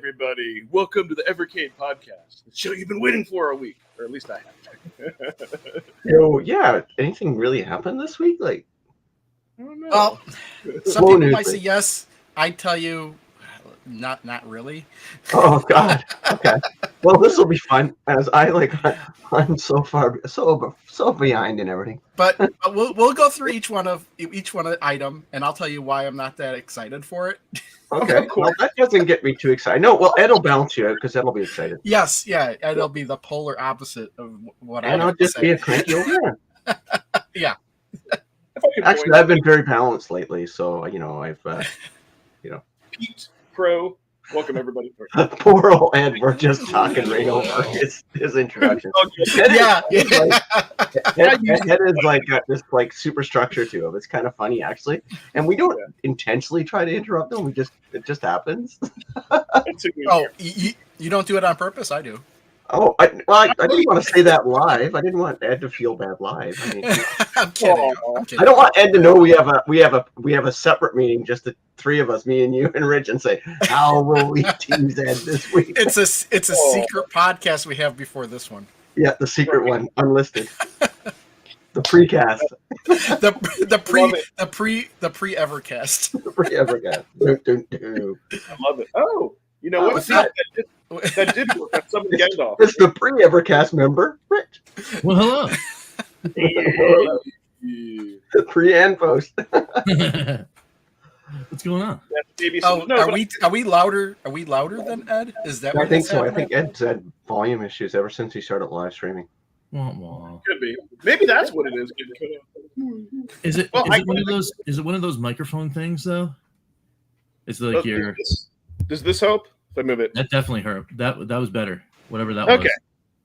everybody. Welcome to the Evercade podcast, the show you've been waiting for all week, or at least I have. So, yeah, anything really happened this week? Like, I don't know. Well, some Slow people news might say week. yes. I tell you, not really. Oh God. Okay. Well, this will be fun as I'm so far so behind and everything. But we'll go through each one of item, and I'll tell you why I'm not that excited for it. Okay. Of course. Well, that doesn't get me too excited. No. Well, Ed will balance you out because Ed will be excited, Yes, yeah, it'll be the polar opposite of what I and I'll have to just be say. a cranky old man. Yeah. If I could Actually, point I've been very balanced lately, so I've Pete Crow. Welcome everybody. poor old Ed. We're just talking right over his introduction. Yeah. Ed is like got this like super structure to him. It's kind of funny actually, and we don't intentionally try to interrupt them. It just happens. Oh, you don't do it on purpose. I do. Oh, I didn't want to say that live. I didn't want Ed to feel bad live. I mean, I'm kidding. I don't want Ed to know we have a separate meeting, just the three of us, me and you and Rich, and say how will we tease Ed this week? It's a secret podcast we have before this one. Yeah, the secret one, unlisted. The precast. The pre Evercast. The pre-Evercast. I love it. Oh, you know what? That did work. That's some of the end off. It's the pre-Evercast member, Rich. Well, hello. Pre and post. What's going on? Are we louder? Are we louder than Ed? Is that? I what think that's so. I happening? think Ed's had volume issues ever since he started live streaming. Wah, wah. Could be. Maybe that's what it is. Is it Well, is it one of those? Is it one of those microphone things though? It's like your. Does this help? If I move it. That definitely hurt. That was better. Whatever that Okay.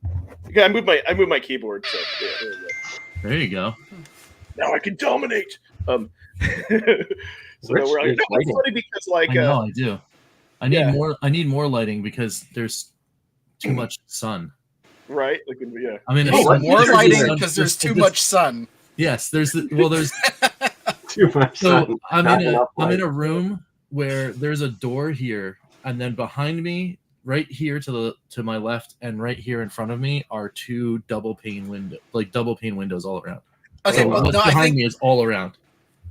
was. Okay, I moved my keyboard. So yeah, there we go. There you go. Now I can dominate. So Rich we're like, needs no, it's lighting. funny because like I know I do. I need yeah. more. I need more lighting because there's too much sun. right, like yeah. I mean, Oh, More There's lighting sun- because there's too much sun. Yes, there's too much. So So I'm in a room where there's a door here, and then behind me, right here to my left, and right here in front of me are two double pane windows all around. Okay, So well, what's no, I behind think me is all around.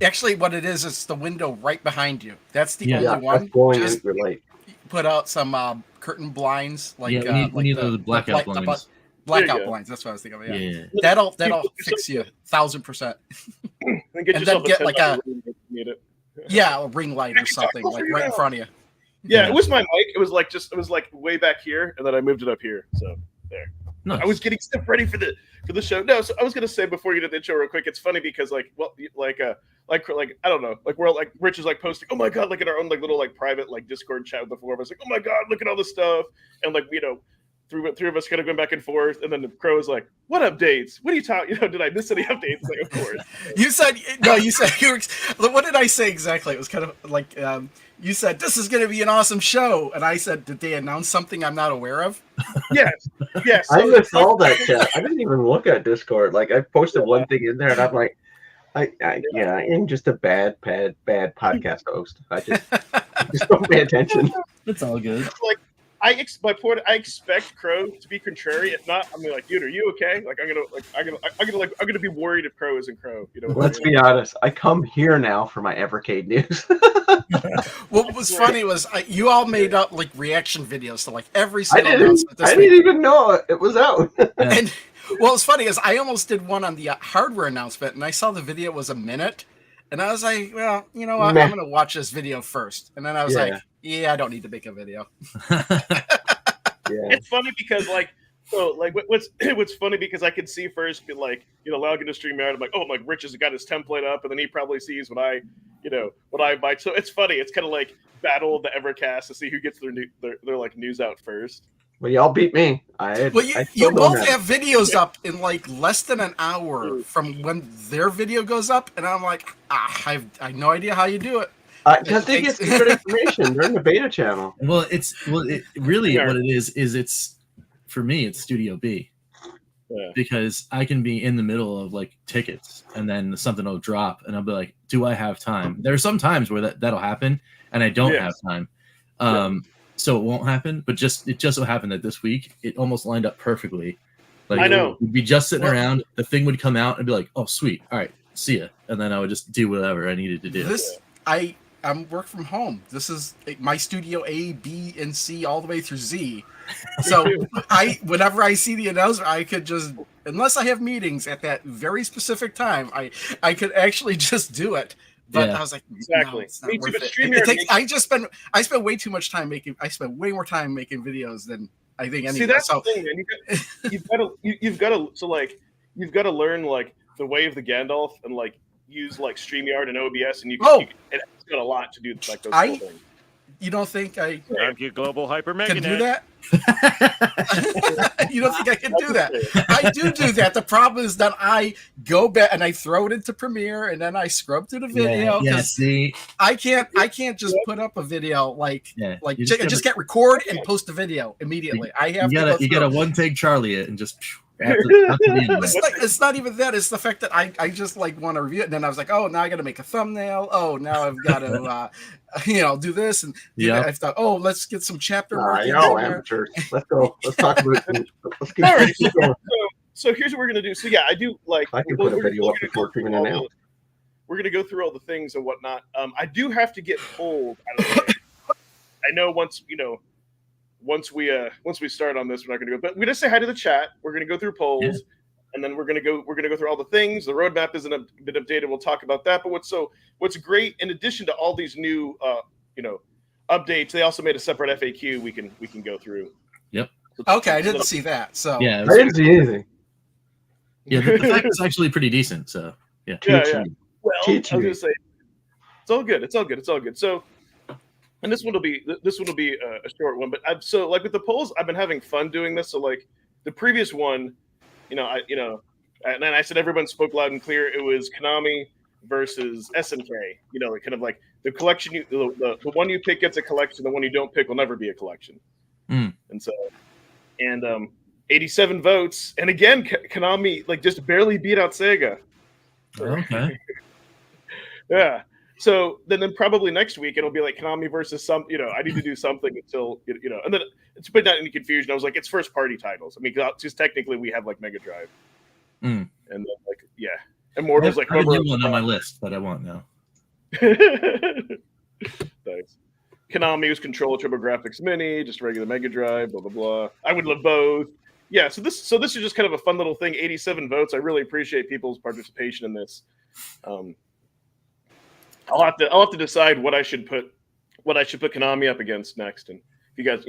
actually what it is, it's the window right behind you. That's the Yeah. only yeah, one. that's blowing Just into your light. put out some curtain blinds, like Yeah, we need the blackout blinds. blackout go. blinds. That's what I was thinking of. Yeah. Yeah. That'll fix you 1,000%. And And then yourself get like $10 room if you need it. Yeah, a ring light or something like right in front of you. Yeah, Yeah. it was my mic. It was like way back here, and then I moved it up here. So there. Nice. I was getting stuff ready for the show. No, so I was gonna say before you did the intro real quick. It's funny because I don't know, like we're like Rich is like posting, oh my god, like in our own like little like private like Discord chat with the four of us, like oh my god, look at all this stuff, and like three of us kind of going back and forth, and then the Crow is like, what updates? What are you talking? Did I miss any updates? Like, of course. You said what did I say exactly? It was kind of like you said this is going to be an awesome show, and I said, did they announce something I'm not aware of? Yes. I missed all that chat. I didn't even look at Discord. Like I posted one thing in there, and I'm like, I am just a bad podcast host. I just don't pay attention. That's all good. Like I expect Crow to be contrary. If not, I'm like, dude, are you okay? Like I'm gonna be worried if Crow isn't Crow. You know. Let's be honest. I come here now for my Evercade news. What was funny was you all made up like reaction videos to like every I single announcement this didn't week. even know it was out. And well, it's funny is I almost did one on the hardware announcement, and I saw the video was a minute, and I was like, well, you know what, Meh. I'm gonna watch this video first, and then I was Yeah. like, yeah, I don't need to make a video. Yeah. It's funny because what's funny because I could see first like logging to stream out. I'm like, oh, like Rich has got his template up, and then he probably sees what I buy. So it's funny. It's kind of like battle of the Evercast to see who gets their like news out first. Well, y'all beat me. Well, you both have videos up in like less than an hour from when their video goes up, and I'm like, I have no idea how you do it. Because they get secret information. They're in the beta channel. Well, really what it is it's for me it's Studio B. Yeah. Because I can be in the middle of like tickets and then something will drop and I'll be like, do I have time? There are some times where that'll happen and I don't have time. so it won't happen. But it just so happened that this week it almost lined up perfectly. Like I know. We'd be just sitting around, the thing would come out and be like, "Oh, sweet, all right, see ya," and then I would just do whatever I needed to do. I'm work from home. This is my studio A, B, and C all the way through Z. So whenever I see the announcement, I could just, unless I have meetings at that very specific time, I could actually just do it. But I was like, exactly. No, it's not worth it. I spend way too much time I spend way more time making videos than I think anyone. See, that's the thing, man. You've got to learn like the way of the Gandalf and like use like StreamYard and OBS, and it's got a lot to do like those whole things. You don't think I get global hyper can do that? You don't think I can do that? I do that. The problem is that I go back and I throw it into Premiere and then I scrub through the video. See, I can't just put up a video just get record and post the video immediately. You gotta one take Charlie it and just. It's not even that. It's the fact that I just like want to review it, and then I was like, oh, now I got to make a thumbnail. Oh, now I've got to do this and I thought, oh, let's get some chapter mark. Amateurs. Let's go. Let's talk about it. Let's keep going. So here's what we're gonna do. So yeah, I do like. I can put a video up before coming in now. We're gonna go through all the things and whatnot. I do have to get pulled out of the way. I know once we start on this, we're not going to go. But we just say hi to the chat. We're going to go through polls, and then we're going to go through all the things. The roadmap isn't a bit updated. We'll talk about that. But what's great, in addition to all these new updates, they also made a separate FAQ we can go through. Yep. Okay, I didn't see that. So I didn't see anything. Yeah, the fact is actually pretty decent. So yeah. Well, I was going to say, it's all good. It's all good. So. And this one will be a short one, but like with the polls, I've been having fun doing this. So like the previous one, and I said everyone spoke loud and clear. It was Konami versus SNK. Like kind of like the collection. The one you pick gets a collection. The one you don't pick will never be a collection. And so, 87 votes, and again, Konami like just barely beat out Sega. Okay. Yeah. So then probably next week it'll be like Konami versus some. I need to do something until and then it's put not any confusion. I was like, it's first party titles. I mean, just technically we have like Mega Drive, and then like Immortals like I one on my list that I want now. Thanks. Konami was Controller TurboGrafx Mini, just regular Mega Drive, blah blah blah. I would love both. Yeah. So this is just kind of a fun little thing. 87 votes. I really appreciate people's participation in this. I'll have to decide what I should put Konami up against next, and if you guys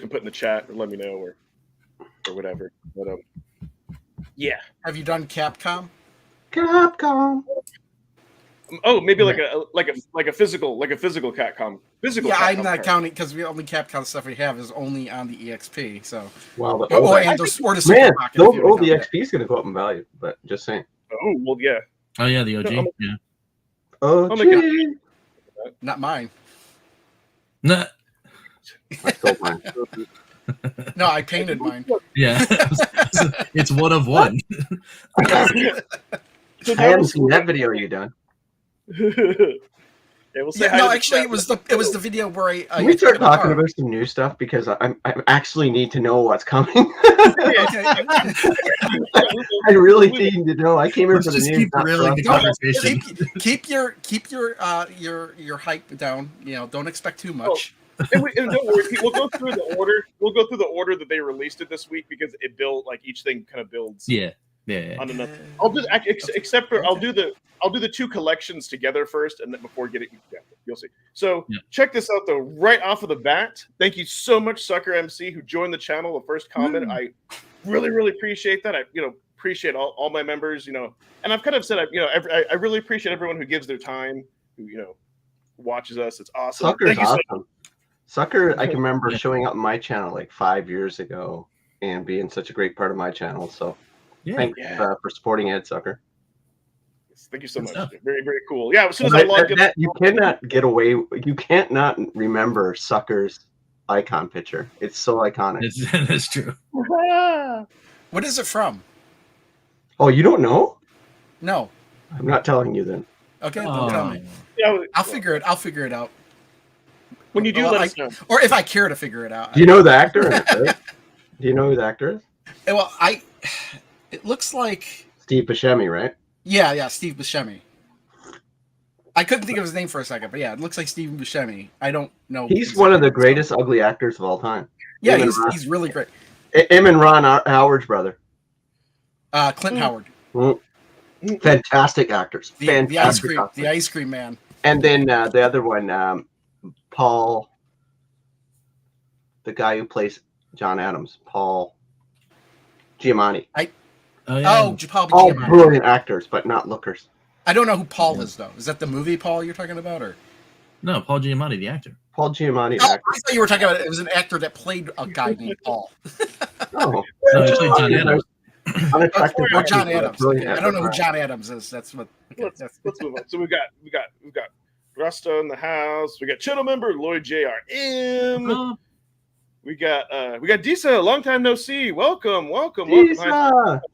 can put in the chat or let me know or whatever. But yeah. Have you done Capcom? Oh, maybe like a physical Capcom. Physical. Yeah, Capcom I'm not card. counting because the only Capcom stuff we have is only on the EXP. So Wow, or the Super man, Pocket. the old EXP is going to go up in value, but just saying. Oh well, yeah. Oh yeah, the OG. Yeah. Oh, Not mine. Nah. I stole mine. No, I painted mine. Yeah. It's one of one. I haven't seen that video you done. Yeah, we'll say Yeah, no, actually, it was the video where I Can we start talking about some new stuff because I actually need to know what's coming. Okay. I really need to know. I came here for the Just news. keep railing the conversation. Keep your hype down. Don't expect too much. And don't worry, we'll go through the order. We'll go through the order that they released it this week because it built like each thing kind of builds. Yeah. On another. I'll just except for I'll do the two collections together first, and then before getting you'll see. So check this out though, right off of the bat. Thank you so much, Sucker MC, who joined the channel. The first comment, I really appreciate that. I appreciate all my members. And I've kind of said I really appreciate everyone who gives their time, who watches us. It's awesome. Sucker's awesome. Sucker, I can remember showing up on my channel like 5 years ago and being such a great part of my channel. So thanks for supporting Ed, Sucker. Thank you so much. Very, very cool. Yeah, as soon as I logged in, you cannot get away. You can't not remember Sucker's icon picture. It's so iconic. That's true. What is it from? Oh, you don't know? No. I'm not telling you then. Okay, don't tell me. Yeah, I'll figure it out. When you do, Well, let us know. or if I care to figure it out. Do you know the actor? In it, right? Do you know who the actor is? Well, it looks like Steve Buscemi, right? yeah, Steve Buscemi. I couldn't think of his name for a second, but yeah, it looks like Steve Buscemi. I don't know. He's one of the greatest ugly actors of all time. Yeah, Him he's really great. Him and Ron Howard's brother. Clint Howard. Fantastic actors. The ice cream man. And then the other one, Paul, the guy who plays John Adams, Paul Giamatti. Paul All Giamatti. brilliant actors, but not lookers. I don't know who Paul is though. Is that the movie Paul you're talking about, or No, Paul Giamatti, the actor. Paul Giamatti. I Actor. thought you were talking about it. It was an actor that played a guy named Paul. No, No, he played John Adams. unattractive. Or John Adams. Brilliant I don't know who actor. John Adams is. That's what. Let's move on. So we got Rasta in the house. We got channel member Lloyd JRM. Oh, We got Disa, long time no see. Welcome.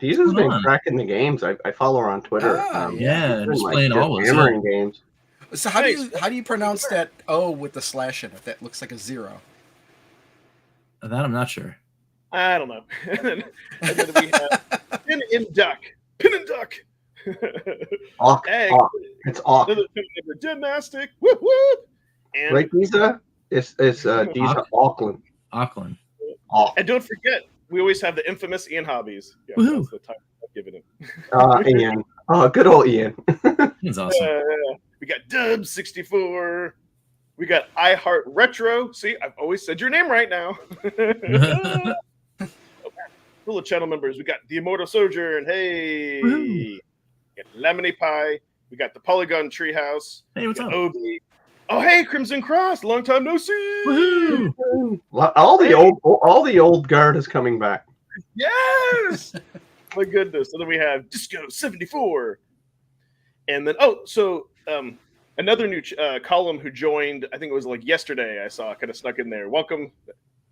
Disa's been cracking the games. I follow her on Twitter. yeah, she's he's been, playing just always. hammering games. So how do you pronounce that O with the slash in it? That looks like a 0. That I'm not sure. I don't know. and then we have Pin and Duck. Egg. It's awk. Another channel member, Gymnastic. Whoop whoop. And Right, Disa? It's Disa Auckland. Auckland. And don't forget, we always have the infamous Ian Hobbies. Yeah, Woohoo. that's the time I've given him. Ian. Oh, good old Ian. He's awesome. We got Dub64. We got iHeart Retro. See, I've always said your name right now. Full of channel members. We got the Immortal Sojourn. Hey. Woo-hoo. We got Lemony Pie. We got the Polygon Treehouse. Hey, what's up? Obi. Oh, hey, Crimson Cross. Long time no see. Woohoo! All the old guard is coming back. Yes. My goodness. And then we have Disco 74. And then, another new column who joined, I think it was like yesterday, I saw, kind of snuck in there. Welcome.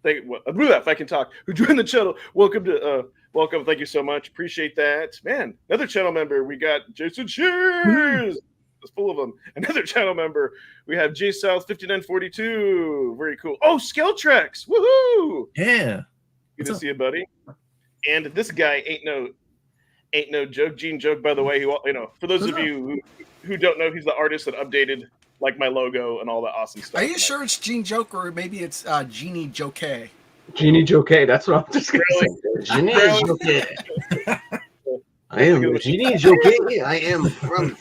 If I can talk, who joined the channel. Welcome. Thank you so much. Appreciate that. Man, another channel member. We got Jason Shears. It's full of them. Another channel member. We have J South 5942. Very cool. Oh, Skeltrex. Woohoo. Yeah. Good to see you, buddy. And this guy ain't no joke. Gene Joke, by the way. For those of you who don't know, he's the artist that updated like my logo and all that awesome stuff. Are you sure it's Gene Joke or maybe it's Genie Joke? Genie Joke. That's what I'm just going to say. Genie Joke. I am Genie Joke. I am from.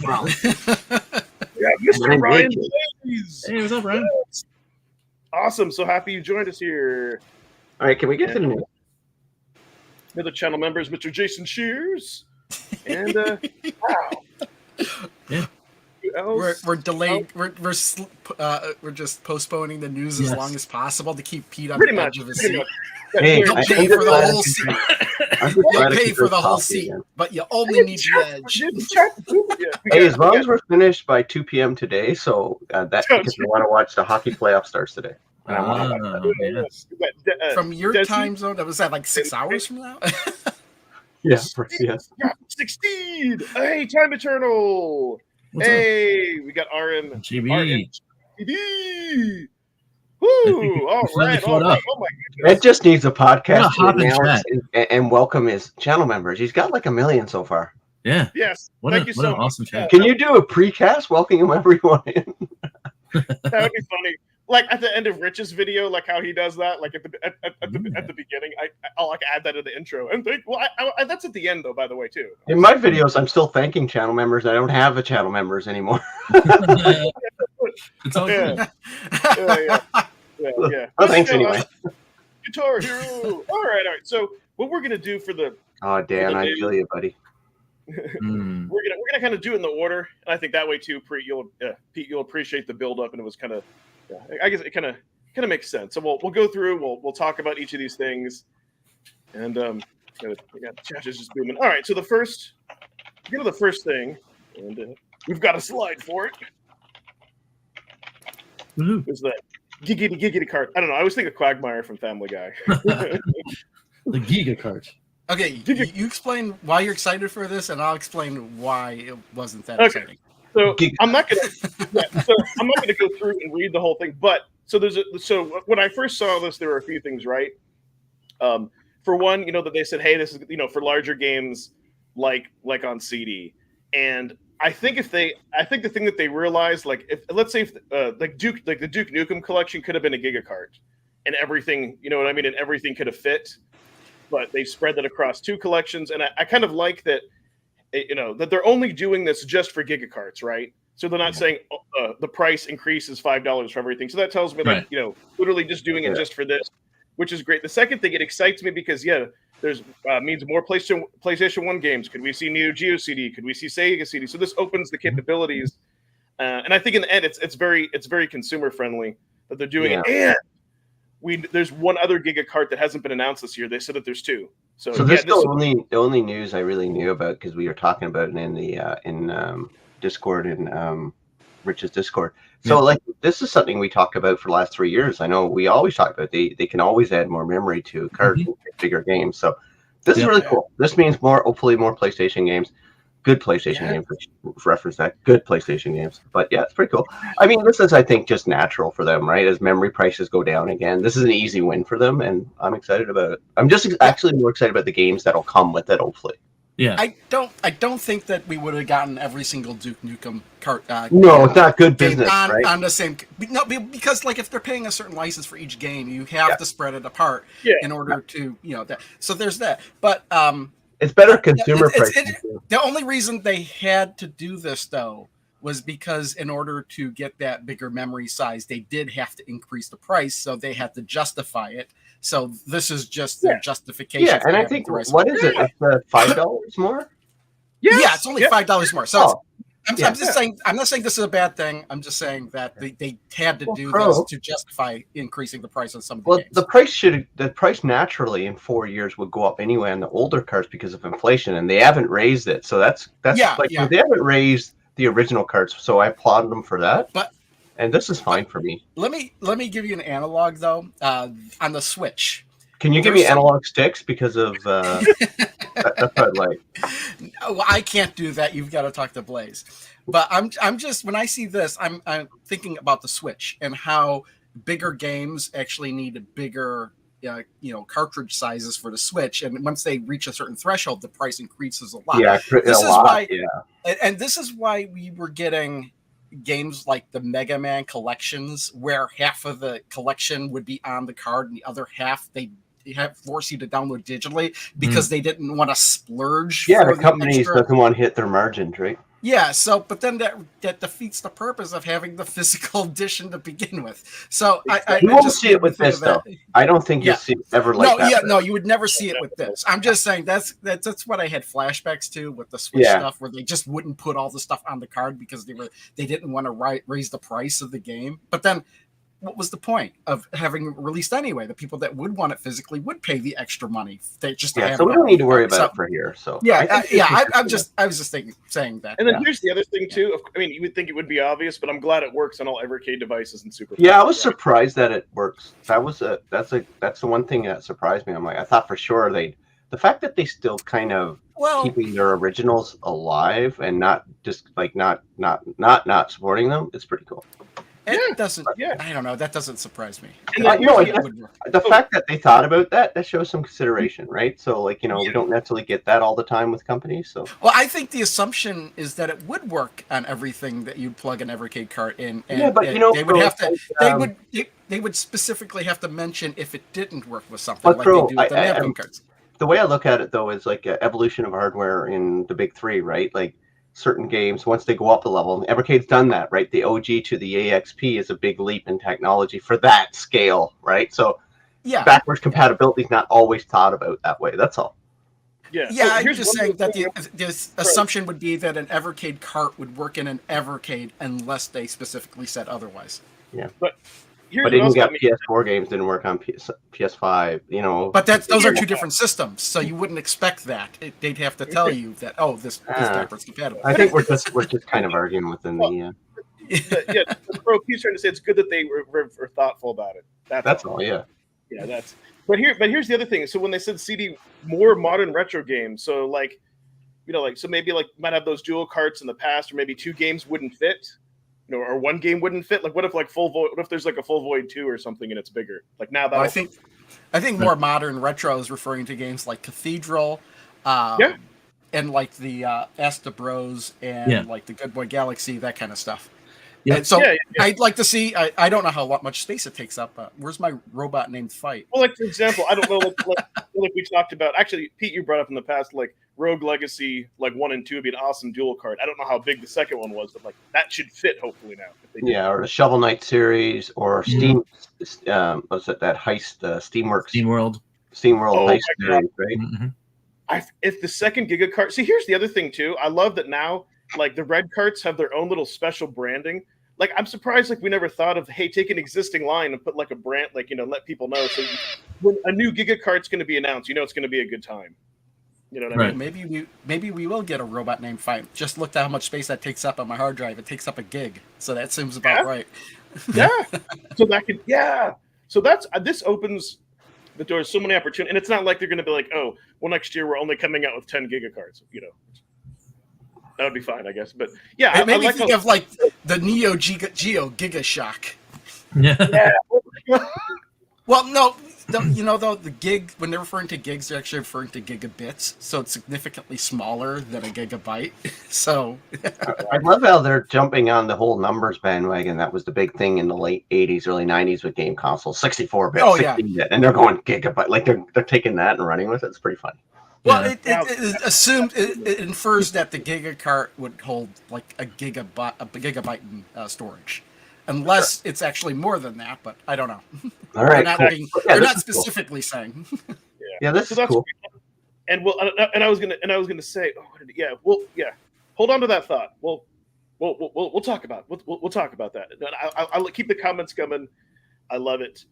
Yeah, Mr. Ryan Blaze. Hey, what's up, Ryan? Awesome. So happy you joined us here. All right, can we get to the news? Another channel member is Mr. Jason Shears. And wow. Yeah. We're delaying. We're just postponing the news as long as possible to keep Pete on Pretty the much. edge of his seat. Hey, You'll pay for the whole seat. You'll pay for the whole seat, but you only need the edge. Hey, as long as we're finished by 2 p.m. today, so that's because we want to watch the hockey playoff starts today. Yes. From your time zone, that was that like 6 hours from now? Yeah. 16. Hey, Time Eternal. What's Hey, we got RM. GB. RMGB. Woo! All right. Oh my goodness. Ed just needs a podcast hop in to announce and welcome his channel members. He's got like 1 million so far. Yeah. Yes. Thank you so much. Awesome chat. Can you do a precast welcoming everyone in? That would be funny. Like at the end of Rich's video, like how he does that, like at the beginning. I'll like add that in the intro. And that's at the end though, by the way, too. In my videos, I'm still thanking channel members. I don't have a channel members anymore. It's all good. Yeah. Oh, thanks anyway. Guitar Hero. All right. So what we're gonna do for the Dan, I feel you, buddy. we're gonna kind of do it in the order, and I think that way too, Pete, you'll appreciate the build up, and it was kind of, I guess it kind of makes sense. So we'll go through, we'll talk about each of these things, and we got chat is just booming. All right, so the first thing, and we've got a slide for it. Is that giggity cart? I don't know. I always think of Quagmire from Family Guy. The Giga cart. Okay, you explain why you're excited for this, and I'll explain why it wasn't that exciting. So I'm not gonna go through and read the whole thing, but so when I first saw this, there were a few things, right? For one, that they said, hey, this is for larger games like on CD, and I think the thing that they realized, like, if let's say like the Duke Nukem collection could have been a Giga cart, and everything, you know what I mean, and everything could have fit, but they spread that across 2 collections, and I kind of like that, that they're only doing this just for Giga carts, right? So they're not saying the price increases $5 for everything. So that tells me, like, literally just doing it just for this, which is great. The second thing, it excites me because there's means more PlayStation 1 games. Could we see Neo Geo CD? Could we see Sega CD? So this opens the capabilities, and I think in the end, it's very consumer friendly that they're doing it. And there's one other Giga cart that hasn't been announced this year. They said that there's 2. So this is the only news I really knew about, because we were talking about it in the Discord, in Rich's Discord. So like, this is something we talked about for the last 3 years. I know we always talk about they can always add more memory to cards and bigger games. So this is really cool. This means hopefully more PlayStation games. Good PlayStation games, reference that. Good PlayStation games. But yeah, it's pretty cool. I mean, this is, I think, just natural for them, right? As memory prices go down again, this is an easy win for them, and I'm excited about it. I'm just actually more excited about the games that'll come with it, hopefully. Yeah. I don't think that we would have gotten every single Duke Nukem cart. No, it's not good business, right? On the same, no, because like, if they're paying a certain license for each game, you have to spread it apart in order to that. So there's that. But it's better consumer pricing. The only reason they had to do this, though, was because in order to get that bigger memory size, they did have to increase the price, so they had to justify it. So this is just their justification. Yeah, and I think, what is it? It's $5 more? Yeah, it's only $5 more. So I'm just saying, I'm not saying this is a bad thing. I'm just saying that they had to do this to justify increasing the price on some of the games. The price naturally in 4 years would go up anyway on the older cards because of inflation, and they haven't raised it. So that's they haven't raised the original cards, so I applaud them for that. And this is fine for me. Let me give you an analog, though, on the Switch. Can you give me analog sticks, because of that's what I'd like. No, I can't do that. You've got to talk to Blaze. But I'm just, when I see this, I'm thinking about the Switch and how bigger games actually need a bigger cartridge sizes for the Switch, and once they reach a certain threshold, the price increases a lot. And this is why we were getting games like the Mega Man collections, where half of the collection would be on the card and the other half they force you to download digitally, because they didn't want to splurge. Yeah, the companies doesn't want to hit their margins, right? Yeah, but then that defeats the purpose of having the physical edition to begin with. So you won't see it with this, though. I don't think you'll see it ever like that. No, you would never see it with this. I'm just saying that's what I had flashbacks to with the Switch stuff, where they just wouldn't put all the stuff on the card because they didn't want to raise the price of the game. But then, what was the point of having it released anyway? The people that would want it physically would pay the extra money. So we don't need to worry about it for here. So I was just saying that. And then here's the other thing too. I mean, you would think it would be obvious, but I'm glad it works on all Evercade devices and Super. Yeah, I was surprised that it works. That's the one thing that surprised me. I'm like, I thought for sure the fact that they still kind of keeping their originals alive and not just like not supporting them, it's pretty cool. It doesn't. I don't know. That doesn't surprise me. The fact that they thought about that shows some consideration, right? So, like, we don't necessarily get that all the time with companies. So, well, I think the assumption is that it would work on everything that you'd plug an Evercade cart in. And they would have to. They would specifically have to mention if it didn't work with something like they do with the napkin carts. The way I look at it, though, is like an evolution of hardware in the big three, right? Like, certain games, once they go up a level, Evercade's done that, right? The OG to the EXP is a big leap in technology for that scale, right? So backwards compatibility is not always thought about that way. That's all. I'm just saying that the assumption would be that an Evercade cart would work in an Evercade unless they specifically said otherwise. Yeah, but even got PS4 games didn't work on PS5, But those are two different systems, so you wouldn't expect that. They'd have to tell you that, this backwards compatible. I think we're just kind of arguing within the. Bro, he's trying to say it's good that they were thoughtful about it. That's all. Yeah. Yeah, that's. But here's the other thing. So when they said CD, more modern retro games, so so maybe like might have those dual carts in the past, or maybe 2 games wouldn't fit. or one game wouldn't fit. Like, what if like full void? What if there's like a full void 2 or something and it's bigger? Like now that Well, I think more modern retro is referring to games like Cathedral, and like the Asta Bros and like the Good Boy Galaxy, that kind of stuff. Yeah. And so I'd like to see. I don't know how much space it takes up. Where's my robot named Fight? Well, like for example, I don't know. Like we talked about. Actually, Pete, you brought up in the past, like Rogue Legacy, like 1 and 2 would be an awesome dual card. I don't know how big the second one was, but like that should fit hopefully now. If they do. Yeah, or the Shovel Knight series, or Steam. Was it that heist? SteamWorks. SteamWorld Heist series, right? Mm-hmm. If the second Giga cart. See, here's the other thing too. I love that now. Like the red carts have their own little special branding. Like I'm surprised, like we never thought of, hey, take an existing line and put like a brand, like let people know. So when a new Giga cart's going to be announced, it's going to be a good time. You know what I mean? Maybe we will get a robot named Fight. Just looked at how much space that takes up on my hard drive. It takes up a gig, so that seems about right. Yeah. So that could So that's this opens the door to so many opportunities, and it's not like they're going to be like, oh, well, next year we're only coming out with 10 Giga cards. That would be fine, I guess. But yeah, it made me think of like the Neo Geo Giga Shock. Yeah. Well, no, though the gig, when they're referring to gigs, they're actually referring to gigabits, so it's significantly smaller than a gigabyte. So I love how they're jumping on the whole numbers bandwagon. That was the big thing in the late 80s, early 90s with game consoles, 64-bit, 16-bit, and they're going gigabyte. Like they're taking that and running with it. It's pretty funny. Well, it infers that the Giga cart would hold like a gigabyte in storage, unless it's actually more than that. But I don't know. All right, they're not specifically saying. Yeah, this is cool. And I was gonna say, hold on to that thought. We'll talk about we'll talk about that. I'll keep the comments coming. I love it.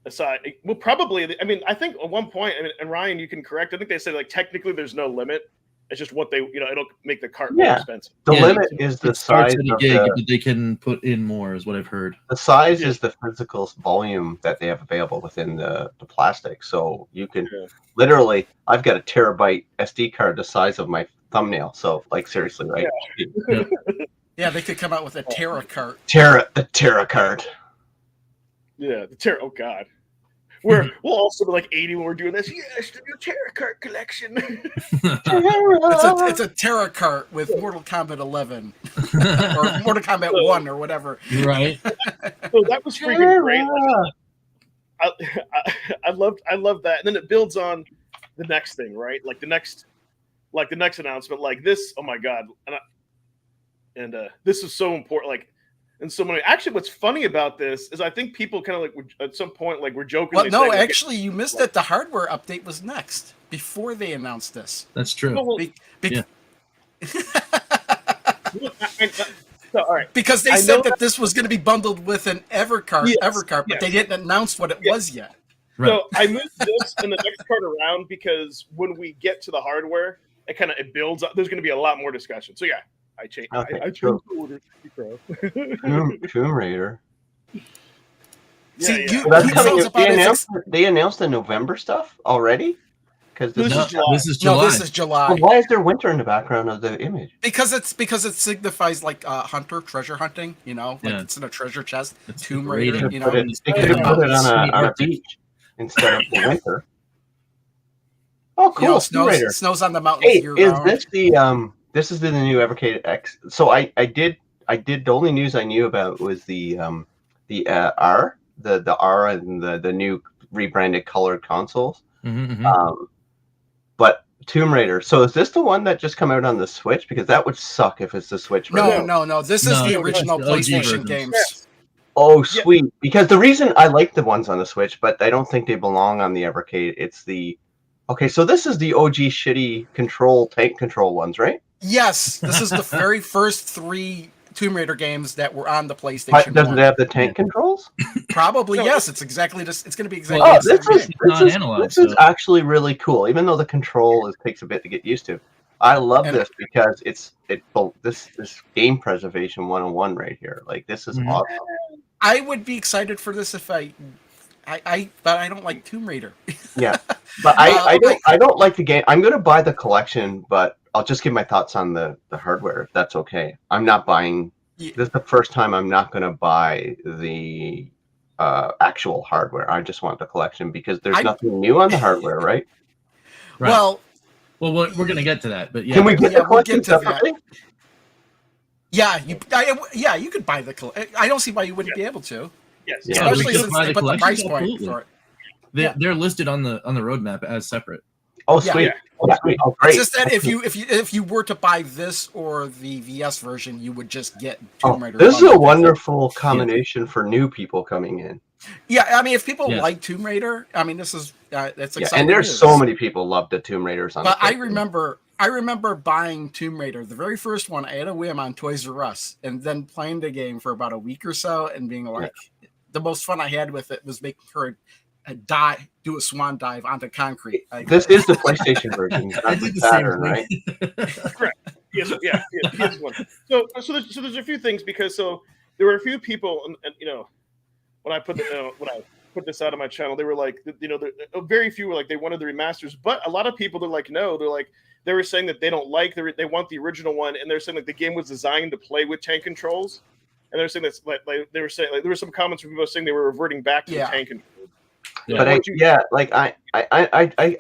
Aside, well, probably. I mean, I think at one point, and Ryan, you can correct. I think they said like technically there's no limit. It's just what they, it'll make the cart more expensive. The limit is the size of the gig, but they can put in more, is what I've heard. The size is the physical volume that they have available within the plastic. So you can literally, I've got a terabyte SD card the size of my thumbnail. So, like, seriously, right? Yeah, they could come out with a Terra cart. The Terra cart. Yeah, the Terra. Oh God. We'll also be like 80 when we're doing this. Yes, the new Terra cart collection. It's a Terra cart with Mortal Kombat 11 or Mortal Kombat 1 or whatever. Right. So that was freaking great. I love that, and then it builds on the next thing, right? Like the next announcement, like this. Oh my God! And this is so important. Like. And so many. Actually, what's funny about this is I think people kind of like at some point like were joking. Well, no, actually, you missed that the hardware update was next before they announced this. That's true. All right. Because they said that this was going to be bundled with an Evercard, but they didn't announce what it was yet. Right. So I moved this and the next card around because when we get to the hardware, it builds up. There's going to be a lot more discussion. So yeah. I changed. Okay, I changed the order. Tomb Raider. They announced the November stuff already? Because this is July. This is July. No, this is July. Well, why is there winter in the background of the image? Because it signifies like treasure hunting. It's in a treasure chest. It's Tomb Raider. They could have put it on a beach instead of the winter. Oh, cool! Snows on the mountains. Hey, is this the This is the new Evercade X. So I did the only news I knew about was the R, the R and the new rebranded colored consoles. Mm-hmm. But Tomb Raider. So is this the one that just come out on the Switch? Because that would suck if it's the Switch. No. This is the original PlayStation games. Yes. Oh, sweet. Yeah. Because the reason I like the ones on the Switch, but I don't think they belong on the Evercade. It's the so this is the OG shitty tank control ones, right? Yes, this is the very first 3 Tomb Raider games that were on the PlayStation. Does it have the tank controls? Probably yes. It's exactly this. It's going to be exactly. This is actually really cool. Even though the control takes a bit to get used to, I love this because this game preservation 101 right here. Like this is awesome. I would be excited for this if but I don't like Tomb Raider. Yeah, but I don't like the game. I'm going to buy the collection, but I'll just give my thoughts on the hardware if that's okay. I'm not buying Yeah. This is the first time I'm not going to buy the actual hardware. I just want the collection because there's nothing new on the hardware, right? Right. Well, we're gonna get to that, but yeah. Can we get the we'll collection get to that. separately? Yeah, you could buy the. I don't see why you wouldn't be able to. Yes. Yeah. Especially we could since buy they the put the price collections, point absolutely. for it. They're listed on the roadmap as separate. Oh, Yeah. sweet. Yeah. Oh, sweet. Oh, great. It's just that if you were to buy this or the VS version, you would just get Oh, Tomb Raider. this is a bundled. wonderful combination for new people coming in. Yeah, I mean, if people Yeah. like Tomb Raider, I mean, this is that's Yeah, exciting. and there's news. so many people love the Tomb Raiders on. But the I PlayStation. remember buying Tomb Raider, the very first one. I had a whim on Toys R Us, and then playing the game for about a week or so, and being like, the most fun I had with it was making her do a swan dive onto concrete. This is the PlayStation version, I not the did the same Saturn, right? thing. Correct. Yes, yeah, here's one. So there's a few things because there were a few people, and when I put this out on my channel, they were like, very few were like they wanted the remasters, but a lot of people they're like, no, they were saying that they don't like they want the original one, and they're saying like the game was designed to play with tank controls, and they're saying that's like they were saying like there were some comments from people saying they were reverting back to the tank controls. But I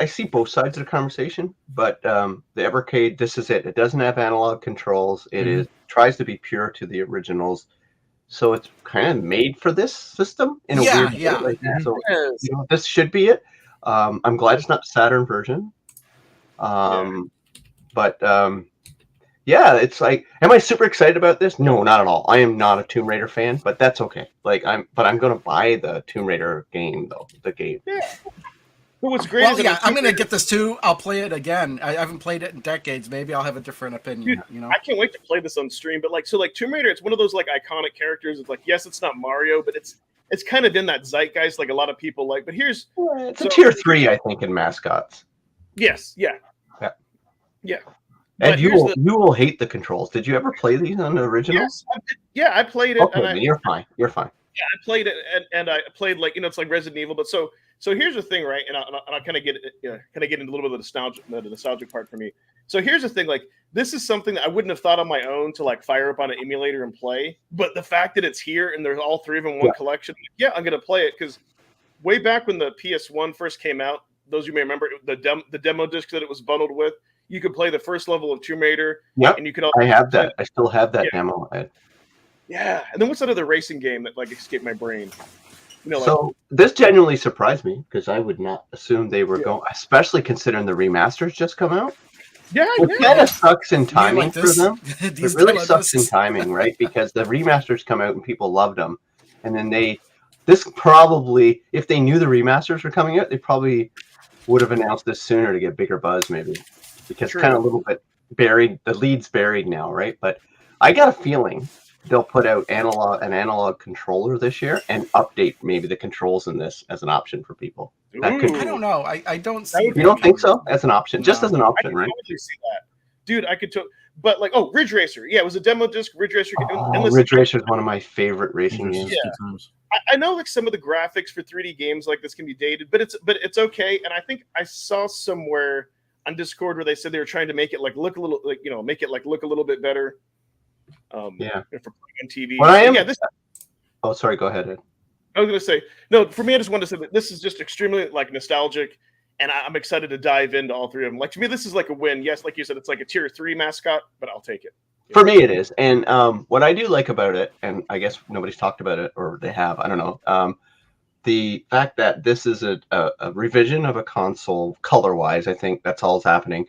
see both sides of the conversation. But the Evercade, this is it. It doesn't have analog controls. It tries to be pure to the originals, so it's kind of made for this system in a weird way. Like, so this should be it. I'm glad it's not the Saturn version. But yeah, it's like, am I super excited about this? No, not at all. I am not a Tomb Raider fan, but that's okay. I'm gonna buy the Tomb Raider game though. The game. Yeah. But what's great is I'm gonna get this too. I'll play it again. I haven't played it in decades. Maybe I'll have a different opinion. Dude, I can't wait to play this on stream. But Tomb Raider, it's one of those like iconic characters. It's like, yes, it's not Mario, but it's kind of in that zeitgeist. Like a lot of people like. But here's it's a tier 3, I think, in mascots. Yes. Yeah. And you will hate the controls. Did you ever play these on the original? Yes, I played it. Okay, and you're fine. You're fine. Yeah, I played it, and I played it's like Resident Evil. But so here's the thing, right? And I'll kind of get into a little bit of the nostalgic part for me. So here's the thing, like this is something that I wouldn't have thought on my own to like fire up on an emulator and play. But the fact that it's here and there's all three of them in one collection, I'm gonna play it because way back when the PS1 first came out, those you may remember the demo disc that it was bundled with. You could play the first level of Tomb Raider. Yep. And you could also I have that. I still have that demo. Yeah. And then what's that other racing game that like escaped my brain? So this genuinely surprised me because I would not assume they were going, especially considering the remasters just come out. It kind of sucks in timing for them. It really sucks in timing, right? Because the remasters come out and people loved them. And then this probably, if they knew the remasters were coming out, they probably would have announced this sooner to get bigger buzz maybe. Because kind of a little bit buried, the lead's buried now, right? But I got a feeling they'll put out an analog controller this year and update maybe the controls in this as an option for people. I don't know. I don't see. You don't think so? As an option, just as an option, right? I totally see that, dude. I could but Ridge Racer, it was a demo disc. Ridge Racer. Ridge Racer is one of my favorite racing games. Yeah. I know like some of the graphics for 3D games like this can be dated, but it's okay. And I think I saw somewhere on Discord where they said they were trying to make it look a little look a little bit better. For playing on TV. Oh, sorry. Go ahead, Ed. I was going to say no. For me, I just wanted to say that this is just extremely like nostalgic, and I'm excited to dive into all three of them. Like to me, this is like a win. Yes, like you said, it's like a tier 3 mascot, but I'll take it. For me, it is. And what I do like about it, and I guess nobody's talked about it, or they have, I don't know. The fact that this is a revision of a console color-wise, I think that's all that's happening.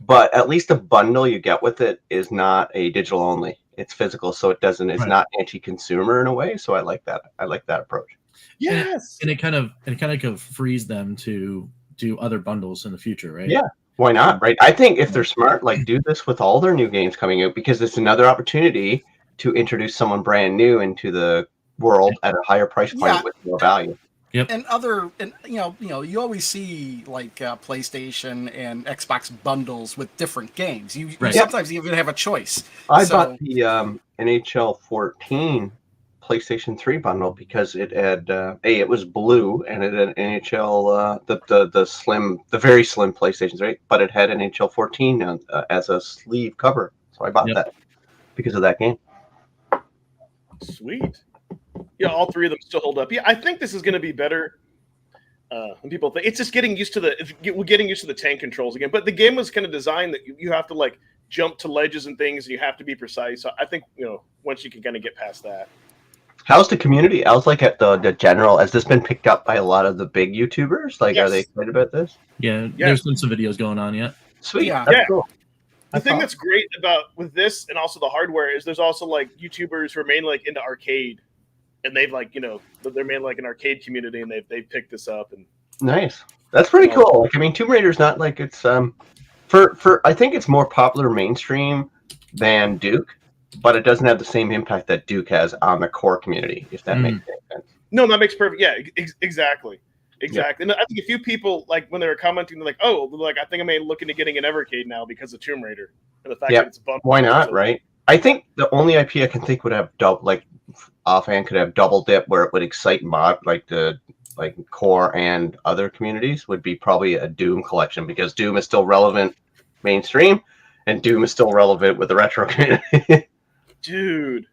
But at least the bundle you get with it is not a digital only. It's physical, so it's not anti-consumer in a way. So I like that. I like that approach. Yes. And it kind of frees them to do other bundles in the future, right? Yeah. Why not? Right. I think if they're smart, like do this with all their new games coming out because it's another opportunity to introduce someone brand new into the world at a higher price point with more value. Yep. And you always see like PlayStation and Xbox bundles with different games. You sometimes even have a choice. I bought the NHL 14 PlayStation 3 bundle because it had it was blue and it had NHL the very slim PlayStation 3, but it had NHL 14 as a sleeve cover. So I bought that because of that game. Sweet. Yeah, all three of them still hold up. Yeah, I think this is going to be better than people think. It's just getting used to we're getting used to the tank controls again. But the game was kind of designed that you have to like jump to ledges and things, and you have to be precise. So I think once you can kind of get past that. How's the community? I was like at the general. Has this been picked up by a lot of the big YouTubers? Like, Yes. Are they excited about this? Yeah, there's been some videos going on yet. Sweet. Yeah. That's cool. The thing that's great about with this and also the hardware is there's also like YouTubers who are mainly like into arcade, and they've like they're mainly like an arcade community, and they've picked this up. And Nice. That's pretty cool. Like, I mean, Tomb Raider's not like it's for I think it's more popular mainstream than Duke, but it doesn't have the same impact that Duke has on the core community. If that makes any sense. No, that makes perfect. Yeah, exactly. Exactly. Yeah. And I think a few people, like, when they were commenting, they're like, oh, like, I think I may look into getting an Evercade now because of Tomb Raider. And the fact that it's bumped. Why not, right? I think the only IP I can think would have offhand could have double dip where it would excite mod, like the core and other communities would be probably a Doom collection, because Doom is still relevant mainstream and Doom is still relevant with the retro community. Dude.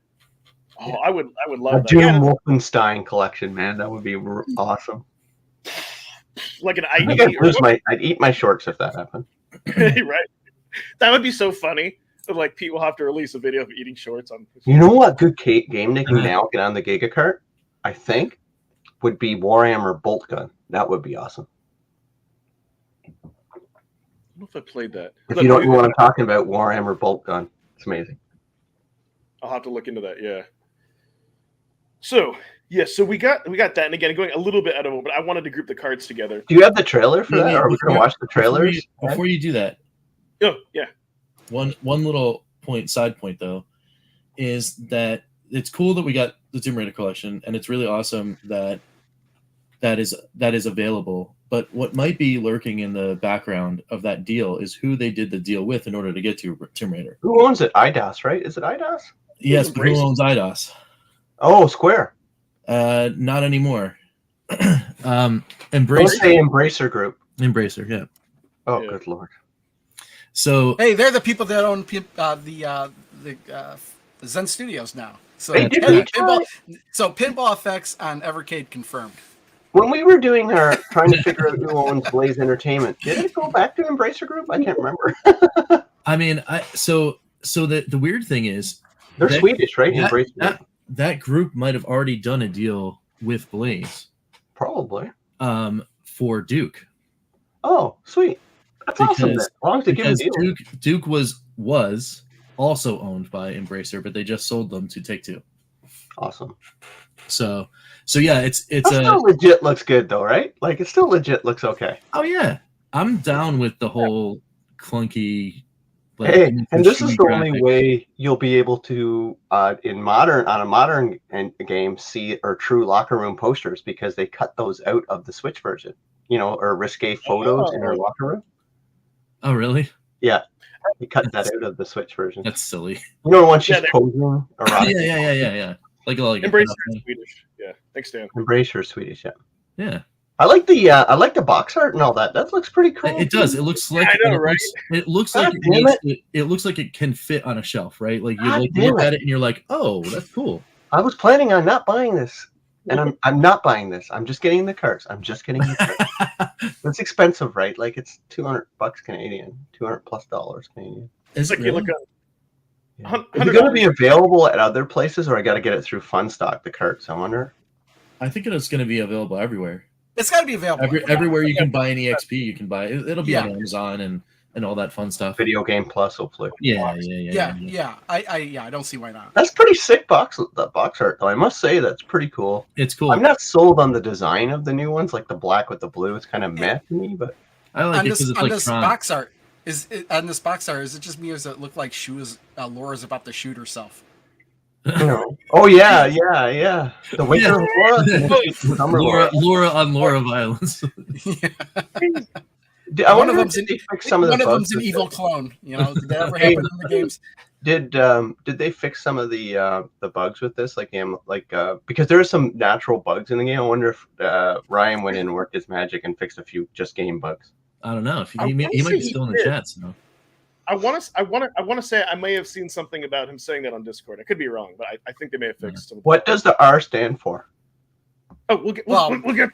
Oh, I would love a that. Doom Wolfenstein collection, man. That would be awesome. Like an I'd eat my shorts if that happened. Right. That would be so funny. But like Pete will have to release a video of eating shorts on. You know what good game they can now get on the Giga cart? I think would be Warhammer Bolt Gun. That would be awesome. I don't know if I played that. If you don't know what I'm talking about, Warhammer Bolt Gun. It's amazing. I'll have to look into that. Yeah. So we got that, and again, going a little bit out of it, but I wanted to group the cards together. Do you have the trailer for that, or are we going to watch the trailers? Before you do that, oh yeah. One little side point though, is that it's cool that we got the Tomb Raider collection, and it's really awesome that is available. But what might be lurking in the background of that deal is who they did the deal with in order to get to Tomb Raider. Who owns it? IDOS, right? Is it IDOS? Yes, but who owns IDOS? Oh, Square. Not anymore. Embracer. Embracer Group. Embracer, yeah. Oh, good lord. So hey, they're the people that own the Zen Studios now. So Pinball Effects on Evercade confirmed. When we were doing our trying to figure out who owns Blaze Entertainment, did it go back to Embracer Group? I can't remember. I mean, so the weird thing is they're Swedish, right? Embracer. That group might have already done a deal with Blaze. Probably. For Duke. Oh, sweet. That's awesome. As long as they give a deal. Duke was also owned by Embracer, but they just sold them to Take-Two. Awesome. So yeah, it's still legit looks good though, right? Like it still legit looks okay. Oh yeah, I'm down with the whole clunky. Hey, and this is the only way you'll be able to on a modern game see or true locker room posters, because they cut those out of the Switch version. Or risque photos in our locker room. Oh really? Yeah, they cut that out of the Switch version. That's silly. When she's posing. Yeah. Like Embracer Swedish. Yeah, thanks, Dan. Embracer Swedish. Yeah. Yeah. I like the box art and all that. That looks pretty cool. It does. It looks like I know, right? It looks like it looks like it can fit on a shelf, right? Like you look at it and you're like, oh, that's cool. I was planning on not buying this, and I'm not buying this. I'm just getting the cards. It's expensive, right? Like it's $200 Canadian, $200+ Canadian. Is it really? Is it going to be available at other places, or I got to get it through Funstock? The carts, I wonder. I think it's going to be available everywhere. It's got to be available everywhere you can buy an EXP. You can buy it. It'll be on Amazon and all that fun stuff. Video Game Plus, hopefully. Yeah. I don't see why not. That's pretty sick box art, though. I must say that's pretty cool. It's cool. I'm not sold on the design of the new ones, like the black with the blue. It's kind of meh to me, but I like it because it's like box art. Is it just me, or does it look like Laura's about to shoot herself? Oh yeah. The winter of Laura on Laura violence. One of them's an evil clone. Did that ever happen in the games? Did they fix some of the bugs with this? Because there are some natural bugs in the game. I wonder if Ryan went in and worked his magic and fixed a few just game bugs. I don't know. He might be still in the chat. So want to say I may have seen something about him saying that on Discord. I could be wrong, but I think they may have fixed some. What does the R stand for? Oh, we'll get. We'll get.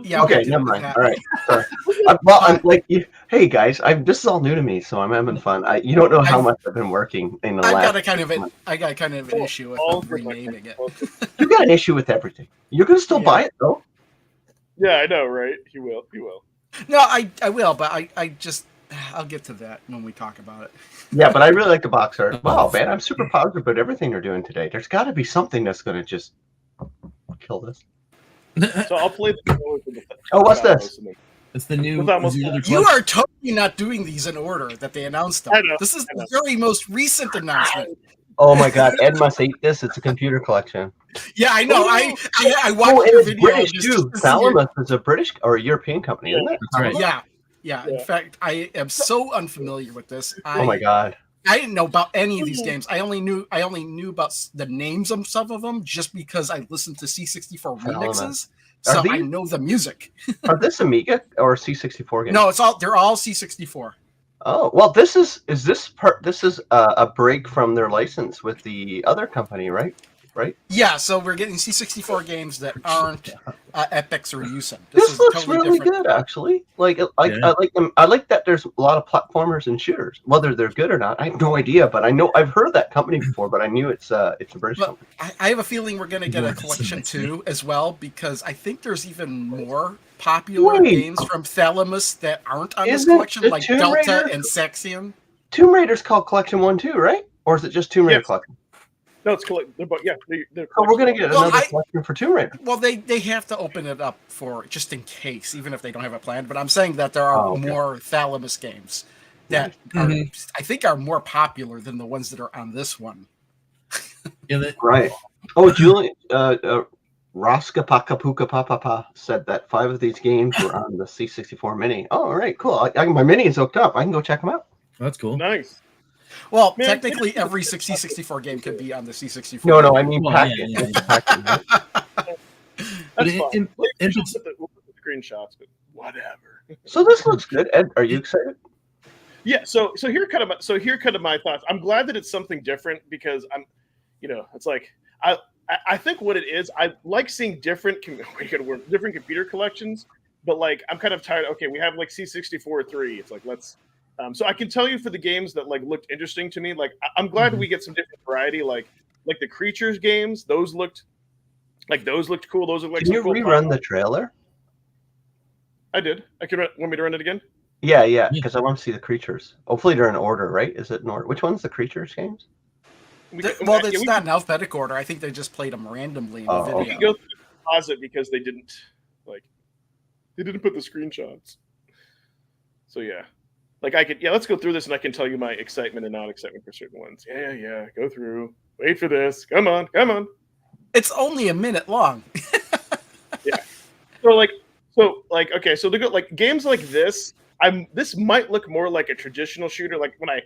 Yeah, Okay, we'll never do mind. that. All right. Sorry. I'm like, hey guys, this is all new to me, so I'm having fun. You don't know how much I've been working in the I last. got a kind of an issue with them renaming it. You got an issue with everything. You're gonna still buy it though. Yeah, I know, right? He will. No, I will, but I'll get to that when we talk about it. Yeah, but I really like the box art. Wow, man, I'm super positive about everything they're doing today. There's got to be something that's gonna just kill this. So I'll play the. Oh, what's this? It's the new. You are totally not doing these in order that they announced them. I know, This is the very most recent announcement. Oh my God, Ed must hate this. It's a computer collection. Yeah, I know. I watched Oh, your it's video. British just too. to see Thalamus is a British or a European company, isn't it? That's right. Yeah. In fact, I am so unfamiliar with this. Oh my God. I didn't know about any of these games. I only knew about the names of some of them just because I listened to C64 remixes. So I know the music. Are this Amiga or C64 games? No, they're all C64. Oh well, this is a break from their license with the other company, right? Yeah, so we're getting C64 games that aren't Epics or Usen. This looks really good, actually. Like I like them. I like that there's a lot of platformers and shooters. Whether they're good or not, I have no idea. But I know I've heard of that company before. But I knew it's a British company. I have a feeling we're going to get a collection too as well, because I think there's even more popular games from Thalamus that aren't on this collection, like Delta and Saxion. Tomb Raider's called Collection 1 too, right? Or is it just Tomb Raider Collection? No, it's cool. They're so we're gonna get another collection for Tomb Raider. Well, they have to open it up for just in case, even if they don't have a plan. But I'm saying that there are more Thalamus games that I think are more popular than the ones that are on this one. Right. Oh, Julian, Raska Paka Puka Papa said that 5 of these games were on the C64 Mini. Oh, all right, cool. My Mini is hooked up. I can go check them out. That's cool. Nice. Well, technically, every C64 game could be on the C64. No, I mean package. That's fine. We'll put the screenshots, but whatever. So this looks good. Ed, are you excited? Yeah. So here kind of my thoughts. I'm glad that it's something different because it's like I think what it is. I like seeing different computer collections, but like I'm kind of tired. Okay, we have like C64 3. It's like let's. So I can tell you for the games that like looked interesting to me, like I'm glad we get some different variety, like the Creatures games. Those looked cool. Those are like. Can you rerun the trailer? I did. Want me to run it again? Yeah, because I want to see the Creatures. Hopefully they're in order, right? Is it in order? Which one's the Creatures games? It's not in alphabetical order. I think they just played them randomly in the video. We can go through the closet because they didn't put the screenshots. So yeah. Let's go through this and I can tell you my excitement and not excitement for certain ones. Yeah, go through. Wait for this. Come on. It's only a minute long. Yeah. So they go like games like this. This might look more like a traditional shooter. Like my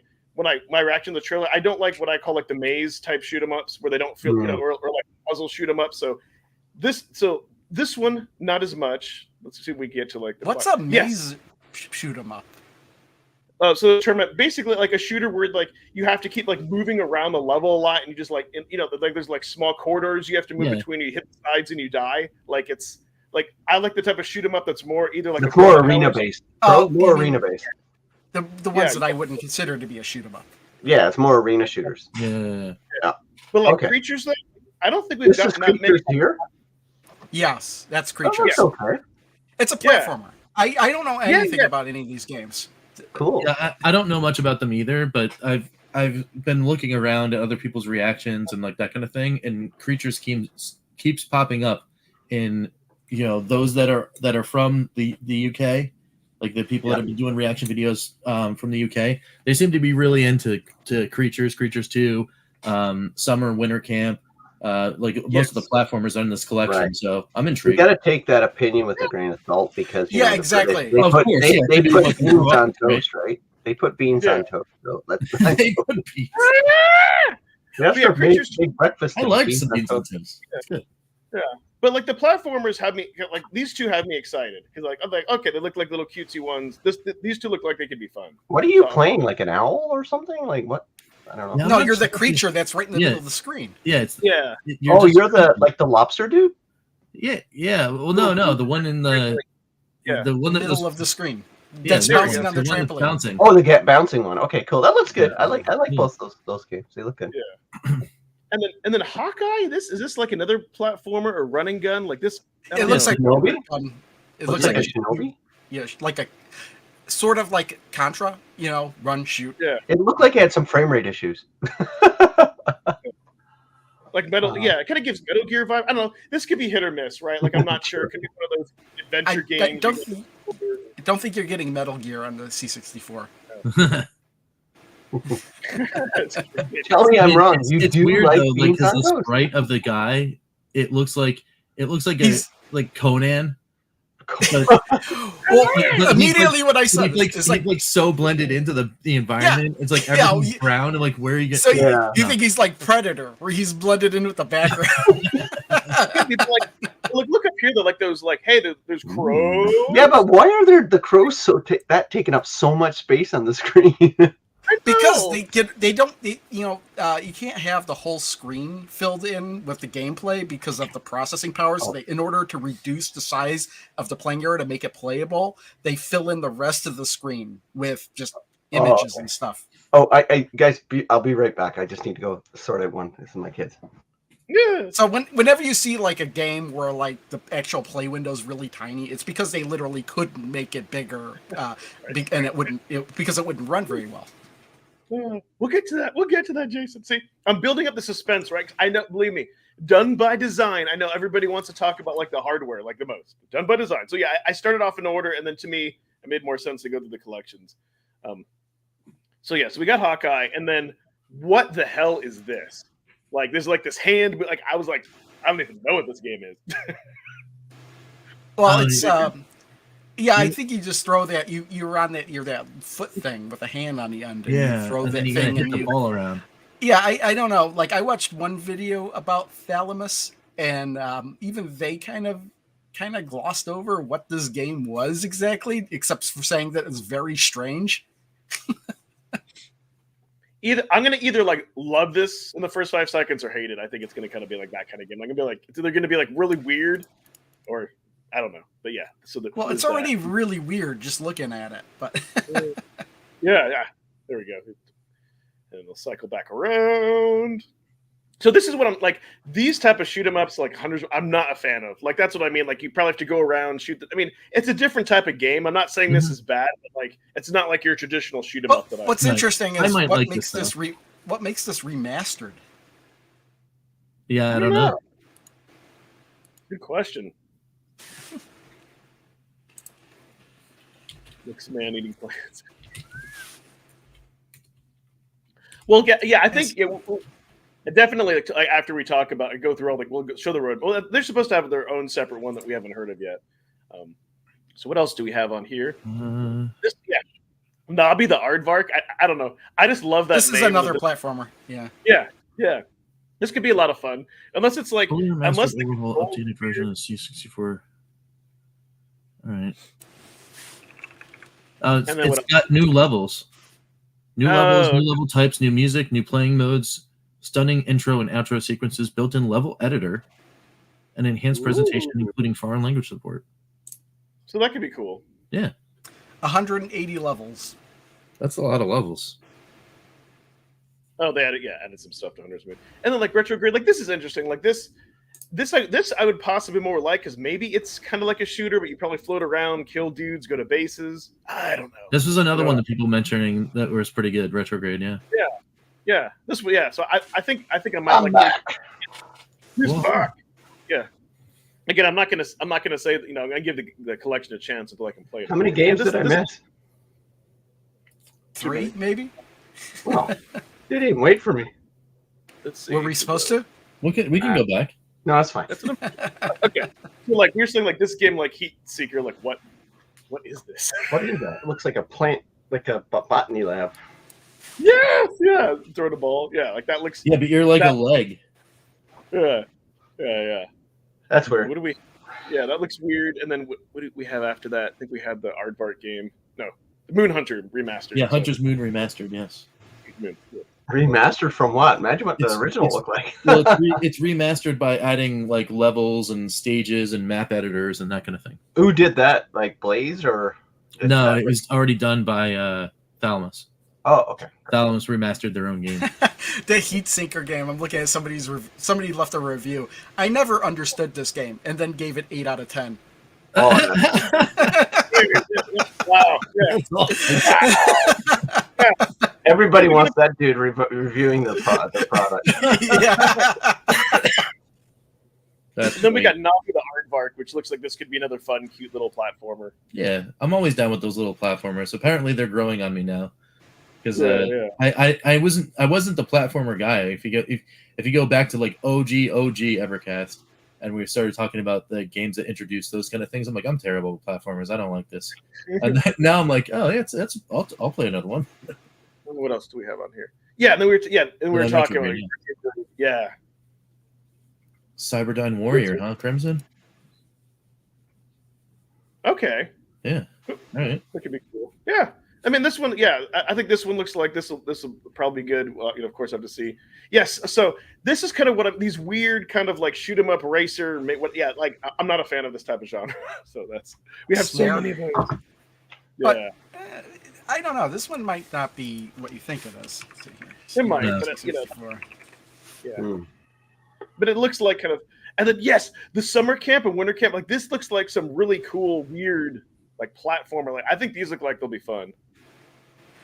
reaction to the trailer, I don't like what I call like the maze type shoot 'em ups where they don't feel or like puzzle shoot 'em up. So this one not as much. Let's see if we get to like what's a maze shoot 'em up? So the tournament basically like a shooter where like you have to keep like moving around the level a lot, and you just like like there's like small corridors you have to move between. You hit the sides and you die. Like it's like I like the type of shoot 'em up that's more either like more arena based. More arena based. The ones that I wouldn't consider to be a shoot 'em up. Yeah, it's more arena shooters. Yeah. But like Creatures, like I don't think we've gotten that many here. Yes, that's Creatures. Oh, that's okay. It's a platformer. I don't know anything about any of these games. Cool. Yeah, I don't know much about them either, but I've been looking around at other people's reactions and like that kind of thing, and Creatures keeps popping up in those that are from the UK, like the people that have been doing reaction videos from the UK. They seem to be really into Creatures 2, Summer, Winter Camp. Most of the platformers are in this collection, so I'm intrigued. You got to take that opinion with a grain of salt because exactly. They put beans on toast, right? They put beans on toast. So they put beans. That's for big breakfast. I like some beans on toast. Yeah. But like the platformers have me like these two have me excited because like I'm like okay they look like little cutesy ones. These two look like they could be fun. What are you playing? Like an owl or something? Like what? I don't know. No, you're the creature that's right in the middle of the screen. Yeah, you're the lobster dude. Yeah. Well, no, the one in the the one in the middle of the screen. Yeah, that's bouncing on the trampoline. Bouncing. Oh, the bouncing one. Okay, cool. That looks good. I like both those games. They look good. Yeah. And then Hawkeye. Is this like another platformer or running gun? Like this? It looks like Shinobi. It looks like a Shinobi. Yeah, like a sort of like Contra. Run shoot. Yeah. It looked like it had some frame rate issues. Like Metal, it kind of gives Metal Gear vibe. I don't know. This could be hit or miss, right? Like I'm not sure. It could be one of those adventure games. I don't think you're getting Metal Gear on the C64. Tell me I'm wrong. It's weird though, like because the sprite of the guy, it looks like like Conan. Immediately when I said it's like so blended into the environment. It's like everything's brown and like where you get. So you think he's like Predator, where he's blended in with the background. Look up here though, like those like hey, there's crows. Yeah, but why are the crows taking up so much space on the screen? Because you can't have the whole screen filled in with the gameplay because of the processing power. So in order to reduce the size of the playing area to make it playable, they fill in the rest of the screen with just images and stuff. Oh, guys, I'll be right back. I just need to go sort out one. This is my kids. Yeah. So whenever you see like a game where like the actual play window is really tiny, it's because they literally couldn't make it bigger, and it wouldn't run very well. We'll get to that. We'll get to that, Jason. See, I'm building up the suspense, right? I know, believe me, done by design. I know everybody wants to talk about like the hardware, like the most. Done by design. So yeah, I started off in order, and then to me, it made more sense to go through the collections. So we got Hawkeye, and then what the hell is this? Like there's like this hand, but like I was like, I don't even know what this game is. Well, it's I think you just throw that you're on that foot thing with a hand on the end. And you throw that thing and the ball around. Yeah, I don't know. Like I watched one video about Thalamus, and even they kind of glossed over what this game was exactly, except for saying that it's very strange. I'm gonna either like love this in the first 5 seconds or hate it. I think it's gonna kind of be like that kind of game. I'm gonna be like it's either gonna be like really weird, or I don't know. But yeah, so it's already really weird just looking at it. But yeah, there we go. And we'll cycle back around. So this is what I'm like. These type of shoot 'em ups, like hundreds, I'm not a fan of. Like that's what I mean. Like you probably have to go around shoot. I mean, it's a different type of game. I'm not saying this is bad, but like it's not like your traditional shoot 'em up. What's interesting is what makes this remastered. Yeah, I don't know. Good question. Looks man eating plants. Well, yeah, I think definitely. Like, after we talk about it, go through all we'll show the road. Well, they're supposed to have their own separate one that we haven't heard of yet. So what else do we have on here? Nobby the Aardvark. I don't know. I just love that. This is another platformer. Yeah. This could be a lot of fun, unless it's like unless the updated version of C64. All right. It's got new levels. New level types, new music, new playing modes, stunning intro and outro sequences, built-in level editor, and enhanced presentation, including foreign language support. So that could be cool. Yeah. 180 levels. That's a lot of levels. Oh, they added some stuff to Hunter's Moon. And then like retrograde, like this is interesting. Like this I would possibly more like because maybe it's kind of like a shooter, but you probably float around, kill dudes, go to bases. I don't know. This was another one that people mentioning that was pretty good. Retrograde, yeah. So I think I might like back. He's back. Yeah. Again, I'm not gonna say I'm gonna give the collection a chance until I can play it. How many games did I miss? 3, maybe. Well, they didn't wait for me. Let's see. Were we supposed to? We can go back. No, that's fine. Okay. So like you're saying, like this game, like Heat Seeker, like what is this? What is that? It looks like a plant, like a botany lab. Yes, yeah. Throw the ball. Yeah, like that looks. Yeah, but you're like a leg. Yeah. That's weird. What do we? Yeah, that looks weird. And then what did we have after that? I think we had the Aardvark game. No, the Moon Hunter remastered. Yeah, Hunter's Moon remastered. Yes. Moon. Yeah. Remastered from what? Imagine what the It's- original it's- looked like. Well, it's remastered by adding like levels and stages and map editors and that kind of thing. Who did that? Like Blaze or? No, it was already done by Thalamus. Oh, okay. Thalamus remastered their own game. The Heat Sinker game. I'm looking at somebody left a review. I never understood this game, and then gave it 8 out of 10. Oh, Wow. Yeah. That's awesome. everybody wants that dude reviewing the product. Yeah. That's Then we great. got Navi the Aardvark, which looks like this could be another fun, cute little platformer. Yeah, I'm always down with those little platformers. Apparently, they're growing on me now because Yeah. I wasn't the platformer guy. If you go back to like OG Evercast, and we started talking about the games that introduced those kind of things, I'm like, I'm terrible with platformers. I don't like this. And then, now I'm like, oh, yeah, I'll play another one. What else do we have on here? Yeah, and then we were Yeah, talking. Metroid, Yeah. Cyberdyne Warrior, huh? Crimson. Okay. Yeah. All right. That could be cool. Yeah. I mean, this one, yeah, I think this one looks like this will probably be good. Well, of course, I have to see. Yes, so this is kind of what these weird kind of like shoot 'em up racer. Like I'm not a fan of this type of genre. So we have so many of those. But, Yeah, I don't know. This one might not be what you think it is. Let's see it here. might, Yeah. but yeah. Hmm. But it looks like kind of, and then yes, the summer camp and winter camp. Like this looks like some really cool, weird, like platformer. Like I think these look like they'll be fun.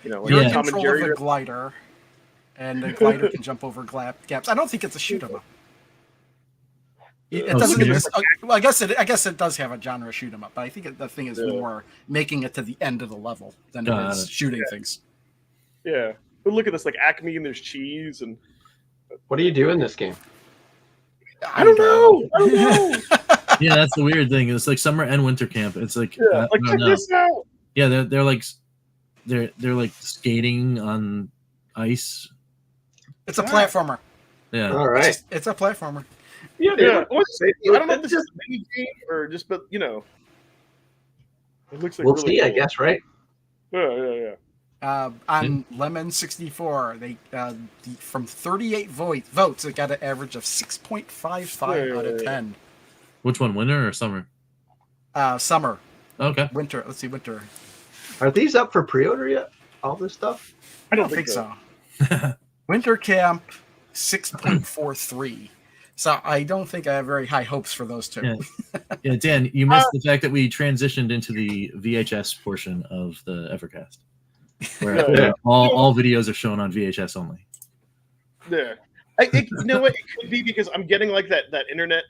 Like You're Yeah. in Tom and control Jerry. of a glider, and the glider can jump over gaps. I don't think it's a shoot 'em up. It Oh, doesn't. serious? Well, I guess it does have a genre shoot 'em up, but I think the thing is more making it to the end of the level than it is shooting things. Yeah, but look at this, like Acme, and there's cheese, and What do you do in this game? I don't know. Yeah, that's the weird thing. It's like summer and winter camp. It's like Yeah, I like don't check know. this out. Yeah, they're like skating on ice. It's a platformer. Yeah. All right. It's a platformer. Yeah, Yeah, I don't know if this is a mini game or just, but it looks like We'll really see, I cool. guess, right? Yeah. On Lemon 64, they from 38 votes, it got an average of 6.55 out of 10. Which one, winter or summer? Summer, Okay. winter. Let's see, winter. Are these up for pre-order yet? All this stuff? I don't think so. Winter camp 6.43. So I don't think I have very high hopes for those two. Yeah. Yeah, Dan, you missed the fact that we transitioned into the VHS portion of the Evercast, where Yeah. all videos are shown on VHS only. Yeah. You know what? It could be because I'm getting like that internet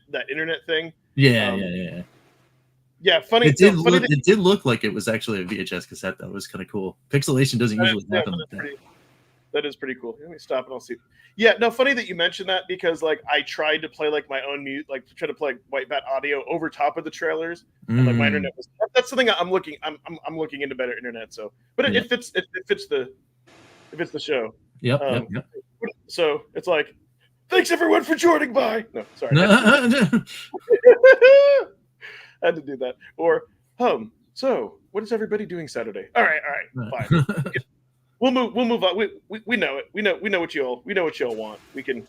thing. Yeah, Um, yeah. Yeah, funny. It did funny look, it did look like it was actually a VHS cassette. That was kind of cool. Pixelation doesn't usually happen like that. That is pretty cool. Let me stop and I'll see. Yeah, no, funny that you mentioned that because like I tried to play like my own music, like to try to play White Bat audio over top of the trailers. And, like my internet was. That's something I'm looking. I'm looking into better internet. So, but Yeah. it fits the show. Yep. So it's like, thanks everyone for joining. Bye. No, sorry. I had to do that. Or so what is everybody doing Saturday? All right, fine. We'll move on. We know it. We know what you all want. We can,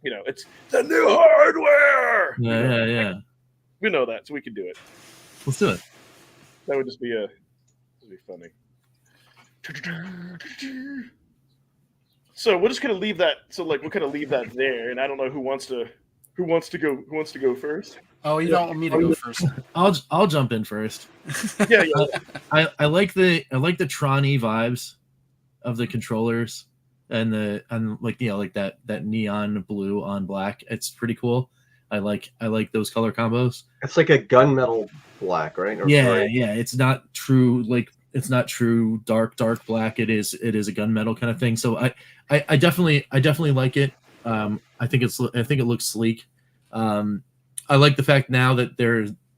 it's the new hardware. Yeah. We know that, so we can do it. Let's do it. That would just be funny. So we're just gonna leave that. So like we'll kind of leave that there, and I don't know who wants to go first. Oh, you don't want me to go first. I'll jump in first. Yeah. I like the Tron-y vibes of the controllers and like that neon blue on black. It's pretty cool. I like those color combos. It's like a gunmetal black, right? Or Yeah. gray. It's not true dark black. It is a gunmetal kind of thing. So I definitely like it. I think it looks sleek. I like the fact now that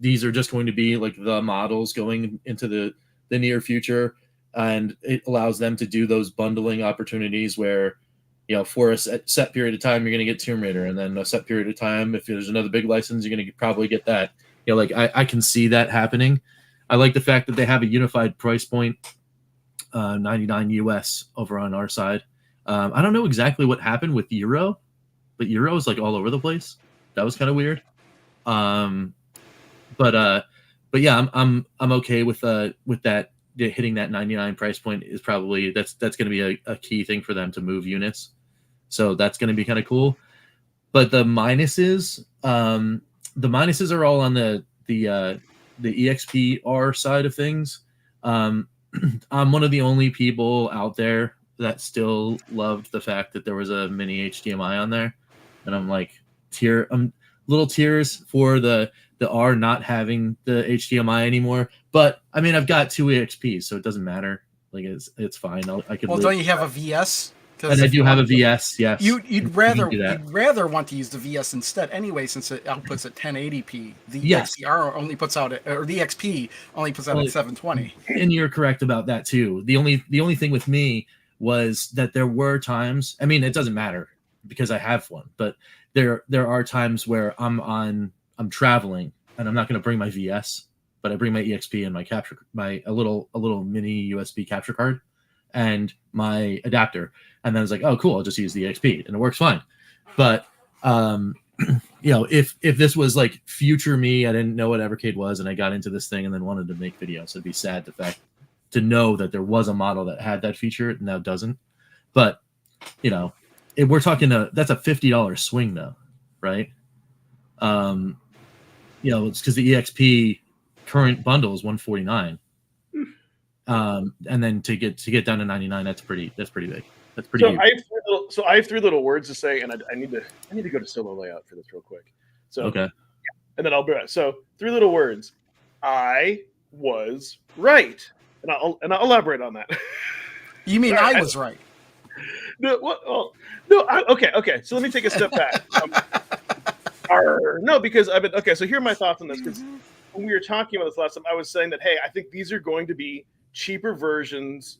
these are just going to be like the models going into the near future, and it allows them to do those bundling opportunities where for a set period of time, you're going to get Tomb Raider, and then a set period of time, if there's another big license, you're going to probably get that. Like I can see that happening. I like the fact that they have a unified price point, $99 US over on our side. I don't know exactly what happened with Euro, but Euro is like all over the place. That was kind of weird. But yeah, I'm okay with that. Hitting that 99 price point is probably that's going to be a key thing for them to move units. So that's going to be kind of cool. But the minuses are all on the EXP-R side of things. I'm one of the only people out there that still loved the fact that there was a mini HDMI on there, and I'm like little tears for the R not having the HDMI anymore. But I mean, I've got 2 EXPs, so it doesn't matter. Like it's fine. I could. Well, don't you have a VS? And I do have a VS. Yes. You'd rather want to use the VS instead anyway, since it outputs at 1080p. The EXP-R only puts out or the XP only puts out at 720. And you're correct about that too. The only thing with me was that there were times. I mean, it doesn't matter because I have one, but there are times where I'm traveling and I'm not going to bring my VS, but I bring my EXP and my a little mini USB capture card and my adapter, and then I was like, oh cool, I'll just use the EXP and it works fine. But if this was like future me, I didn't know what Evercade was, and I got into this thing and then wanted to make videos, it'd be sad to know that there was a model that had that feature and now doesn't. But if we're talking that's a $50 swing though, right? It's because the EXP current bundle is $149. And then to get down to 99, that's pretty big. That's pretty. So I have 3 little words to say, and I need to go to solo layout for this real quick. So okay, yeah, and then I'll be right. So 3 little words. I was right, and I'll elaborate on that. You mean I was right? No, okay. So let me take a step back. No, because I've been okay. So here are my thoughts on this. Because when we were talking about this last time, I was saying that hey, I think these are going to be cheaper versions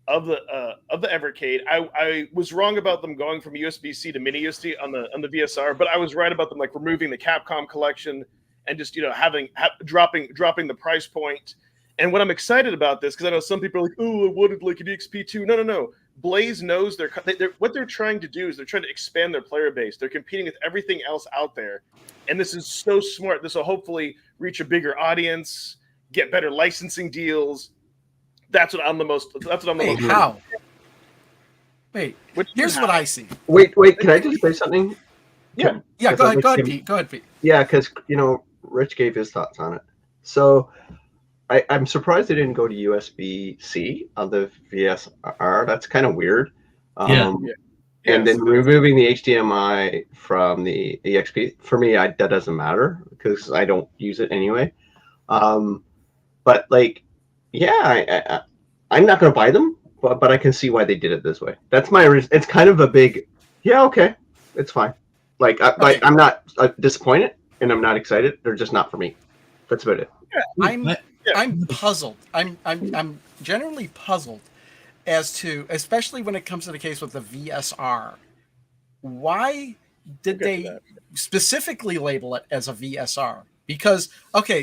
of the Evercade. I was wrong about them going from USB-C to mini USB on the VSR, but I was right about them like removing the Capcom collection and just dropping the price point. And what I'm excited about this, because I know some people are like, oh, I wanted like an EXP2. No. Blaze knows what they're trying to do is they're trying to expand their player base. They're competing with everything else out there, and this is so smart. This will hopefully reach a bigger audience, get better licensing deals. That's what I'm the most. How? Wait. Here's what I see. Wait. Can I just say something? Yeah. Go ahead, Pete. Go ahead, Pete. Yeah, because Rich gave his thoughts on it. So I'm surprised they didn't go to USB-C on the VSR. That's kind of weird. And then removing the HDMI from the EXP, for me, that doesn't matter because I don't use it anyway. But like, yeah, I'm not going to buy them, but I can see why they did it this way. That's it's kind of a big, yeah, okay, it's fine. Like, I'm not disappointed and I'm not excited. They're just not for me. That's about it. Yeah, I'm puzzled. I'm generally puzzled as to, especially when it comes to the case with the VSR, why did they specifically label it as a VSR? Because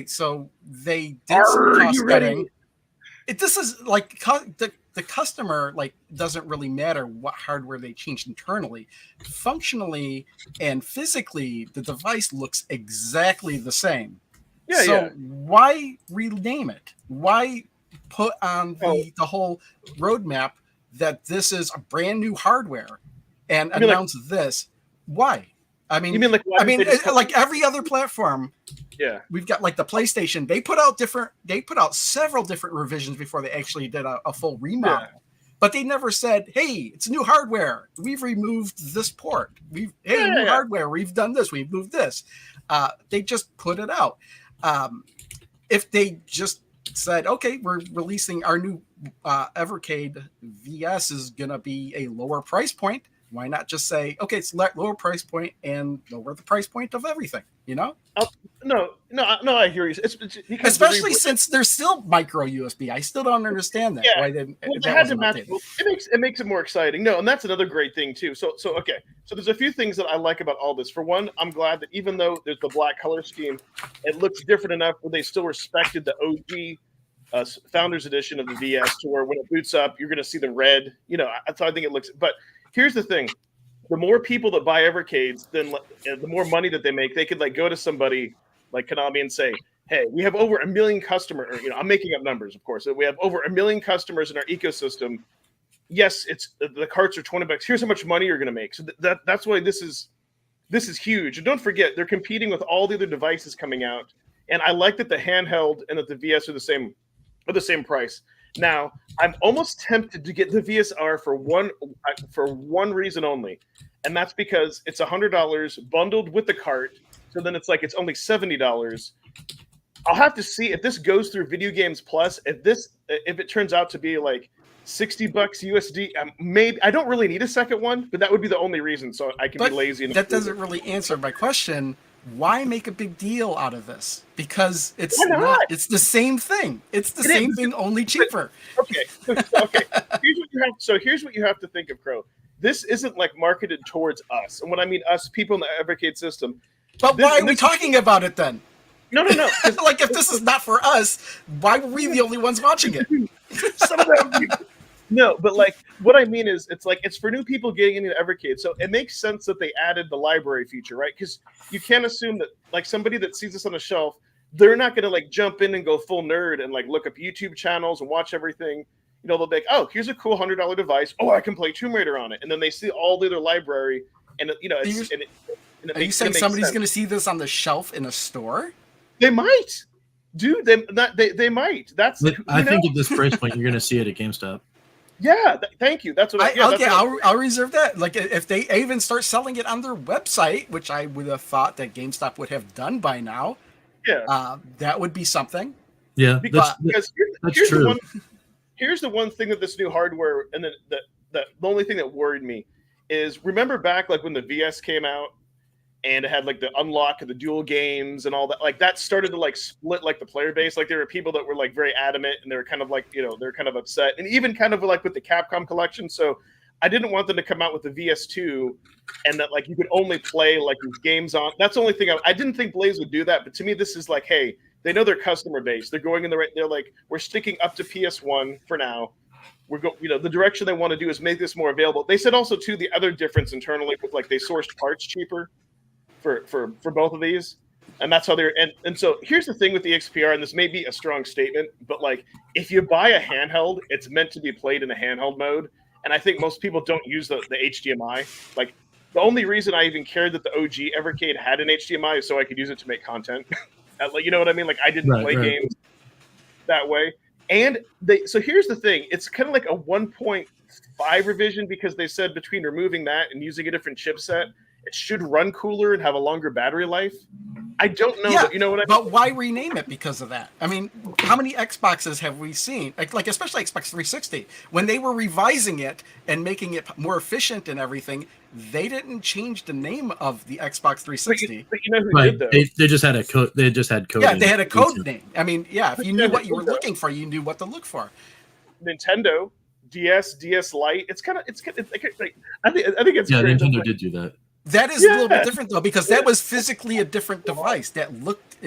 so they did some cost cutting. This is like the customer doesn't really matter what hardware they changed internally. Functionally and physically, the device looks exactly the same. Why rename it? Why put on the whole roadmap that this is a brand new hardware and announce this? Why? I mean, like every other platform. Yeah, we've got like the PlayStation. They put out several different revisions before they actually did a full remodel. Yeah. But they never said, "Hey, it's new hardware. We've removed this port. New hardware. We've done this. We've moved this." They just put it out. If they just said, "Okay, we're releasing our new Evercade VS is gonna be a lower price point," Why not just say, okay, it's lower price point and lower the price point of everything, you know? No, I hear you. It's because especially since there's still micro USB. I still don't understand that. Yeah. Why they They had to match. Well, it makes it more exciting. No, and that's another great thing too. So okay. So there's a few things that I like about all this. For one, I'm glad that even though there's the black color scheme, it looks different enough where they still respected the OG Founders Edition of the VS, to where when it boots up, you're going to see the red. You know, so I think it looks. But here's the thing: the more people that buy Evercades, then the more money that they make. They could like go to somebody like Konami and say, hey, we have over 1 million customers. You know, I'm making up numbers, of course. We have over 1 million customers in our ecosystem. Yes, it's the carts are $20. Here's how much money you're going to make. So that's why this is huge. And don't forget, they're competing with all the other devices coming out. And I like that the handheld and that the VS are the same price. Now, I'm almost tempted to get the VSR for one reason only, and that's because it's $100 bundled with the cart. So then it's only $70. I'll have to see if this goes through Video Games Plus. If it turns out to be like $60 USD, maybe I don't really need a second one, but that would be the only reason. So I can be lazy. That doesn't really answer my question. Why make a big deal out of this? Because it's not. It's the same thing. It's the same thing, only cheaper. Okay. Here's what you have to think of, Crow. This isn't like marketed towards us, and when I mean us, people in the Evercade system. But why are we talking about it then? No. Like, if this is not for us, why were we the only ones watching it? Some of them. No, but like what I mean is, it's for new people getting into Evercade. So it makes sense that they added the library feature, right? Because you can't assume that like somebody that sees this on the shelf, they're not going to like jump in and go full nerd and like look up YouTube channels and watch everything. You know, they'll be like, oh, here's a cool $100 device. Oh, I can play Tomb Raider on it, and then they see all the other library, and you know, are you saying somebody's going to see this on the shelf in a store? They might, dude. They might. That's. I think at this price point, you're going to see it at GameStop. Yeah, thank you. That's what. I'll reserve that. Like, if they even start selling it on their website, which I would have thought that GameStop would have done by now. Yeah, that would be something. Yeah, because that's true. Here's the one thing that this new hardware, and the only thing that worried me is, remember back like when the VS came out and it had like the unlock of the dual games and all that, like that started to like split like the player base. Like there were people that were like very adamant and they were kind of like, you know, they're kind of upset, and even kind of like with the Capcom collection. So I didn't want them to come out with the VS2 and that like you could only play like these games on. That's the only thing I didn't think Blaze would do that, but to me this is like, hey, they know their customer base. They're going in the right. They're like, we're sticking up to PS1 for now. The direction they want to do is make this more available. They said also too, the other difference internally was like they sourced parts cheaper for both of these, and that's how they're. And so here's the thing with the EXP-R, and this may be a strong statement, but like if you buy a handheld, it's meant to be played in a handheld mode, and I think most people don't use the HDMI. Like the only reason I even cared that the OG Evercade had an HDMI is so I could use it to make content. Like, you know what I mean? Like I didn't play games that way. And so here's the thing. It's kind of like a 1.5 revision, because they said between removing that and using a different chipset, it should run cooler and have a longer battery life. I don't know. Yeah, but you know what I mean? But why rename it because of that? I mean, how many Xboxes have we seen? Like especially Xbox 360. When they were revising it and making it more efficient and everything, they didn't change the name of the Xbox 360. But you know who did, though? They just had a code. They just had code. Yeah, they had a code name. I mean, yeah, if you knew what you were looking for, you knew what to look for. Nintendo, DS Lite. It's kind of like, I think it's great. Nintendo did do that. That is a little bit different though, because that was physically a different device that looked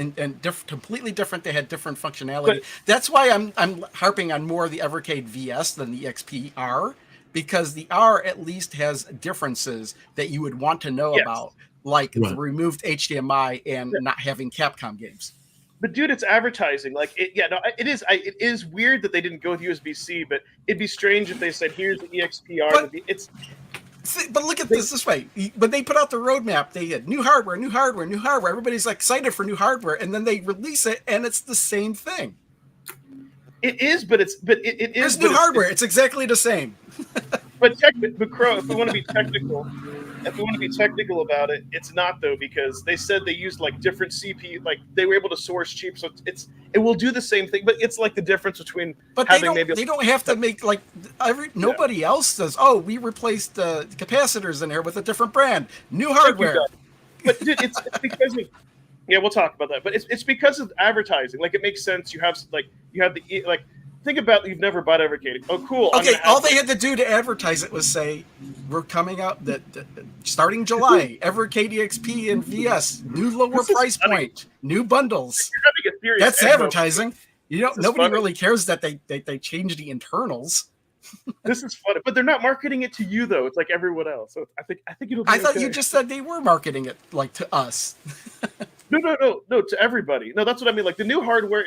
completely different. They had different functionality. That's why I'm harping on more of the Evercade VS than the EXP-R, because the R at least has differences that you would want to know about, like the removed HDMI and not having Capcom games. But dude, it's advertising. Like, it is. It is weird that they didn't go with USB-C, but it'd be strange if they said, "Here's the EXP-R." But look at this way. When they put out the roadmap, they had new hardware. Everybody's excited for new hardware, and then they release it, and it's the same thing. It is, but it is. There's new hardware. It's exactly the same. But Crow, if we want to be technical, if we want to be technical about it, it's not though, because they said they used like different CPU, like they were able to source cheap, so it will do the same thing, but it's like the difference between But having they don't have to make like nobody else does. Oh, we replaced the capacitors in there with a different brand, new hardware. But dude, it's because of we'll talk about that. But it's because of advertising. Like it makes sense. You have the like. Think about you've never bought Evercade. Oh, cool. Okay, all they had to do to advertise it was say, "We're coming out starting July. Evercade EXP and VS, new lower price point, new bundles." You're having a serious That's advertising. You know, nobody funny. really cares that they change the internals. This is funny, but they're not marketing it to you though. It's like everyone else. So I think it'll be I thought okay. you just said they were marketing it like to us. No, to everybody. No, that's what I mean. Like the new hardware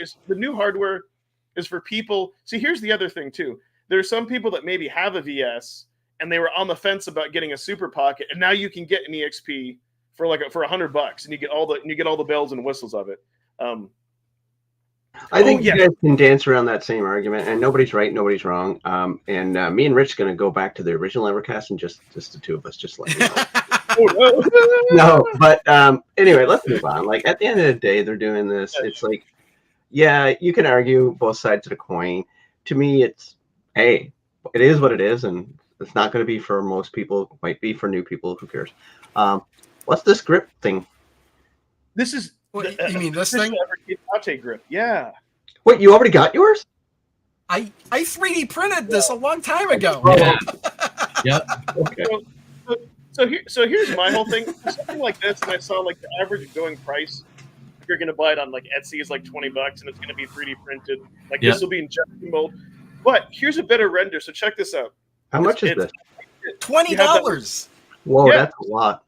is for people. See, here's the other thing too. There's some people that maybe have a VS and they were on the fence about getting a Super Pocket, and now you can get an EXP for $100, and you get all the bells and whistles of it. I think you guys can dance around that same argument, and nobody's right, nobody's wrong. And me and Rich going to go back to the original Evercast, and just the two of us, just like no. But anyway, let's move on. Like at the end of the day, they're doing this. It's like, yeah, you can argue both sides of the coin. To me, it's it is what it is, and it's not going to be for most people. It might be for new people. Who cares? What's this grip thing? This is. You mean this thing? Latte grip. Yeah. Wait, you already got yours? I 3D printed this a long time ago. Yeah. Yep. Okay. So here's my whole thing. For something like this, and I saw like the average going price. If you're gonna buy it on like Etsy is like $20, and it's gonna be 3D printed. Like this will be injection mold. But here's a better render. So check this out. How much is this? $20. Whoa, Yeah. that's a lot.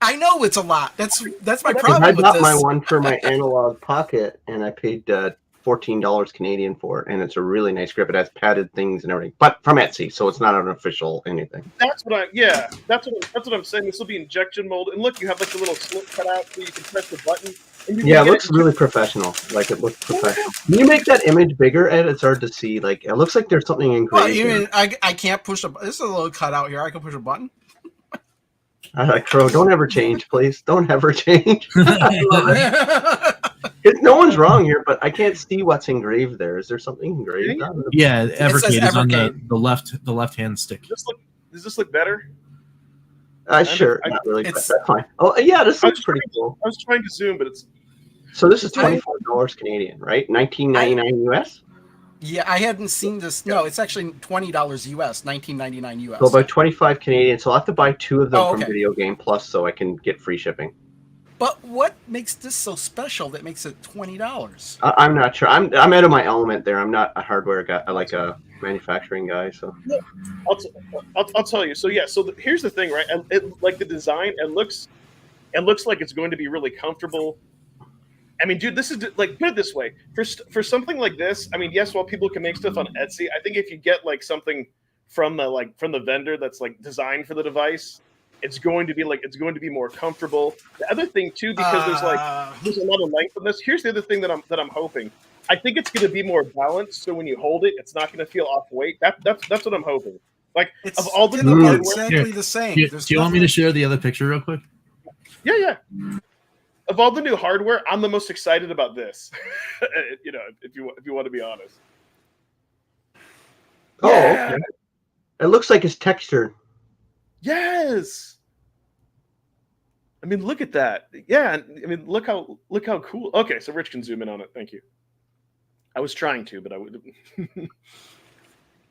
I know it's a lot. That's my I problem with bought this. my one for my analog pocket, and I paid $14 Canadian for it, and it's a really nice grip. It has padded things and everything, but from Etsy, so it's not an official anything. That's what I'm saying. This will be injection mold, and look, you have like a little slit cut out so you can press the button. And you Yeah, it can looks really professional. Like it looks professional. Can you make that image bigger, Ed? It's hard to see. Like it looks like there's something engraved. Well, you mean I can't push this is a little cutout here. I can push a button. Crow, don't ever change, please. Don't ever change. No one's wrong here, but I can't see what's engraved there. Is there something engraved on the... Yeah, Evercade is on Evercade. the left hand stick. Does this look better? Sure, not really, but that's fine. Oh, yeah, this looks pretty cool. I was trying to zoom, but it's So this is $24 Canadian, right? $19.99 US. Yeah, I hadn't seen this. No, it's actually $20 US, $19.99 US. So about 25 Canadian. So I'll have to buy 2 of them Oh, from okay. Video Game Plus so I can get free shipping. But what makes this so special that makes it $20? I'm not sure. I'm out of my element there. I'm not a hardware guy. I like a manufacturing guy. So I'll tell you. So yeah. So here's the thing, right? And like the design, it looks like it's going to be really comfortable. I mean, dude, this is like, put it this way, for something like this. I mean, yes, while people can make stuff on Etsy, I think if you get like something from the vendor that's like designed for the device, it's going to be more comfortable. The other thing too, because there's a lot of length on this. Here's the other thing that I'm hoping. I think it's going to be more balanced, so when you hold it, it's not going to feel off weight. That's what I'm hoping. Like It's of all the gonna be hardware, exactly the same. Do you want me to share the other picture real quick? yeah. Of all the new hardware, I'm the most excited about this. You know, if you want to be honest. okay. It looks like it's textured. Yes. I mean, look at that. Yeah. I mean, look how cool. Okay, so Rich can zoom in on it. Thank you. I was trying to, but I would.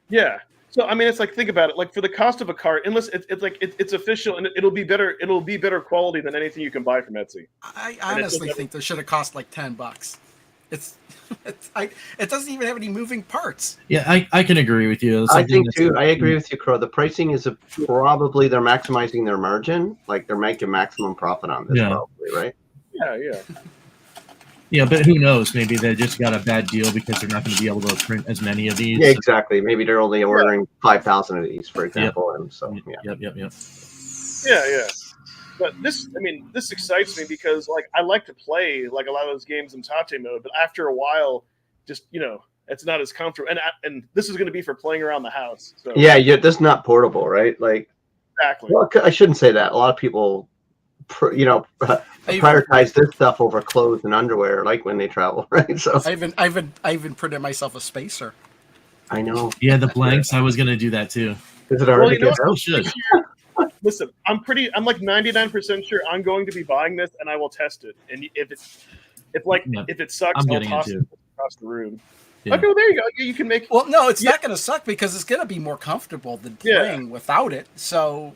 Yeah. So I mean, it's like, think about it. Like for the cost of a card, unless it's official and it'll be better. It'll be better quality than anything you can buy from Etsy. I honestly think this should have cost like $10. It doesn't even have any moving parts. Yeah, I can agree with you. I think too. I agree with you, Crow. The pricing is probably they're maximizing their margin. Like they're making maximum profit on this, probably, right? Yeah. Yeah, but who knows? Maybe they just got a bad deal because they're not going to be able to print as many of these. Yeah, exactly. Maybe they're only ordering 5,000 of these, for example. And so, yeah. Yep. Yeah. But this excites me because like I like to play like a lot of those games in Tate mode, but after a while, just it's not as comfortable. And this is going to be for playing around the house. So. Yeah, this is not portable, right? Like exactly. Well, I shouldn't say that. A lot of people, prioritize this stuff over clothes and underwear, like when they travel, right? So I even printed myself a spacer. I know. Yeah, the blanks. I was gonna do that too. Is it already Well, you know get what? out? Should. Listen, I'm like 99% sure I'm going to be buying this, and I will test it. And if it sucks, I'm I'll getting toss it it too. across the room. Yeah. Okay, well there you go. You can make. Well, no, it's Yeah. not going to suck because it's going to be more comfortable than Yeah. playing without it. So,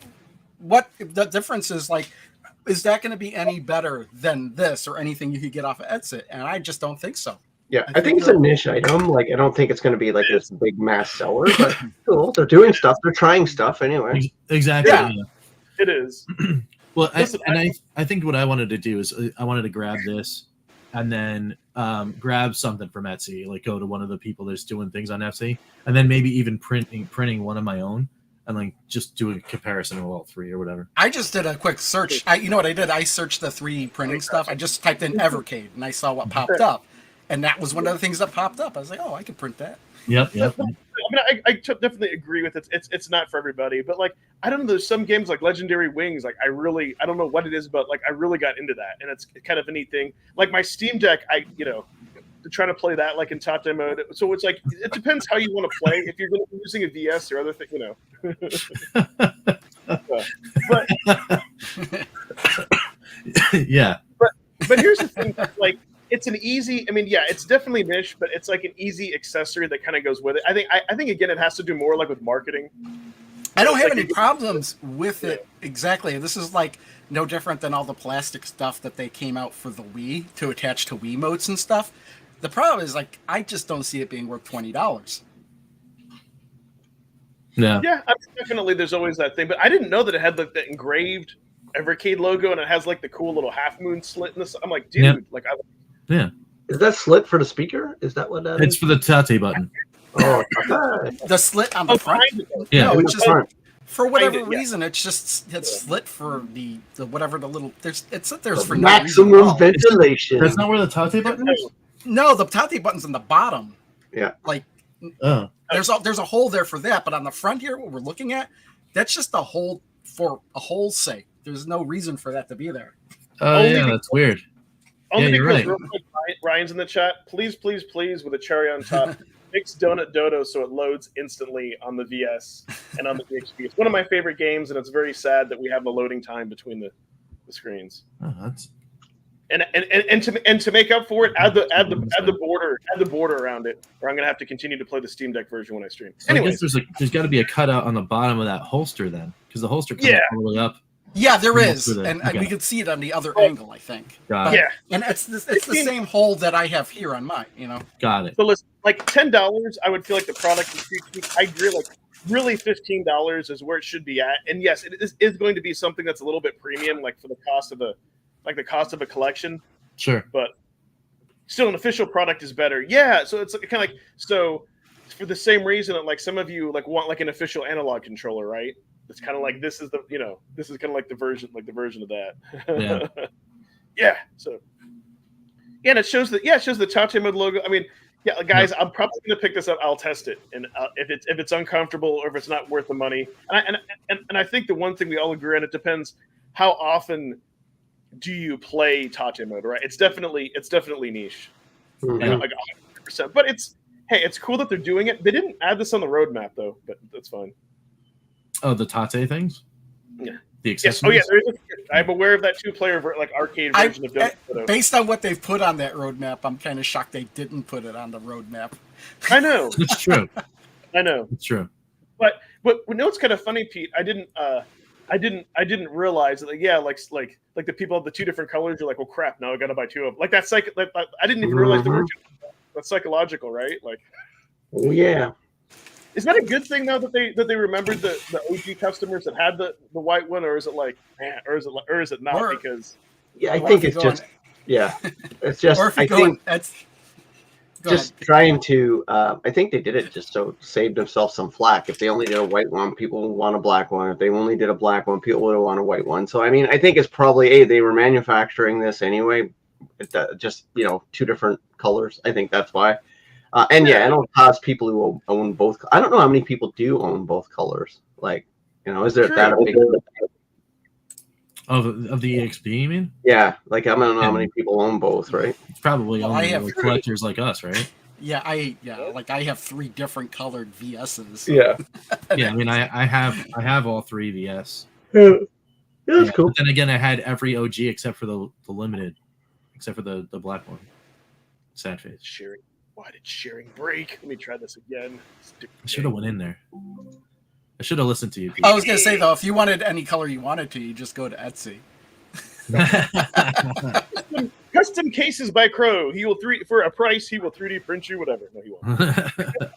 what the difference is like? Is that going to be any better than this or anything you could get off of Etsy? And I just don't think so. Yeah, I think it's a niche item. Like, I don't think it's going to be like this big mass seller, but cool. They're doing stuff. They're trying stuff anyway. Exactly. Yeah. Yeah. It is. Well, Listen, I think what I wanted to do is I wanted to grab this and then grab something from Etsy, like go to one of the people that's doing things on Etsy, and then maybe even printing one of my own and like just do a comparison of all three or whatever. I just did a quick search. You know what I did? I searced the 3D printing stuff. I just typed in Evercade and I saw what popped up. And that was one of the things that popped up. I was like, oh, I could print that. Yep. I mean, I definitely agree with it. It's not for everybody, but like I don't know. There's some games like Legendary Wings. Like I don't know what it is, but like I really got into that, and it's kind of a neat thing. Like my Steam Deck, trying to play that like in Tate mode. So it's like it depends how you want to play. If you're going to be using a VS or other thing, Yeah. But here's the thing, like. It's an easy. I mean, yeah, it's definitely niche, but it's like an easy accessory that kind of goes with it. I think again, it has to do more like with marketing. I don't have any problems with it exactly. This is like no different than all the plastic stuff that they came out for the Wii to attach to Wiimotes and stuff. The problem is like I just don't see it being worth $20. Yeah. Yeah, I mean, definitely. There's always that thing, but I didn't know that it had like the engraved Evercade logo and it has like the cool little half moon slit in this. I'm like, dude, like I. Yeah. Is that slit for the speaker? Is that what that It's is? for the Tate button. Oh, The slit on the front. Yeah. No, it's just for whatever Kinda, yeah. reason, it's slit for the whatever the little there's for no maximum reason at all. ventilation. That's not where the Tate button is? No, the Tate button's on the bottom. Yeah. Like Oh. there's a hole there for that, but on the front here, what we're looking at, that's just a hole for a hole's sake. There's no reason for that to be there. Oh, yeah, that's weird. Only Yeah, you're because right. real quick, Ryan's in the chat. Please, please, please, with a cherry on top, mix Donut Dodo so it loads instantly on the VS and on the EXP. It's one of my favorite games, and it's very sad that we have a loading time between the screens. Oh, that's And to make up for it, add the border around it, or I'm gonna have to continue to play the Steam Deck version when I stream. so I Anyways, guess there's got to be a cutout on the bottom of that holster then, because the holster comes all the way up. Yeah, there is, Through there. and Okay. we can see it on the other angle, I think. Got But- it. yeah. And it's the same hole that I have here on mine. You know. Got it. So listen, like $10, I would feel like the product is too cheap. I agree, like really $15 is where it should be at. And yes, it is going to be something that's a little bit premium, like for the cost of a collection. Sure. But still, an official product is better. Yeah. So it's kind of like for the same reason that like some of you like want like an official analog controller, right? It's kind of like this is kind of like the version of that. Yeah. Yeah. So yeah, and it shows the Tate Mode logo. I mean, yeah, guys, I'm probably gonna pick this up. I'll test it, and if it's uncomfortable or if it's not worth the money, and I think the one thing we all agree on, it depends how often do you play Tate Mode, right? It's definitely niche, Mhm. like 100%. But it's cool that they're doing it. They didn't add this on the roadmap though, but that's fine. Oh, the Tate things? Yeah. The Yes. accessories? Oh yeah, I'm aware of that two-player like arcade version of Donut Dodo. Based on what they've put on that roadmap, I'm kind of shocked they didn't put it on the roadmap. I know. It's true. I know. It's true. But you know what's kind of funny, Pete? I didn't realize that. Like the people of the two different colors are like, well, crap. Now I got to buy two of them. Like that's like I didn't even realize that's psychological, right? Like, Oh yeah. is that a good thing though that they remembered the OG customers that had the white one, or is it like, man, or is it not Or- because Yeah, I Or think if it's you're just it's just Or if I you go, think that's go just ahead. trying to I think they did it just to save themselves some flack. If they only did a white one, people would want a black one. If they only did a black one, people would want a white one. So I mean, I think it's probably they were manufacturing this anyway. Just two different colors. I think that's why. And it'll cause people who own both. I don't know how many people do own both colors. Like Is there True. that a big? Of the EXP, you mean? Yeah, like I don't know how many people own both, right? Probably Well, only I have- like collectors like us, right? Yeah, like I have 3 different colored VSs. So. Yeah. Yeah, I mean, I have all 3 VS. Yeah, that's Yeah, cool. But then again, I had every OG except for the limited, except for the black one. Sad face. Sharing. Why did sharing break? Let me try this again. I should have went in there. I should have listened to you. I was gonna say though, if you wanted any color you wanted to, you just go to Etsy. Custom cases by Crow. He will for a price. He will 3D print you whatever. No, he won't.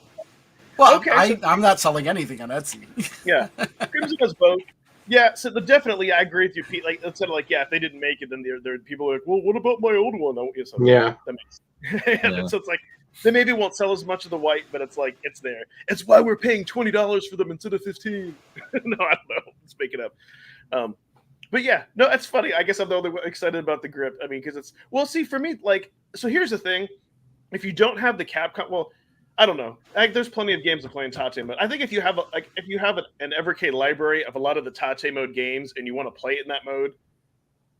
Well, Okay, I'm not selling anything on Etsy. Yeah, Crimson does both. Yeah, so definitely, I agree with you, Pete. Like, instead of like, yeah, if they didn't make it, then there people are like, well, what about my old one? Oh, yes, Yeah. that makes. So it's like they maybe won't sell as much of the white, but it's like it's there. It's why we're paying $20 for them instead of $15. No, I don't know. Let's make it up. But yeah, no, it's funny. I guess I'm the only one excited about the grip. I mean, because it's see for me, like, so here's the thing: if you don't have the Capcom, well, I don't know. There's plenty of games to play in Tate mode. I think if you have an Evercade library of a lot of the Tate mode games and you want to play it in that mode,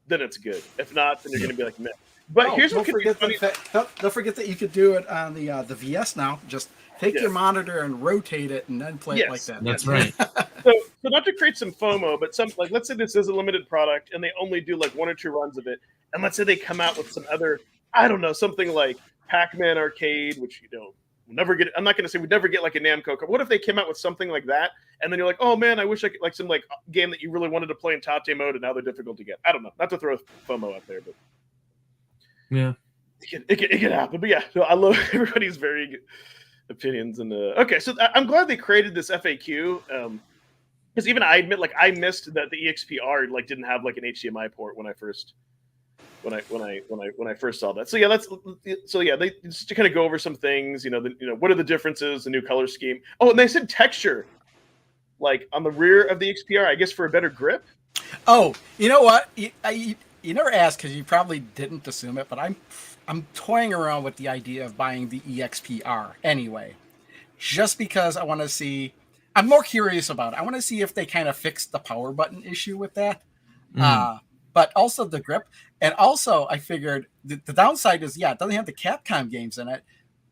then it's good. If not, then you're going to be like, meh. But here's what could be funny. Don't forget that you could do it on the VS now. Just take your monitor and rotate it, and then play it like that. That's right. So not to create some FOMO, but let's say this is a limited product and they only do like 1 or 2 runs of it, and let's say they come out with some other, I don't know, something like Pac-Man Arcade, which we'll never get. I'm not going to say we'd never get like a Namco. What if they came out with something like that, and then you're like, oh man, I wish I could like some like game that you really wanted to play in Tate mode, and now they're difficult to get. I don't know. Not to throw FOMO out there, but Yeah, it can happen. But yeah, so I love everybody's very good opinions. And okay, so I'm glad they created this FAQ. Because even I admit, like, I missed that the EXP-R like didn't have like an HDMI port when I first saw that. So yeah, they just to kind of go over some things. What are the differences, the new color scheme. Oh, and they said texture, like on the rear of the EXP-R, I guess for a better grip. Oh, you know what? You never asked because you probably didn't assume it, but I'm toying around with the idea of buying the EXP-R anyway, just because I want to see. I'm more curious about it. I want to see if they kind of fixed the power button issue with that. But also the grip. And also I figured the downside is, it doesn't have the Capcom games in it.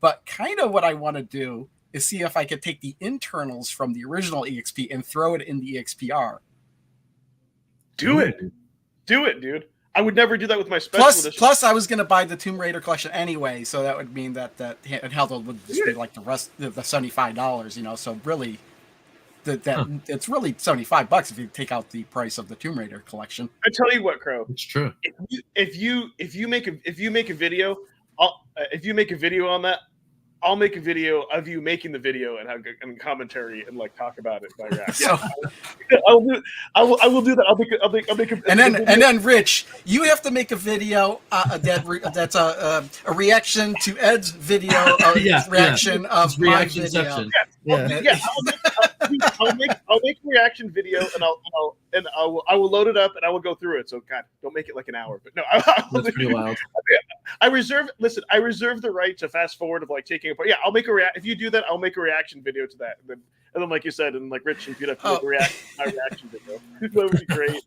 But kind of what I want to do is see if I could take the internals from the original EXP and throw it in the EXP-R. Do it, dude. I would never do that with my special edition. Plus, I was going to buy the Tomb Raider collection anyway, so that would mean that handheld would just be like the rest of the $75. So really, it's really $75 if you take out the price of the Tomb Raider collection. I tell you what, Crow. it's true. If you make a video, on that, I'll make a video of you making the video and have commentary and like talk about it by reaction. I will do that. I'll make a and then Rich, you have to make a video that's a reaction to Ed's video reaction of my video. Section. I'll make a reaction video and I will load it up and I will go through it. So God, don't make it like an hour. But no, That's pretty wild. I reserve the right to fast forward of like taking a part. Yeah, I'll make if you do that, I'll make a reaction video to that. And then like you said, and like Rich and Peter have to make my reaction video. That would be great.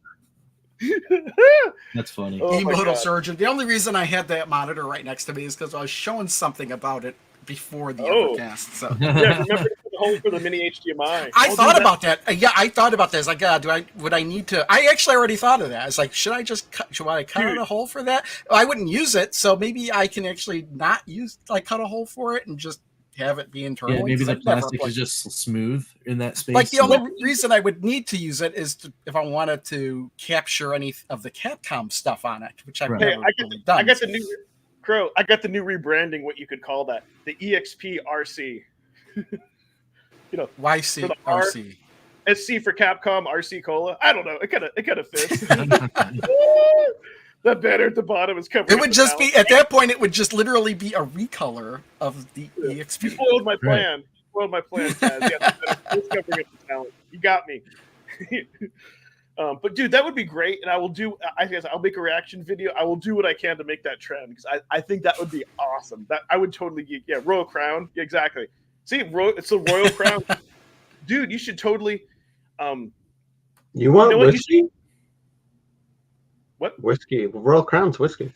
That's funny. Emotal surgeon. The only reason I had that monitor right next to me is because I was showing something about it before the Evercast. So remember the hole for the mini HDMI. I thought about that. I thought about that. It's like, would I need to? I actually already thought of that. It's like, should I cut out a hole for that? Well, I wouldn't use it, so maybe I can actually not cut a hole for it and just have it be internal. Yeah, maybe the plastic is just smooth in that space. Like the only reason I would need to use it is if I wanted to capture any of the Capcom stuff on it, which I've never really done. I got the new Crow. I got the new rebranding. What you could call that? The EXP-RC. YC RC. SC for Capcom, RC Cola. I don't know. It kind of fits. That banner at the bottom is covered. It would just be at that point. It would just literally be a recolor of the EXP. You spoiled my plan. Taz. Yeah, it's covering up the talent. You got me. But dude, that would be great, and I will do. I guess I'll make a reaction video. I will do what I can to make that trend because I think that would be awesome. That I would totally Royal Crown. Yeah, exactly. See, it's the Royal Crown, dude. You should totally. You want You know what, you whiskey? What? Whiskey. Royal Crown's whiskey.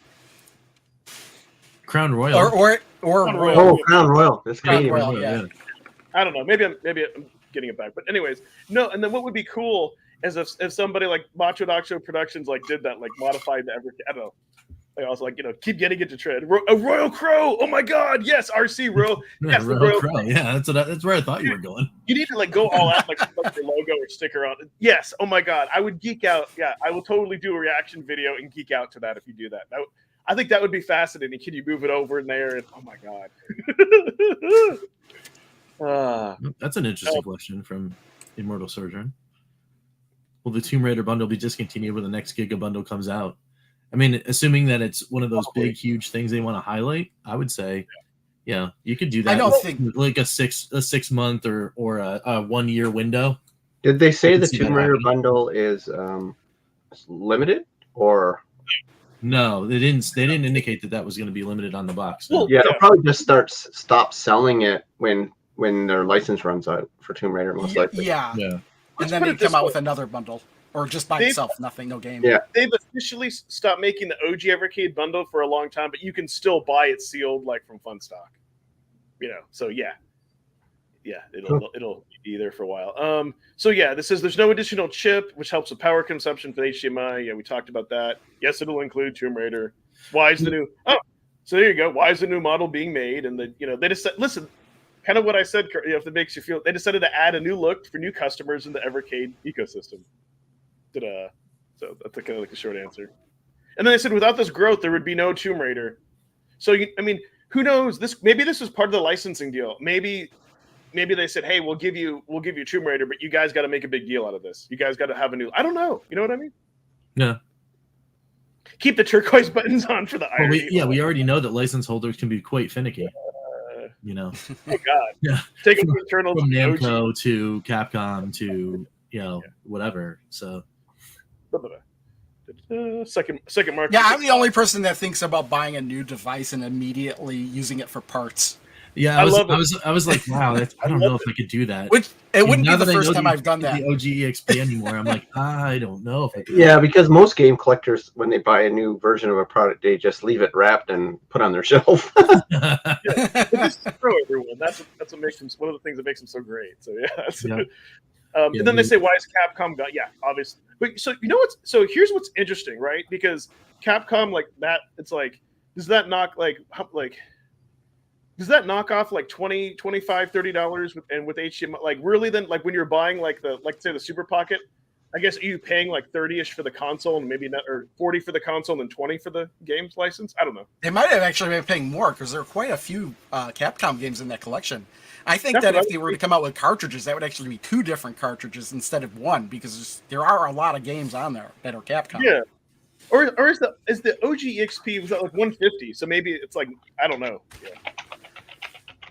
Crown Royal. Or Crown Royal. Oh, Crown Royal. That's Crown Canadian. Royal, yeah. I don't know. Maybe I'm getting it back. But anyways, no. And then what would be cool is if somebody like Macho Nacho Productions like did that, like modified the Evercade. I don't know. Like also like keep getting it to trend. A Royal Crow. Oh my God. Yes, RC Royal. Yeah, Yes, the Royal Royal Crow. Yeah, that's where I thought you were going. You need to like go all out, like put your logo or sticker on it. Yes. Oh my God. I would geek out. Yeah, I will totally do a reaction video and geek out to that if you do that. I think that would be fascinating. Can you move it over in there? And, oh my God. That's an interesting question from Immortal Sojourn. Will the Tomb Raider bundle be discontinued when the next Giga bundle comes out? I mean, assuming that it's one of those big, huge things they want to highlight, I would say, yeah, you could do that. I don't think like a 6 month or a 1 year window. Did they say the see Tomb that Raider happening. bundle is limited or? No, they didn't indicate that was going to be limited on the box. No. Well, Yeah, they'll probably just stop selling it when their license runs out for Tomb Raider, most likely. Yeah. Yeah. And Let's then put they it this come out way. with another bundle. Or just by itself, nothing, no game. Yeah. They've officially stopped making the OG Evercade bundle for a long time, but you can still buy it sealed like from Fun Stock. So yeah, it'll be there for a while. So yeah, this says there's no additional chip, which helps with power consumption for HDMI. Yeah, we talked about that. Yes, it'll include Tomb Raider. Why is the new? Oh, so there you go. Why is the new model being made? And they just said, listen, kind of what I said. If it makes you feel, they decided to add a new look for new customers in the Evercade ecosystem. So that's kind of like a short answer. And then they said without this growth, there would be no Tomb Raider. So who knows? Maybe this was part of the licensing deal. Maybe they said, hey, we'll give you Tomb Raider, but you guys got to make a big deal out of this. You guys got to have a new. I don't know. You know what I mean? Yeah. Keep the turquoise buttons on for the Well, irony. we already know that license holders can be quite finicky. Oh God. Yeah. Take them from Eternal From to Namco to Capcom to whatever. So. Second mark. Yeah, I'm the only person that thinks about buying a new device and immediately using it for parts. Yeah, I was like, wow, I don't know if I could do that. Which it wouldn't now be the that I first know time I've done that. The OG EXP anymore. I'm like, I don't know if I could. Yeah, because most game collectors, when they buy a new version of a product, they just leave it wrapped and put on their shelf. Just throw everyone. That's what makes them one of the things that makes them so great. So yeah. And then they say, why is Capcom got? Yeah, obviously. But so so here's what's interesting, right? Because Capcom like that, it's like, does that knock off like $20, $25, $30 with HDMI? Like really then like when you're buying like say the Super Pocket, I guess are you paying like 30-ish for the console and maybe not, or 40 for the console and then 20 for the games license? I don't know. They might have actually been paying more because there are quite a few Capcom games in that collection. I think That's that what if they were to come out with cartridges, that would actually be 2 different cartridges instead of 1 because there are a lot of games on there that are Capcom. Yeah. Or is the OG EXP was that like 150? So maybe it's like I don't know. Yeah.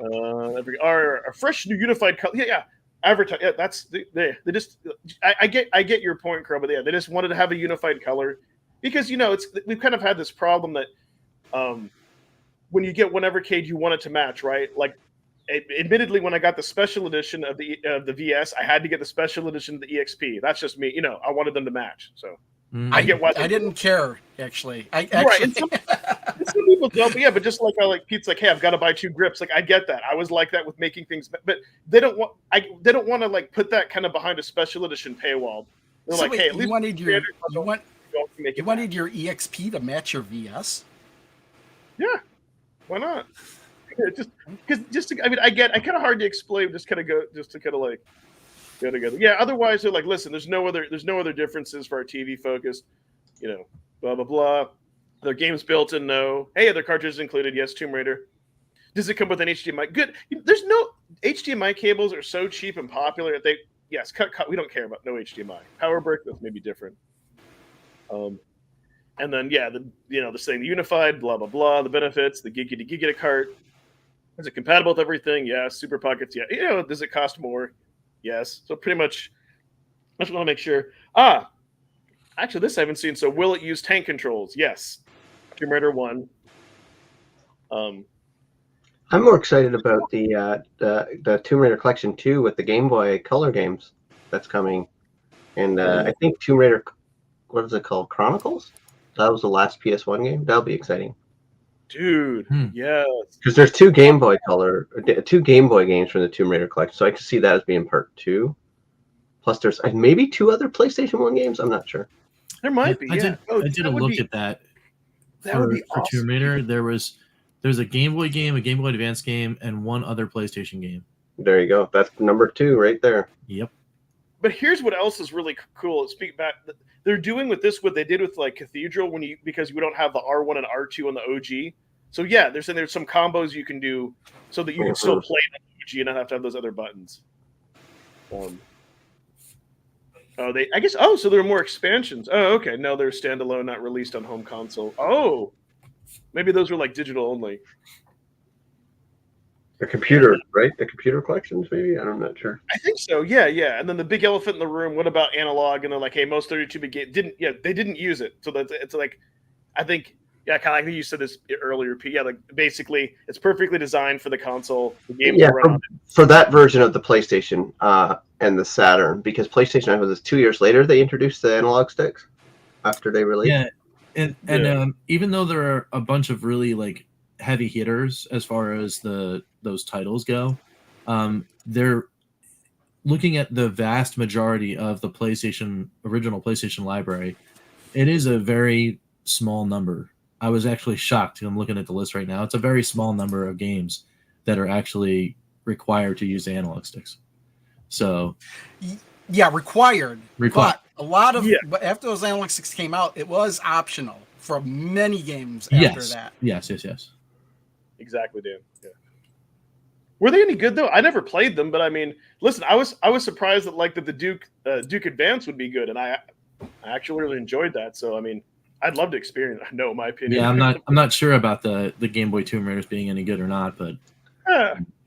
A fresh new unified color. Yeah. Advertise. Yeah, that's they just. I get your point, Crow, but yeah, they just wanted to have a unified color because we've kind of had this problem that when you get one Evercade, you want it to match, right? Like, admittedly, when I got the special edition of the VS, I had to get the special edition of the EXP. That's just me. I wanted them to match. So I get why I didn't care actually. Right. And some people don't, but just like Pete's like, hey, I've got to buy 2 grips. Like I get that. I was like that with making things, but they don't want to like put that kind of behind a special edition paywall. They're So like, wait, hey, at least you wanted your your EXP to match your VS? Yeah, why not? I kind of hard to explain. Just to go together. Yeah. Otherwise, they're like, listen, there's no other differences for our TV focus. Blah blah blah. Their games built in. No. Hey, other cartridges included. Yes, Tomb Raider. Does it come with an HDMI? Good. There's no HDMI cables are so cheap and popular. Cut. We don't care about no HDMI. Power brick. That's maybe different. And then the saying the unified. Blah blah blah. The benefits. The Giga to Giga cart. Is it compatible with everything? Yes. Super Pockets. Yeah. Does it cost more? Yes. So pretty much, I just want to make sure. Actually, this I haven't seen. So will it use tank controls? Yes. Tomb Raider 1. I'm more excited about the Tomb Raider Collection 2 with the Game Boy Color games that's coming. And I think Tomb Raider, what is it called? Chronicles? That was the last PS1 game. That'll be exciting. Dude, yes. Because there's two Game Boy games from the Tomb Raider collection, so I can see that as being part 2. Plus, there's maybe 2 other PlayStation 1 games. I'm not sure. There might be. I Yeah. did a look at that. That would be For awesome. Tomb Raider, there's a Game Boy game, a Game Boy Advance game, and one other PlayStation game. There you go. That's number 2 right there. Yep. But here's what else is really cool. Speak back, they're doing with this what they did with like Cathedral because we don't have the R1 and R2 on the OG. So yeah, they're saying there's some combos you can do so that you can still play on the OG and not have to have those other buttons. So there are more expansions. Oh, okay. No, they're standalone, not released on home console. Oh, maybe those were like digital only. The computer, right? The computer collections, maybe? I'm not sure. I think so. Yeah. And then the big elephant in the room. What about analog? And they're like, hey, most 32-bit games they didn't use it. So it's like, I think, yeah, kind of like you said this earlier. Yeah, like basically, it's perfectly designed for the console. The game for that version of the PlayStation and the Saturn, because PlayStation was 2 years later they introduced the analog sticks after they released. Yeah, and even though there are a bunch of really like heavy hitters as far as those titles go, they're looking at the vast majority of the original PlayStation library. It is a very small number. I was actually shocked. I'm looking at the list right now. It's a very small number of games that are actually required to use the analog sticks. So, yeah, required. But a lot of after those analog sticks came out, it was optional for many games after that. Yes. Exactly, Dan. Yeah. Were they any good though? I never played them, but I mean, listen, I was surprised that the Duke Advance would be good, and I actually really enjoyed that. So I mean, I'd love to experience. I know my opinion. Yeah, I'm not sure about the Game Boy Tomb Raiders being any good or not, but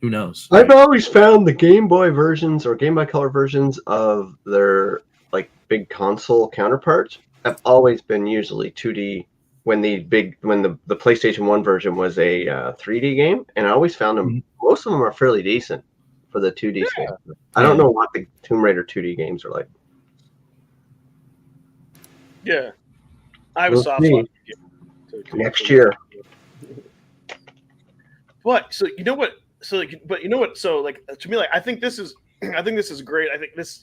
who knows? I've always found the Game Boy versions or Game Boy Color versions of their like big console counterparts have always been usually 2D. When the PlayStation 1 version was a 3D game, and I always found them. Most of them are fairly decent for the 2D stuff. I don't know what the Tomb Raider 2D games are like. Yeah, I was soft next year. But so you know what? So like, but you know what? So like to me, like I think this is great. I think this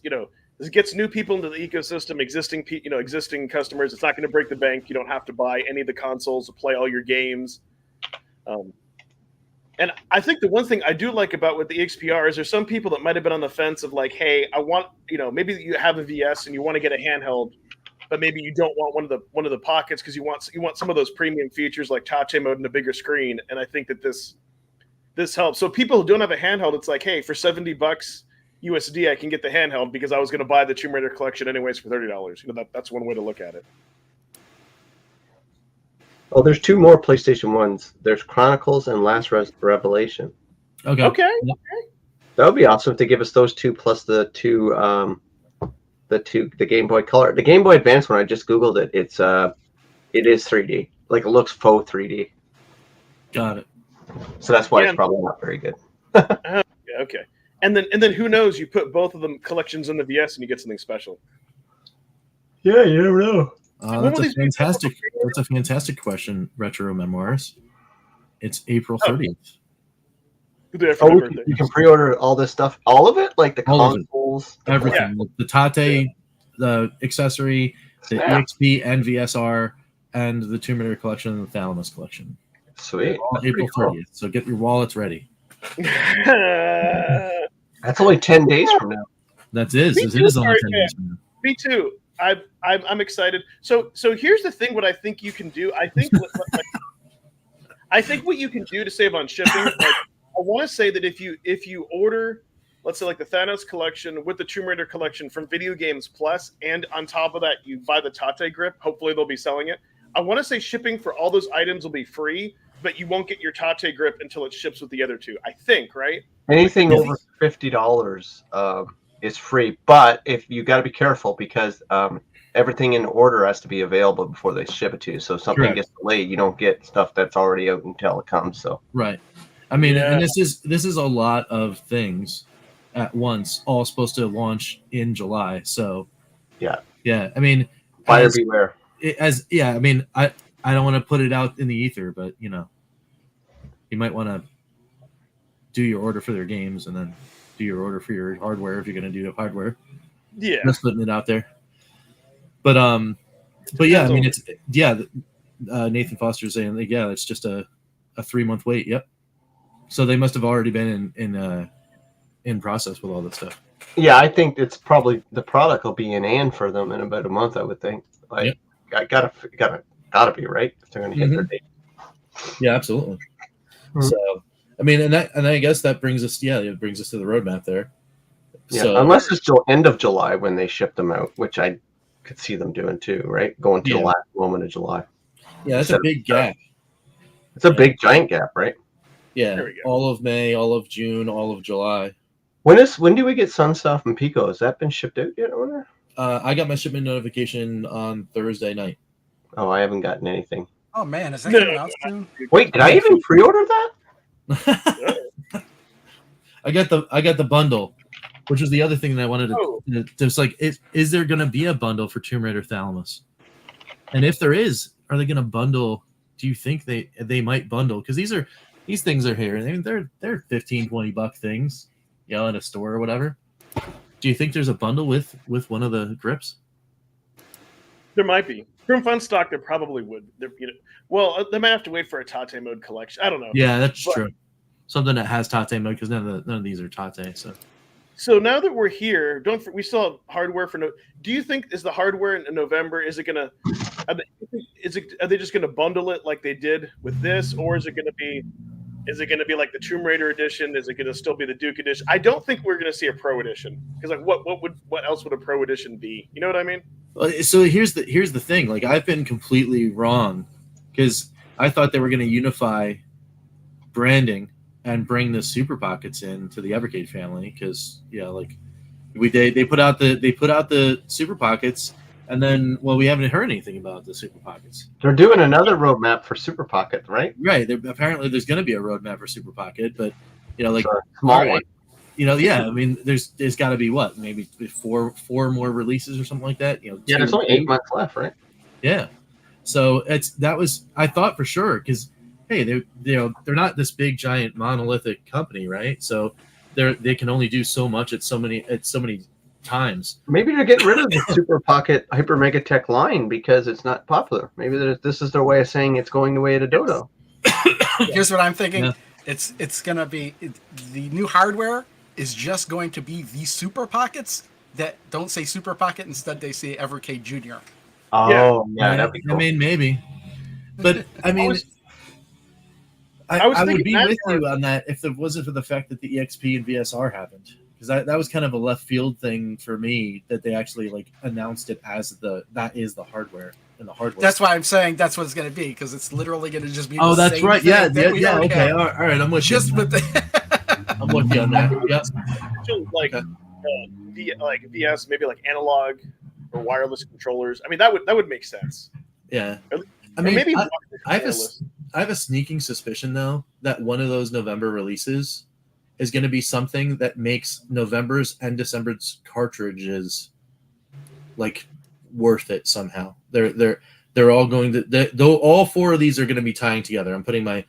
this gets new people into the ecosystem, existing customers. It's not going to break the bank. You don't have to buy any of the consoles to play all your games. And I think the one thing I do like about with the EXP-R is there's some people that might have been on the fence of like, hey, I want, maybe you have a VS and you want to get a handheld, but maybe you don't want one of the pockets because you want some of those premium features like Tate mode and a bigger screen. And I think that this helps. So people who don't have a handheld, it's like, hey, for $70 USD, I can get the handheld because I was going to buy the Tomb Raider collection anyways for $30. That's one way to look at it. Oh, there's 2 more PlayStation 1s. There's Chronicles and Last Revelation. Okay. That would be awesome if they give us those 2 plus the Game Boy Color. The Game Boy Advance one, I just Googled it. It is 3D. Like it looks faux 3D. Got it. So that's why it's probably not very good. Okay. And then who knows? You put both of them collections in the VS and you get something special. Yeah, you never know. That's a fantastic question, Retro Memoirs. It's April 30th. You can pre-order all this stuff, all of it, like the consoles, everything, the Tate, the accessory, the EXP and VSR, and the Tomb Raider collection and the Thalamus collection. Sweet. April 30th. So get your wallets ready. That's only 10 days from now. It is only 10 days from now. Me too. I'm excited. So here's the thing. What I think you can do. I think what you can do to save on shipping. Like, I want to say that if you order, let's say like the Thanos collection with the Tomb Raider collection from Video Games Plus, and on top of that you buy the Tate grip. Hopefully they'll be selling it. I want to say shipping for all those items will be free, but you won't get your Tate grip until it ships with the other 2. I think, right? Anything over $50 is free, but if you got to be careful because everything in order has to be available before they ship it to you. So if something gets delayed, you don't get stuff that's already out until it comes. So right. I mean, and this is a lot of things at once, all supposed to launch in July. So Yeah, I mean, Buyer as, beware. I mean, I don't want to put it out in the ether, but you know, you might want to do your order for their games and then do your order for your hardware if you're going to do the hardware. Yeah. Just putting it out there. But yeah, I mean, it's Nathan Foster's saying like, yeah, it's just a 3-month wait. Yep. So they must have already been in process with all this stuff. Yeah, I think it's probably the product will be in for them in about a month. I would think. Like, I gotta be right if they're going to hit their date. Yeah, absolutely. Mm-hmm. So, I mean, and I guess that brings us. Yeah, it brings us to the roadmap there. Yeah, so, unless it's till end of July when they ship them out, which I could see them doing too, right? Going to the last moment of July. Yeah, that's a big gap. It's a big giant gap, right? Yeah, all of May, all of June, all of July. When do we get Sunsoft and Pico? Has that been shipped out yet? I got my shipment notification on Thursday night. Oh, I haven't gotten anything. Oh man, is that coming out soon? Wait, did I even pre-order that? I got the bundle, which is the other thing that I wanted to. There's like, is there going to be a bundle for Tomb Raider Thalamus? And if there is, are they going to bundle? Do you think they might bundle? Because these things are here. I mean, they're $15-$20 things, you know, in a store or whatever. Do you think there's a bundle with one of the grips? There might be. From Funstock, there probably would. Well, they might have to wait for a Tate mode collection. I don't know. Yeah, that's true. Something that has Tate mode, because none of these are Tate. So now that we're here, we still have hardware for no. Do you think is the hardware in November? Is it gonna? Are they just gonna bundle it like they did with this, or is it gonna be? Is it gonna be like the Tomb Raider edition? Is it gonna still be the Duke edition? I don't think we're gonna see a Pro edition, because like what else would a Pro edition be? You know what I mean? So here's the thing. Like, I've been completely wrong, because I thought they were gonna unify branding and bring the Super Pockets into the Evercade family, because like they put out the Super Pockets, and then we haven't heard anything about the Super Pockets. They're doing another roadmap for Super Pocket, right? Right. Apparently there's going to be a roadmap for Super Pocket, but like small one. I mean, there's got to be maybe four more releases or something like that. There's only 8 months left, right? Yeah. So I thought for sure, because hey, they're not this big giant monolithic company, right? So they can only do so much at so many times. Maybe they're getting rid of the Super Pocket Hyper Mega Tech line because it's not popular. Maybe this is their way of saying it's going the way of the dodo. Here's what I'm thinking. Yeah. It's gonna be the new hardware is just going to be the Super Pockets that don't say Super Pocket, instead they say Evercade Junior. Oh yeah, that'd be cool. I mean, maybe, but I mean. I would be with you on that if it wasn't for the fact that the EXP and VSR happened, because that was kind of a left field thing for me, that they actually announced it as that is the hardware and the hardware. That's why I'm saying that's what it's going to be, because it's literally going to just be. Oh, that's right. Yeah. Okay. Have. All right. I'm with just you. with the. I'm with you on that. Yeah. Like VS, maybe like analog or wireless controllers. I mean, that would make sense. Yeah. I mean, maybe I have a sneaking suspicion, though, that one of those November releases is going to be something that makes November's and December's cartridges worth it somehow. They're all going to. Though all four of these are going to be tying together. I'm putting my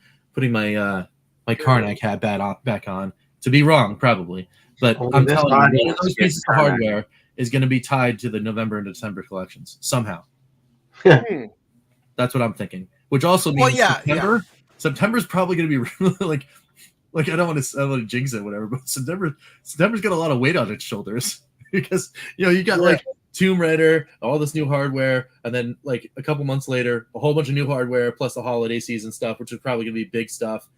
Karnak hat back on. To be wrong, probably, but I'm telling you, one of those pieces of hardware is going to be tied to the November and December collections somehow. That's what I'm thinking. Which also means September's probably going to be really I don't want to jinx it, whatever. But September's got a lot of weight on its shoulders, because you got Tomb Raider, all this new hardware, and then a couple months later, a whole bunch of new hardware plus the holiday season stuff, which is probably going to be big stuff.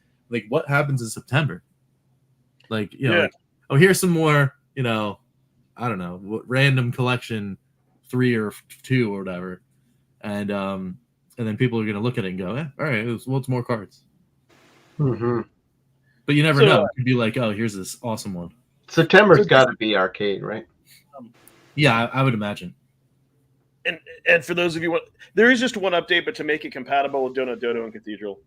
What happens in September? Here's some more, I don't know, random collection 3 or 2 or whatever, and then people are going to look at it and go, all right, it's more cards. Mm-hmm. But you never know. It could be oh, here's this awesome one. September's got to be arcade, right? Yeah, I would imagine. And for those of you, there is just one update, but to make it compatible with Donut Dodo and Cathedral,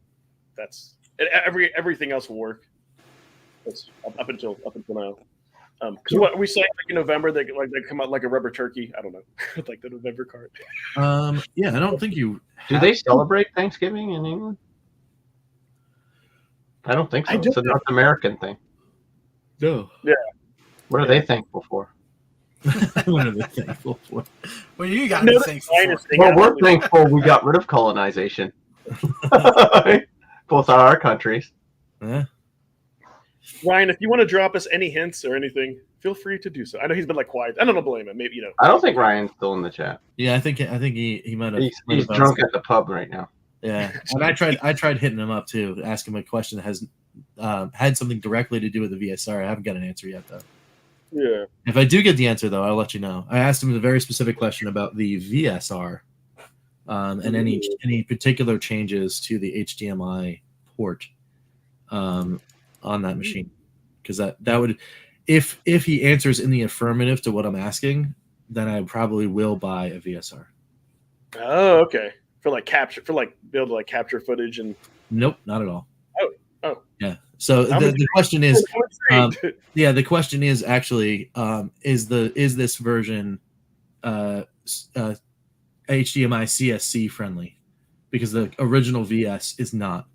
everything else will work. That's up until now. Because what we say like in November, they come out like a rubber turkey. I don't know, like the November card. Yeah, I don't think you. Do they celebrate Thanksgiving in England? I don't think so. It's a North American thing. No. Yeah. What are they thankful for? What are they thankful for? Well, you got to be thankful for. Well, we're thankful we got rid of colonization. Both our countries. Yeah. Ryan, if you want to drop us any hints or anything, feel free to do so. I know he's been like quiet. I don't blame him. Maybe I don't think Ryan's still in the chat. Yeah, I think he might have. He's drunk at the pub right now. Yeah, and I tried hitting him up too, to ask him a question that has had something directly to do with the VSR. I haven't got an answer yet though. Yeah. If I do get the answer though, I'll let you know. I asked him a very specific question about the VSR and any particular changes to the HDMI port on that machine, because that would, if he answers in the affirmative to what I'm asking, then I probably will buy a VSR. Oh, okay. For like be able to like capture footage and. Nope, not at all. Oh. Yeah. So the question is, the question is actually, is this version HDMI CSC friendly? Because the original VS is not.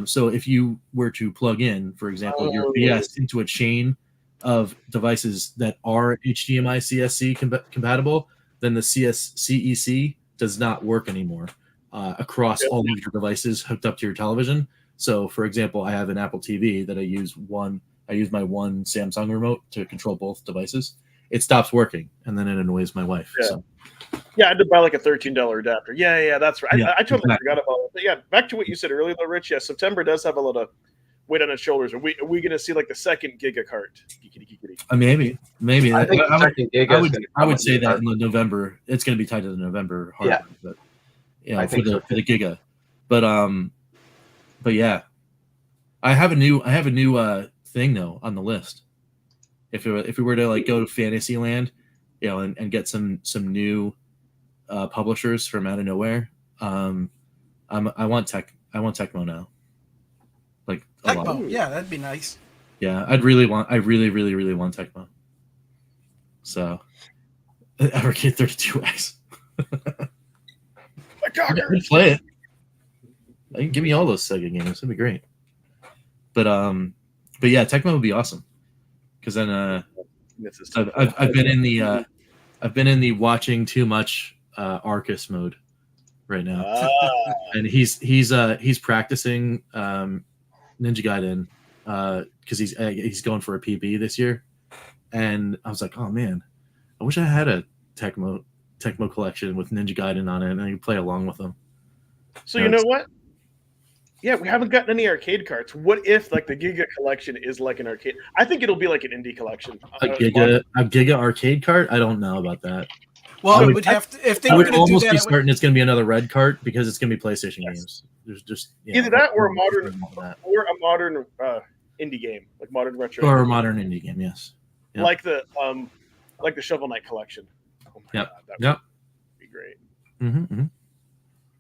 So if you were to plug in, for example, your VS into a chain of devices that are HDMI CSC compatible, then the CEC does not work anymore across all of your devices hooked up to your television. So, for example, I have an Apple TV that I use my one Samsung remote to control both devices. It stops working, and then it annoys my wife. Yeah. So. Yeah, I had to buy like a $13 adapter. Yeah, that's right. Yeah, I totally forgot about it. But yeah, back to what you said earlier, though, Rich. Yeah, September does have a lot of weight on its shoulders. Are we going to see like the second Giga cart? Maybe. I think I would say that in the November. It's going to be tied to the November hardware, but for the Giga. But yeah, I have a new thing though on the list. If we were to like go to Fantasyland, and get some new publishers from out of nowhere, I want Tecmo now. Like a lot. Tecmo, yeah, that'd be nice. Yeah, I really want Tecmo. So, Evercade 32X. I'd play it. You can give me all those Sega games. That'd be great. But yeah, Tecmo would be awesome. Because then I've been in the watching too much Arcus mode right now, and he's practicing Ninja Gaiden because he's going for a PB this year, and I was like, oh man, I wish I had a Tecmo collection with Ninja Gaiden on it, and I could play along with them. So you know what? Yeah, we haven't gotten any arcade carts. What if like the Giga collection is like an arcade? I think it'll be like an indie collection. A Giga arcade cart? I don't know about that. Well, it would have to, if they I were would going to do almost that. be certain it's going to be another red cart because it's going to be PlayStation games. There's just either that or a modern indie game, like modern retro. Or a modern indie game, yes. Yep. Like the Shovel Knight collection. Oh my God, that would be great. Mm-hmm.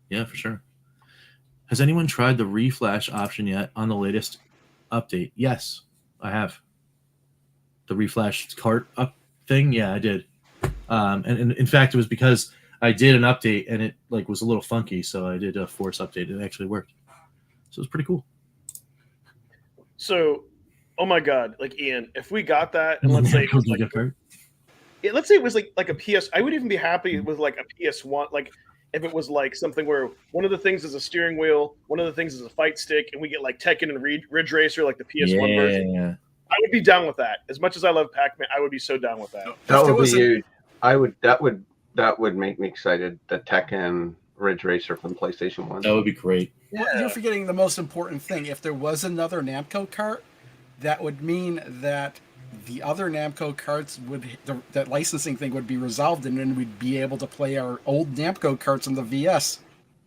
Yeah, for sure. Has anyone tried the reflash option yet on the latest update? Yes, I have. The reflash cart up thing? Yeah, I did. And in fact, it was because I did an update and it like was a little funky, so I did a force update and it actually worked. So it was pretty cool. So, oh my God, like Ian, if we got that and let's say let's say it was like a PS, I would even be happy with like a PS1, like if it was like something where one of the things is a steering wheel, one of the things is a fight stick, and we get like Tekken and Ridge Racer, like the PS1 version. Yeah. I would be down with that. As much as I love Pac-Man, I would be so down with that. That would be huge. That would make me excited. The Tekken Ridge Racer from PlayStation 1. That would be great. Well, you're forgetting the most important thing. If there was another Namco cart, that would mean that the other Namco carts that licensing thing would be resolved, and then we'd be able to play our old Namco carts on the VS.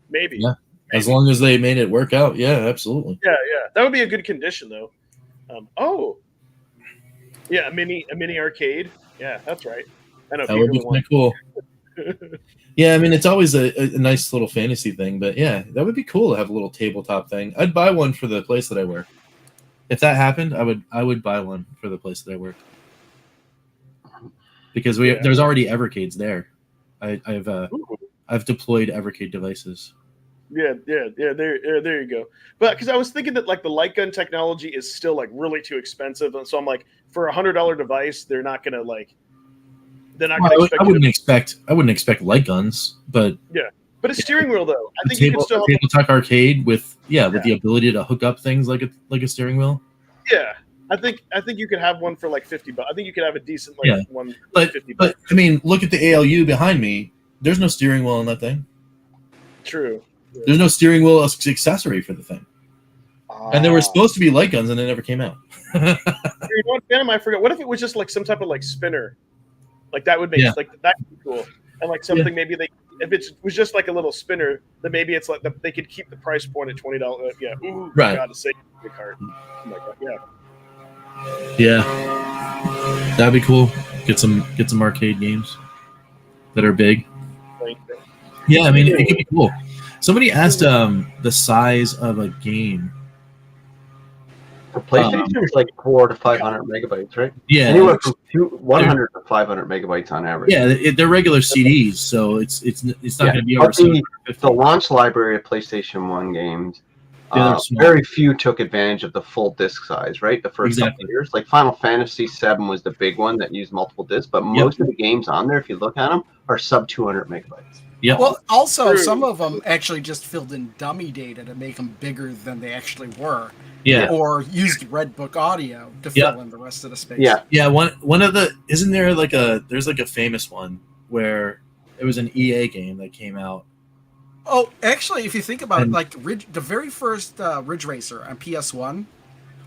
Maybe. Yeah. As long as they made it work out. Yeah, absolutely. Yeah. That would be a good condition, though. Yeah, a mini arcade. Yeah, that's right. I know that would be kind of cool. Yeah, I mean, it's always a nice little fantasy thing, but yeah, that would be cool to have a little tabletop thing. I'd buy one for the place that I work. If that happened, I would buy one for the place that I work. because there's already Evercades there. I've deployed Evercade devices. Yeah. There you go. But because I was thinking that like the light gun technology is still like really too expensive, and so I'm like, for $100 device, they're not gonna like. They're not gonna expect. I wouldn't expect light guns, but yeah. But a steering wheel though, I think you could still have Tabletop arcade with the ability to hook up things like a steering wheel. Yeah. I think you could have one for like $50. I think you could have a decent one for $50. But I mean, look at the ALU behind me. There's no steering wheel on that thing. True. Yeah. There's no steering wheel accessory for the thing. And there were supposed to be light guns, and they never came out. You know what, Phantom? I forgot. What if it was just like some type of like spinner? Like that would make like that would be cool. And like something maybe if it was just like a little spinner, then maybe it's like they could keep the price point at $20. Yeah. Ooh, right. God, to save the card. Oh my God. Yeah. Yeah. That'd be cool. Get some arcade games that are big. Yeah, I mean, it could be cool. Somebody asked the size of a game. For PlayStation, it's like 400 to 500 megabytes, right? Yeah, anywhere from 100 to 500 megabytes on average. Yeah, they're regular CDs, so it's not going to be over. The launch library of PlayStation 1 games, very few took advantage of the full disc size, right? The first couple of years, like Final Fantasy VII was the big one that used multiple discs, but most of the games on there, if you look at them, are sub 200 megabytes. Yeah. Well, also some of them actually just filled in dummy data to make them bigger than they actually were. Yeah. Or used Redbook audio to fill in the rest of the space. Yeah. Yeah. One of the isn't there like there's like a famous one where it was an EA game that came out. Oh, actually, if you think about it, like the very first Ridge Racer on PS1,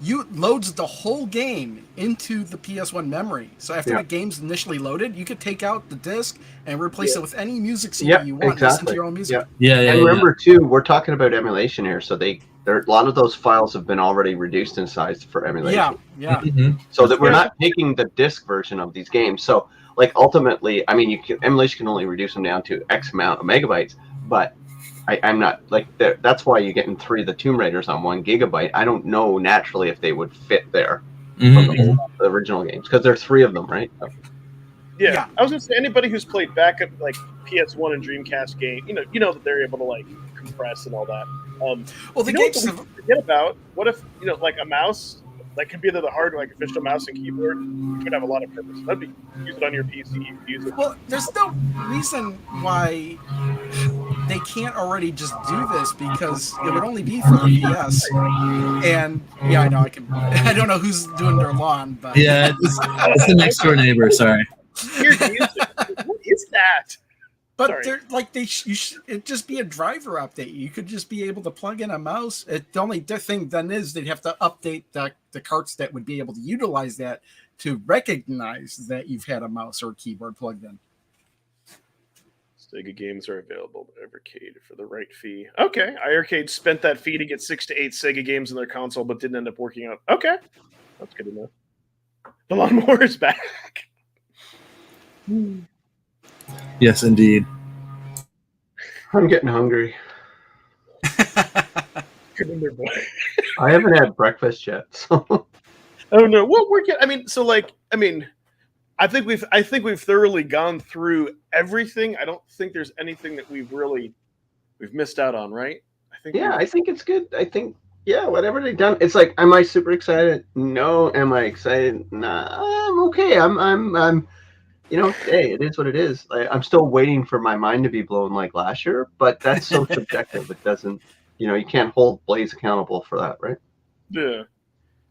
you loads the whole game into the PS1 memory. So after the game's initially loaded, you could take out the disc and replace it with any music CD you want. Listen to your own music. Yeah. And remember too, we're talking about emulation here, so a lot of those files have been already reduced in size for emulation. Yeah. Mm-hmm. So that we're not taking the disc version of these games. So like ultimately, I mean, emulation can only reduce them down to X amount of megabytes, but I'm not like that's why you're getting 3 of the Tomb Raiders on 1 gigabyte. I don't know naturally if they would fit there from the original games because there are 3 of them, right? Yeah. I was gonna say anybody who's played backup like PS1 and Dreamcast game, you know that they're able to like compress and all that. Well, the games forget about what if like a mouse that could be either the hard like official mouse and keyboard, which would have a lot of purpose. That'd be use it on your PC. You could use it. Well, there's no reason why they can't already just do this because it would only be for the PS. And I know I don't know who's doing their lawn, but it's the next door neighbor. Sorry. What is that? But they're like it'd just be a driver update. You could just be able to plug in a mouse. The only thing then is they'd have to update the carts that would be able to utilize that to recognize that you've had a mouse or a keyboard plugged in. Sega games are available to Evercade for the right fee. Okay, Evercade spent that fee to get 6 to 8 Sega games in their console, but didn't end up working out. Okay, that's good to know. The lawnmower is back. Yes, indeed. I'm getting hungry. I haven't had breakfast yet. So. Oh no! Well, I think we've thoroughly gone through everything. I don't think there's anything that we've missed out on, right? I think it's good. I think whatever they've done. It's like, am I super excited? No. Am I excited? Nah. I'm okay. I'm. Hey, it is what it is. I'm still waiting for my mind to be blown like last year, but that's so subjective. It doesn't, you can't hold Blaze accountable for that, right? Yeah.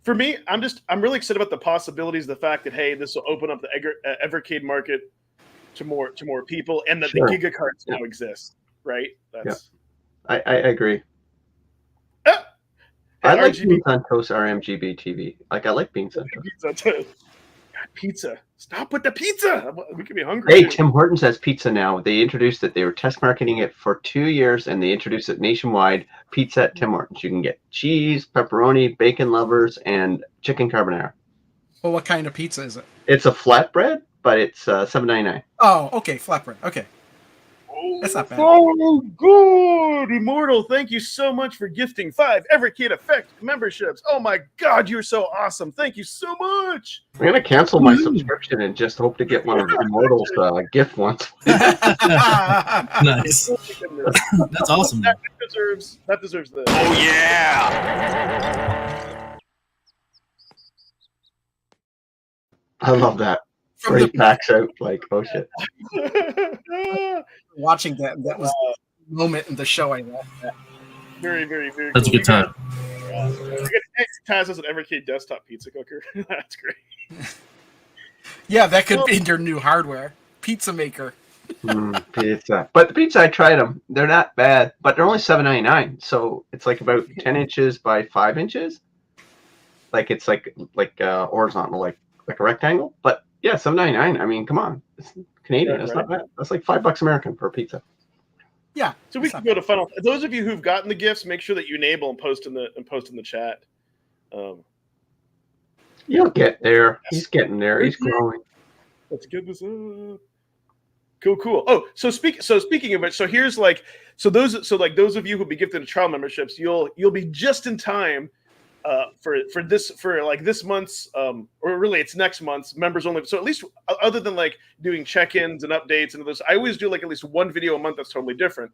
For me, I'm really excited about the possibilities. The fact that this will open up the Evercade market to more people, and that the Giga cards now exist, right? I agree. I like Beans on Toast RMGB TV. Like I like Beans on Toast. God, pizza. Stop with the pizza. We could be hungry. Hey, Tim Hortons has pizza now. They introduced it. They were test marketing it for 2 years, and they introduced it nationwide. Pizza at Tim Hortons. You can get cheese, pepperoni, bacon lovers, and chicken carbonara. Well, what kind of pizza is it? It's a flatbread, but it's $7.99. Oh, okay, flatbread. Okay. That's not bad. Oh, good. Immortal, thank you so much for gifting 5 Evercade Effect memberships. Oh my God, you're so awesome. Thank you so much. I'm gonna cancel my subscription and just hope to get one of Immortal's gift ones. Nice. Oh my goodness. That's awesome. That deserves this. Oh, yeah. I love that. From Where he the backs out like, oh shit. watching that was the moment in the show I loved. Very, very, very That's a cool. good time. Taz has an Evercade desktop pizza cooker. That's great. Yeah, that could be your new hardware. Pizza maker. Pizza. But the pizza, I tried them. They're not bad, but they're only $7.99. So it's like about 10 inches by 5 inches. Like it's like horizontal, like a rectangle. But yeah, $7.99. I mean, come on, it's Canadian. That's not bad. That's like $5 American per pizza. Yeah. So we can go to final. Those of you who've gotten the gifts, make sure that you enable and post in the chat. You'll get there. He's getting there. He's growing. Let's get this up. Cool. Oh, so speaking of it, so here's those of you who'll be gifted trial memberships, you'll be just in time for this month's or really it's next month's members only. So at least other than like doing check-ins and updates and those, I always do like at least one video a month that's totally different.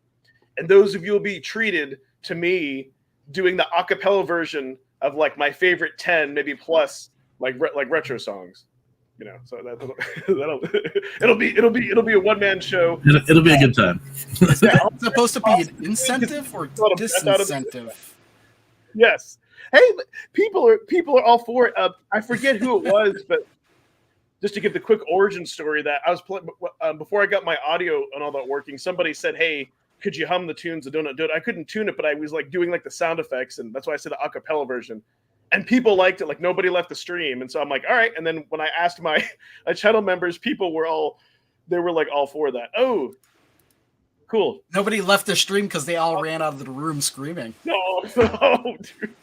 And those of you will be treated to me doing the acapella version of like my favorite 10, maybe plus like retro songs. You know, so it'll be a one-man show. It'll be a good time. Is that supposed to be an incentive or disincentive? Yes. Hey, people are all for it. I forget who it was, but just to give the quick origin story, that I was playing before I got my audio and all that working. Somebody said, "Hey, could you hum the tunes of Donut Do It?" I couldn't tune it, but I was like doing like the sound effects, and that's why I said the acapella version. And people liked it. Like nobody left the stream, and so I'm like, all right. And then when I asked my channel members, people were all for that. Oh, cool. Nobody left the stream because they all ran out of the room screaming. No, dude.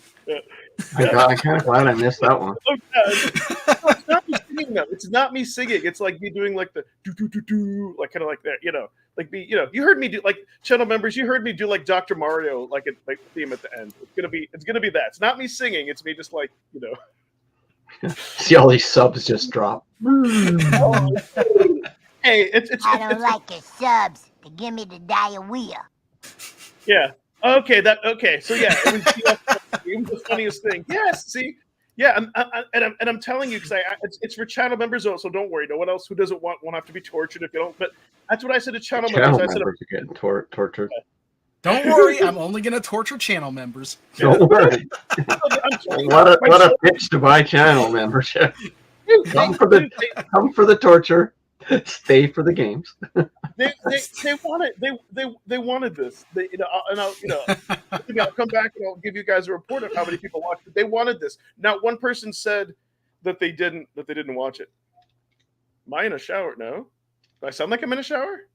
I'm kind of glad I missed that one. It's not me singing though. It's not me singing. It's like me doing like the do do do do, like kind of like that. You know, like you heard me do like channel members. You heard me do like Dr. Mario, like the theme at the end. It's gonna be that. It's not me singing. It's me just like See all these subs just drop. Hey, it's I don't like your subs. They give me the diarrhea. Yeah. Okay. So yeah, it was the funniest thing. Yes. See. Yeah. I'm telling you because it's for channel members also. Don't worry. No one else who doesn't won't have to be tortured if you don't. But that's what I said to channel members. I said, are getting tortured. Don't worry, I'm only gonna torture channel members. Don't worry. What a pitch to buy channel membership. Come for the torture. Stay for the games. They wanted they wanted this. I'll come back and I'll give you guys a report of how many people watched it. They wanted this. Not one person said that they didn't watch it. Am I in a shower? No. Do I sound like I'm in a shower?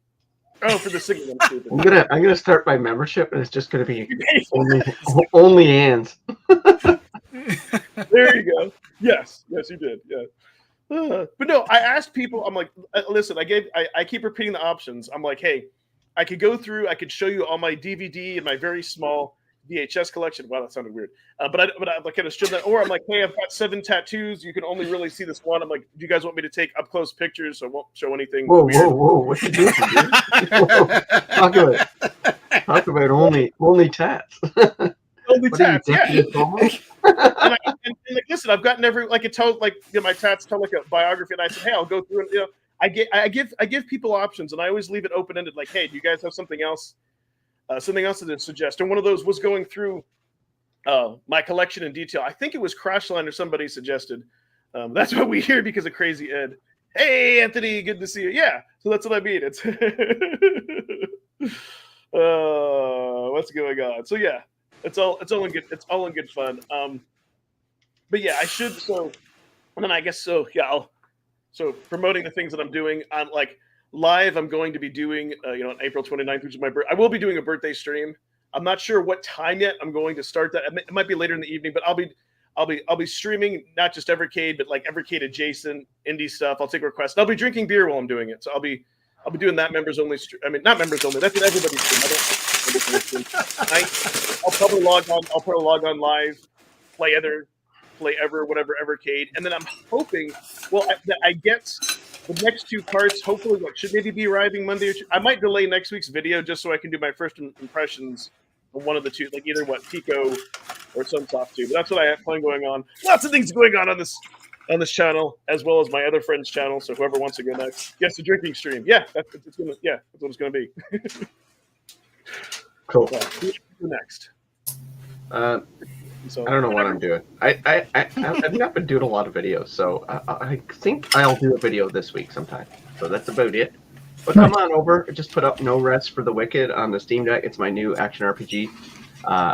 Oh, for the signal. I'm gonna start my membership and it's just gonna be only Ann's. There you go. Yes, you did. Yeah. But no, I asked people. I'm like, listen. I keep repeating the options. I'm like, hey, I could go through. I could show you all my DVD and my very small VHS collection. Wow, that sounded weird. But I'm like, kind of stream that. Or I'm like, hey, I've got 7 tattoos. You can only really see this one. I'm like, do you guys want me to take up close pictures so I won't show anything? Whoa! Weird? What you doing, dude? Talk about only tats. Only tats, yeah. And like, listen, I've gotten it tells like my tats tell like a biography, and I said, hey, I'll go through and I give people options, and I always leave it open ended. Like, hey, do you guys have something else to suggest? And one of those was going through my collection in detail. I think it was Crashline or somebody suggested. That's what we hear because of Crazy Ed. Hey, Anthony, good to see you. Yeah, so that's what I mean. It's what's going on? So yeah. It's all in good fun. But yeah, I should. So, and then I guess so. Yeah. So promoting the things that I'm doing. I'm like live. I'm going to be doing. On April 29th, which is my birthday. I will be doing a birthday stream. I'm not sure what time yet. I'm going to start that. It might be later in the evening, but I'll be streaming not just Evercade, but like Evercade adjacent indie stuff. I'll take requests. I'll be drinking beer while I'm doing it. So I'll I'll be doing that members only. I mean, not members only. That's an everybody's stream. I'll probably log on. I'll probably log on live, play ever, whatever Evercade, and then I'm hoping. Well, I get the next two parts. Hopefully, should maybe be arriving Monday. I might delay next week's video just so I can do my first impressions on one of the two, like either Pico or Sunsoft 2. But that's what I have plan going on. Lots of things going on this channel, as well as my other friend's channel. So whoever wants to go next, yes, the drinking stream. Yeah, that's what it's gonna be. Cool. Who's next? I don't know what I'm doing. I've not been doing a lot of videos, so I think I'll do a video this week sometime. So that's about it. But come on over. I just put up No Rest for the Wicked on the Steam Deck. It's my new action RPG.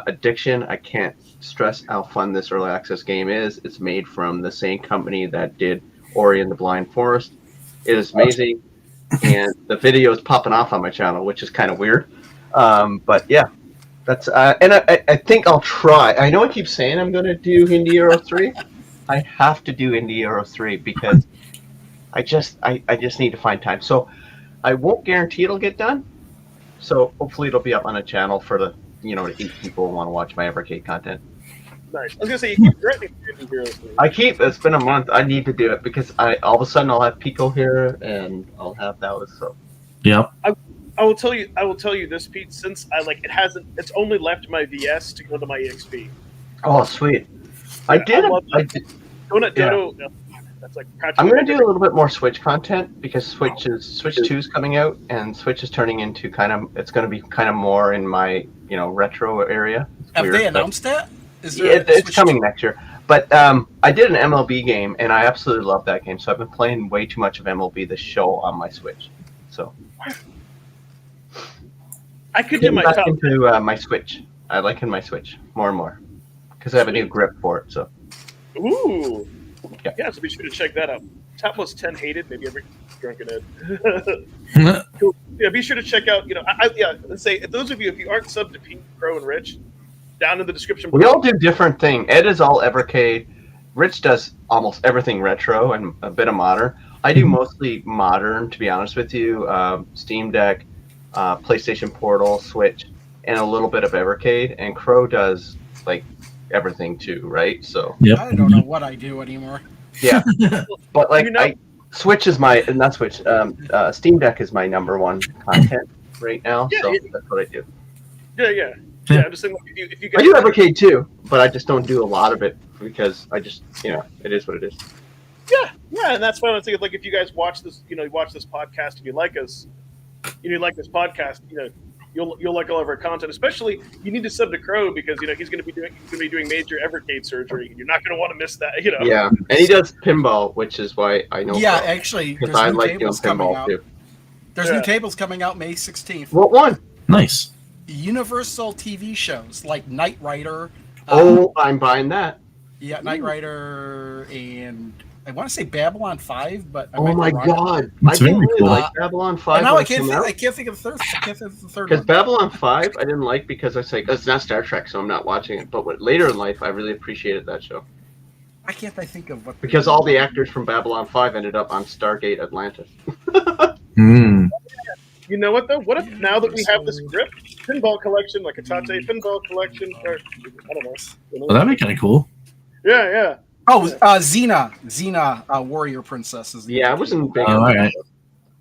Addiction. I can't stress how fun this early access game is. It's made from the same company that did Ori and the Blind Forest. It is amazing, and the video is popping off on my channel, which is kind of weird. But yeah. That's and I think I'll try. I know I keep saying I'm going to do Indie Euro 3. I have to do Indie Euro 3 because I just need to find time. So I won't guarantee it'll get done. So hopefully it'll be up on a channel for the to 8 people who want to watch my Evercade content. Nice. I was gonna say you keep threatening to do Indie Euro 3. I keep. It's been a month. I need to do it because all of a sudden I'll have Pico here and I'll have those. So yeah. I will tell you this, Pete. Since it's only left my VS to go to my EXP. Oh, sweet! I did. That's like I'm going to do a little bit more Switch content because Switch 2 is coming out, and Switch is turning into it's going to be kind of more in my retro area. Have they announced that? It's coming next year. But I did an MLB game, and I absolutely love that game. So I've been playing way too much of MLB The Show on my Switch. So. I could do my top into my Switch. I like in my Switch more and more because I have a new grip for it. So, ooh, yeah. So be sure to check that out. Topless 10 hated, maybe every drunken Ed. Cool. Yeah, be sure to check out. Let's say those of you if you aren't subbed to Pete, Crow, and Rich, down in the description. We all do different things. Ed is all Evercade. Rich does almost everything retro and a bit of modern. I do mostly modern, to be honest with you. Steam Deck. PlayStation Portal, Switch, and a little bit of Evercade, and Crow does like everything too, right? So I don't know what I do anymore. Yeah, but like Switch is not Switch. Steam Deck is my #1 content right now, so that's what I do. Yeah. I'm just saying, if you guys I do Evercade too, but I just don't do a lot of it because I just it is what it is. Yeah, and that's why I'm thinking like if you guys watch this, watch this podcast and you like us. You like this podcast, you'll like all of our content. Especially, you need to sub to Crow because he's going to be doing major Evercade surgery, and you're not going to want to miss that. Yeah, and he does pinball, which is why I know. Yeah, actually, because I like doing pinball too. There's new tables coming out May 16th. What one? Nice. Universal TV shows like Knight Rider. I'm buying that. Yeah, Knight Rider and. I want to say Babylon 5, but oh my god, I didn't really like Babylon 5. Now I can't think of the third. Because Babylon 5, I didn't like because I was like, it's not Star Trek, so I'm not watching it. But later in life, I really appreciated that show. I can't think of what. Because all the actors from Babylon 5 ended up on Stargate Atlantis. You know what though? What if now that we have this grip pinball collection, like a Tate pinball collection, or I don't know. Well, that'd be kind of cool. Yeah. Oh, Xena, Warrior Princess is. I wasn't big. Right.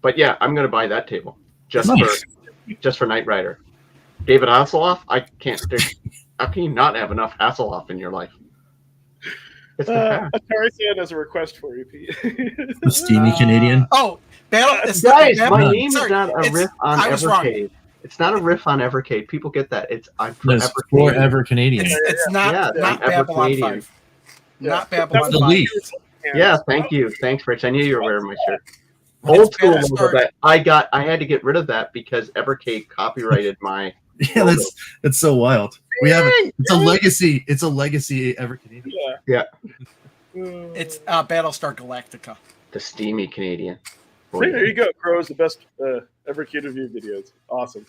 But yeah, I'm gonna buy that table just for Knight Rider. David Hasselhoff, I can't. How can you not have enough Hasselhoff in your life? Atari San has a request for you, Pete. The steamy Canadian. Oh, guys, my name is not a riff on Evercade. It's not a riff on Evercade. People get that. I'm forever Canadian. It's not Babylon 5. Not Babylon 5. Yeah, thank you. Thanks, Rich. I knew you were wearing my shirt. Old school logo that I had to get rid of that because Evercade copyrighted my. Yeah, that's so wild. We have it's a legacy. It's a legacy Evercade. Yeah. It's Battlestar Galactica. The steamy Canadian. There you go. Crow is the best Evercade review videos. Awesome.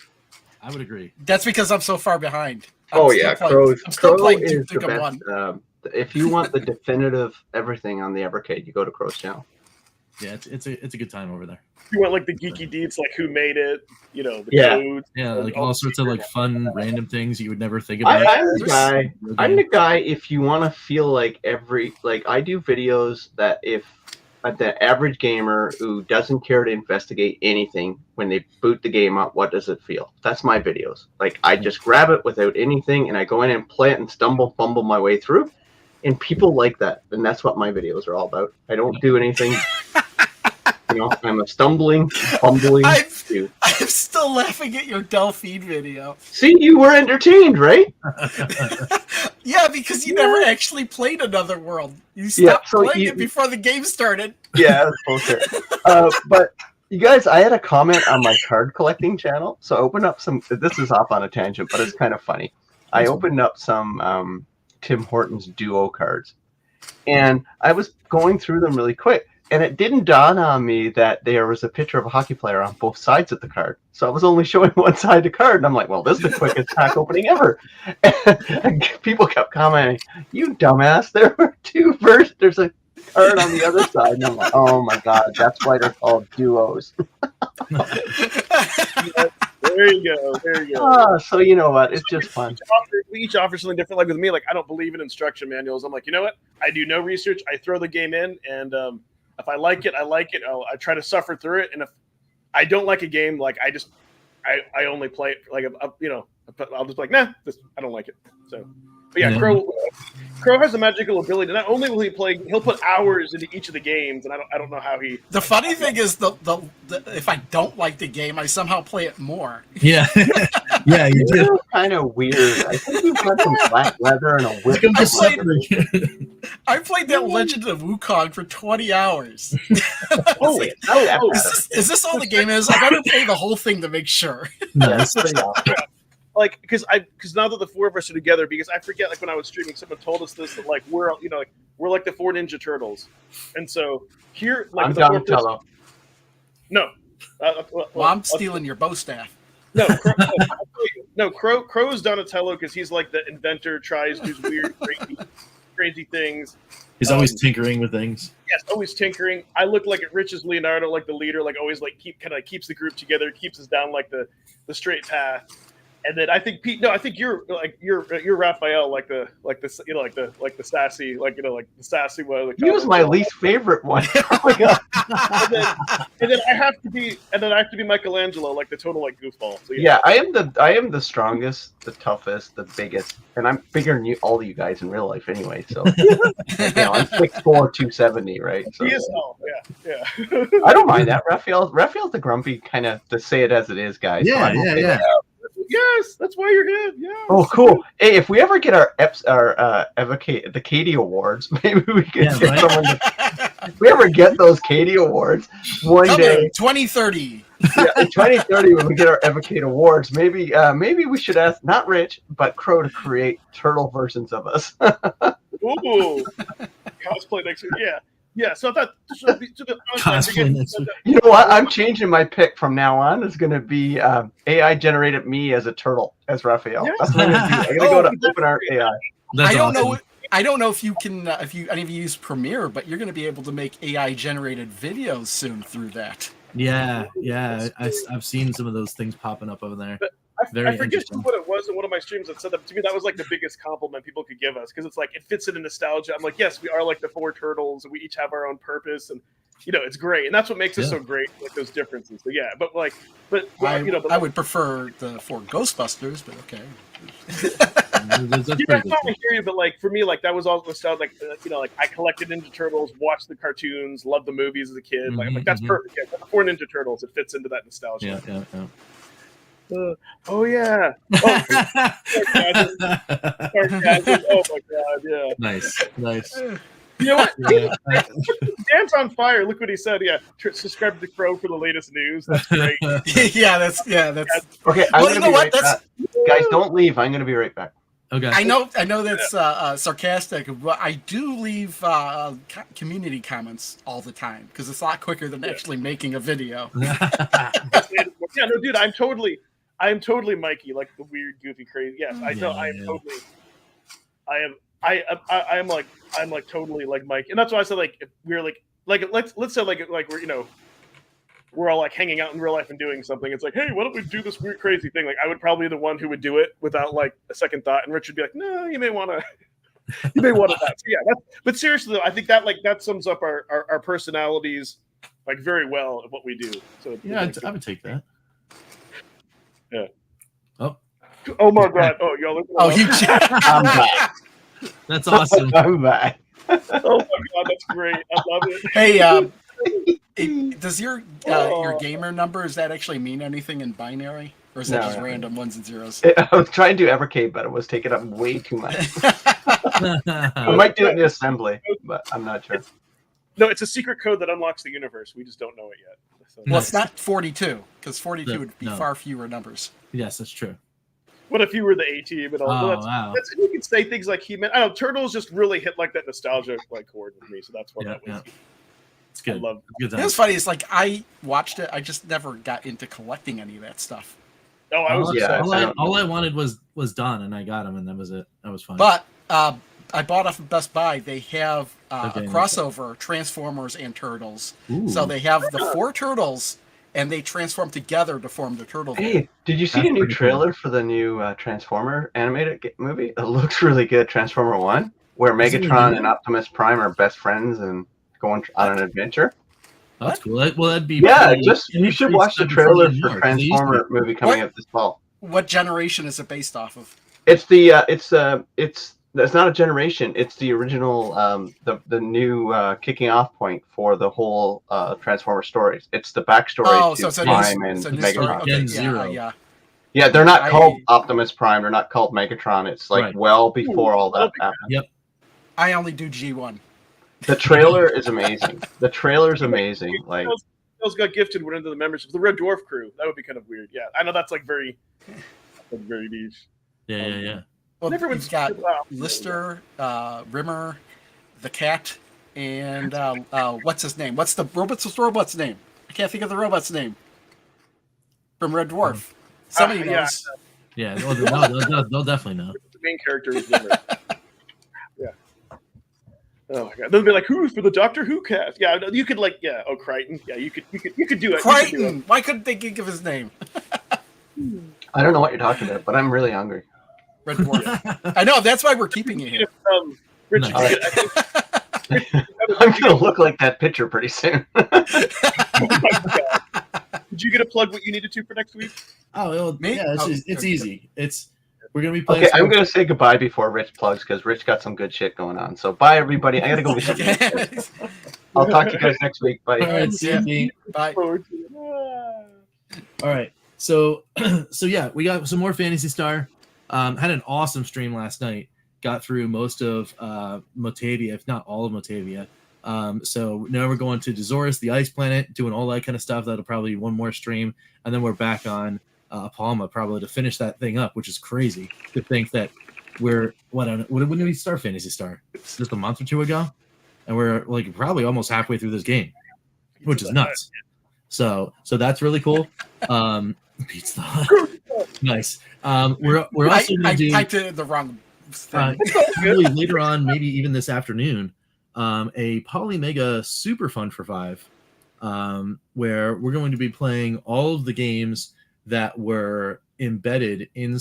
I would agree. That's because I'm so far behind. Crow is the best. If you want the definitive everything on the Evercade, you go to Crow's channel. Yeah, it's a good time over there. You want like the geeky deets, like who made it, the Yeah. codes. Yeah, like all sorts of like fun random things you would never think I'm about. the guy. I'm the guy. If you want to feel like I do videos that if the average gamer who doesn't care to investigate anything when they boot the game up, what does it feel? That's my videos. Like I just grab it without anything and I go in and play it and fumble my way through, and people like that, and that's what my videos are all about. I don't do anything. I'm a fumbling dude. I'm still laughing at your Delphine video. See, you were entertained, right? Yeah, because you never actually played Another World. You stopped playing it before the game started. Yeah, that's bullshit. But you guys, I had a comment on my card collecting channel, so I opened up some. This is off on a tangent, but it's kind of funny. I opened up some Tim Hortons Duo cards, and I was going through them really quick. And it didn't dawn on me that there was a picture of a hockey player on both sides of the card. So I was only showing one side of the card. And I'm like, well, this is the quickest pack opening ever. And people kept commenting, you dumbass. There were two versions. There's a card on the other side. And I'm like, oh, my God. That's why they're called duos. There you go. So you know what? It's just fun. We each offer something different. Like with me, like I don't believe in instruction manuals. I'm like, you know what? I do no research. I throw the game in and if I like it, I like it. I try to suffer through it, and if I don't like a game, like I only play it like I'll just be like, nah, I don't like it. So, but yeah, Crow has a magical ability. Not only will he play, he'll put hours into each of the games, and I don't know how he. The funny thing is, the if I don't like the game, I somehow play it more. Yeah, yeah, you do. Kind of weird. I think you've got some black leather and a whip. I played that Legend of Wukong for 20 hours. Holy is this all the game is? I gotta play the whole thing to make sure. Yeah, that's pretty awesome. Like, because now that the four of us are together, because I forget, like when I was streaming, someone told us this that like we're like the four Ninja Turtles, and so here, like I'm Donatello. No, well, I'm stealing your bow staff. No, Crow is Donatello because he's like the inventor, tries these weird, crazy things. He's always tinkering with things. Yes, always tinkering. I look like Rich is Leonardo, like the leader, like always like keeps the group together, keeps us down like the straight path. And then I think Pete. No, I think you're Raphael, like the sassy, like the sassy one. He was my least favorite one. and then I have to be Michelangelo, like the total like goofball. So, yeah, I am the strongest, the toughest, the biggest, and I'm bigger than all of you guys in real life anyway. So I'm 6'4", 270, right? So, he is tall. Yeah. I don't mind that. Raphael's the grumpy kind of, to say it as it is, guys. Yeah, yeah. Yes, that's why you're good. Yeah. Oh, cool. Hey, if we ever get our Evercade, the Katie Awards, maybe we could get someone if we ever get those Katie Awards one day. 2030. Yeah, in 2030 when we get our Evercade Awards, maybe we should ask not Rich, but Crow to create turtle versions of us. Ooh. Cosplay next week. Yeah. Yeah, so I thought you know what? I'm changing my pick from now on. It's going to be AI generated me as a turtle, as Raphael. Yes. That's what I'm going to do. I'm going to go to OpenArt AI. I don't know if you can, if any of you use Premiere, but you're going to be able to make AI generated videos soon through that. Yeah. I've seen some of those things popping up over there. I forget what it was in one of my streams that said that to me. That was like the biggest compliment people could give us because it's like it fits into nostalgia. I'm like, yes, we are like the four turtles, and we each have our own purpose, and it's great, and that's what makes us so great, like those differences. So yeah, but I would prefer the four Ghostbusters, but okay. I hear you, but like for me, like that was all nostalgia. Like I collected Ninja Turtles, watched the cartoons, loved the movies as a kid. Mm-hmm, like that's perfect. Yeah, the four Ninja Turtles, it fits into that nostalgia. Yeah. Oh yeah. Oh, sarcasm. Oh my god. Yeah. Nice. You know what? Dan's on fire. Look what he said. Yeah. Subscribe to Crow for the latest news. That's great. yeah. That's okay. I'm gonna be right back. Guys, don't leave. I'm gonna be right back. Okay. I know that's sarcastic, but I do leave community comments all the time because it's a lot quicker than actually making a video. Yeah, no, dude, I'm totally Mikey, like the weird, goofy, crazy. Yes, I know. I am totally. I'm like totally like Mike, and that's why I said like if we're like like let's say like we're we're all like hanging out in real life and doing something. It's like, hey, why don't we do this weird crazy thing? Like I would probably be the one who would do it without like a second thought, and Rich would be like, no, you may want to. You may want to not. So yeah, but seriously though, I think that sums up our personalities like very well of what we do. So Yeah, I would take that. Yeah. Oh, my God! Oh, y'all look. Oh, he. I'm back. that's awesome. I'm back. Oh my God, that's great! I love it. Hey, does your gamer number, does that actually mean anything in binary, or is that just random ones and zeros? I was trying to do Evercade, but it was taking up way too much. I might do it in assembly, but I'm not sure. No, it's a secret code that unlocks the universe. We just don't know it yet. So. Well, it's not 42, because 42 would be No. far fewer numbers. Yes, that's true. What if you were the A team and all? Oh, Wow. You can say things like he meant. I don't know. Turtles just really hit like that nostalgia like chord with me, so that's what that was. Yeah. It's good. I love good It was funny. It's like I watched it. I just never got into collecting any of that stuff. Oh, I was. All I wanted was Don, and I got him, and that was it. That was fun. But I bought off of Best Buy. They have a Okay, crossover Transformers and Turtles. Ooh. So they have the 4 turtles, and they transform together to form the turtle. Hey, did you see That's the new pretty trailer for the new Transformer animated movie? It looks really good. Transformer 1, where Is it Megatron new? and Optimus Prime are best friends and going on an adventure. Oh, that's cool. That'd be Yeah, pretty- you should pretty watch the exciting trailer them for more, 'cause they used to Transformer movie coming What? out this fall. What generation is it based off of? It's not a generation. It's the original, the new kicking off point for the whole Transformer stories. It's the backstory Oh, to so it's a Prime new, and it's a new story. Megatron. Okay, Gen yeah, Zero. yeah. Yeah, they're not I- called Optimus Prime. They're not called Megatron. It's like Right. well before all that happened. I only do G1. The trailer is amazing. The trailer's amazing. Like Those got gifted went into the membership. The Red Dwarf crew. That would be kind of weird. Yeah, I know that's like very niche. Yeah. Well, Everyone's you've got wow. Lister, Rimmer, the cat, and what's his name? What's the robot's name? I can't think of the robot's name. From Red Dwarf. Somebody yeah. knows. Yeah. They'll definitely know. The main character is Rimmer. Yeah. Oh my God! They'll be like, "Who's for the Doctor Who cast?" Yeah, you could like, yeah. Oh, Crichton. Yeah, you could do it. You could do it. Crichton! Why couldn't they think of his name? I don't know what you're talking about, but I'm really hungry. Red Dwarf. I know, that's why we're keeping you here. Richard, Nice. I'm gonna look like that picture pretty soon. Did you get a plug what you needed to for next week? Oh, Me? yeah. It's, Oh, it's okay. easy. We're gonna be playing. Okay, I'm gonna say goodbye before Rich plugs because Rich got some good shit going on. So bye everybody. I gotta go. I'll talk to you guys next week. Bye. All right, see you. Bye. Forward to it. All right. So yeah, we got some more Phantasy Star. Had an awesome stream last night. Got through most of Motavia, if not all of Motavia. So now we're going to Dezorus, the ice planet, doing all that kind of stuff. That'll probably be one more stream, and then we're back on Palma probably to finish that thing up, which is crazy to think that we're when did we start Phantasy Star? Just a month or two ago, and we're like probably almost halfway through this game, which is nuts. So that's really cool. Pizza Hut. Nice. We're also I going to do typed it in the wrong thing. probably later on, maybe even this afternoon, a Polymega Super Fun for 5, where we're going to be playing all of the games that were embedded in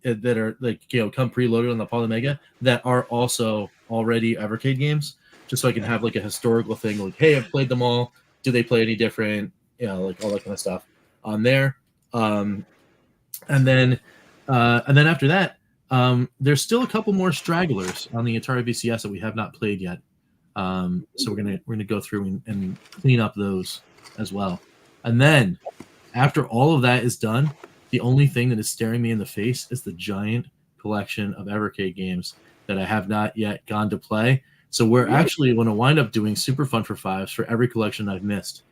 that are like come preloaded on the Polymega that are also already Evercade games, just so I can have like a historical thing like, hey, I've played them all. Do they play any different? Like all that kind of stuff on there. And then after that, there's still a couple more stragglers on the Atari VCS that we have not played yet. So we're gonna go through and clean up those as well. And then after all of that is done, the only thing that is staring me in the face is the giant collection of Evercade games that I have not yet gone to play. So we're actually going to wind up doing Super Fun for 5s for every collection I've missed.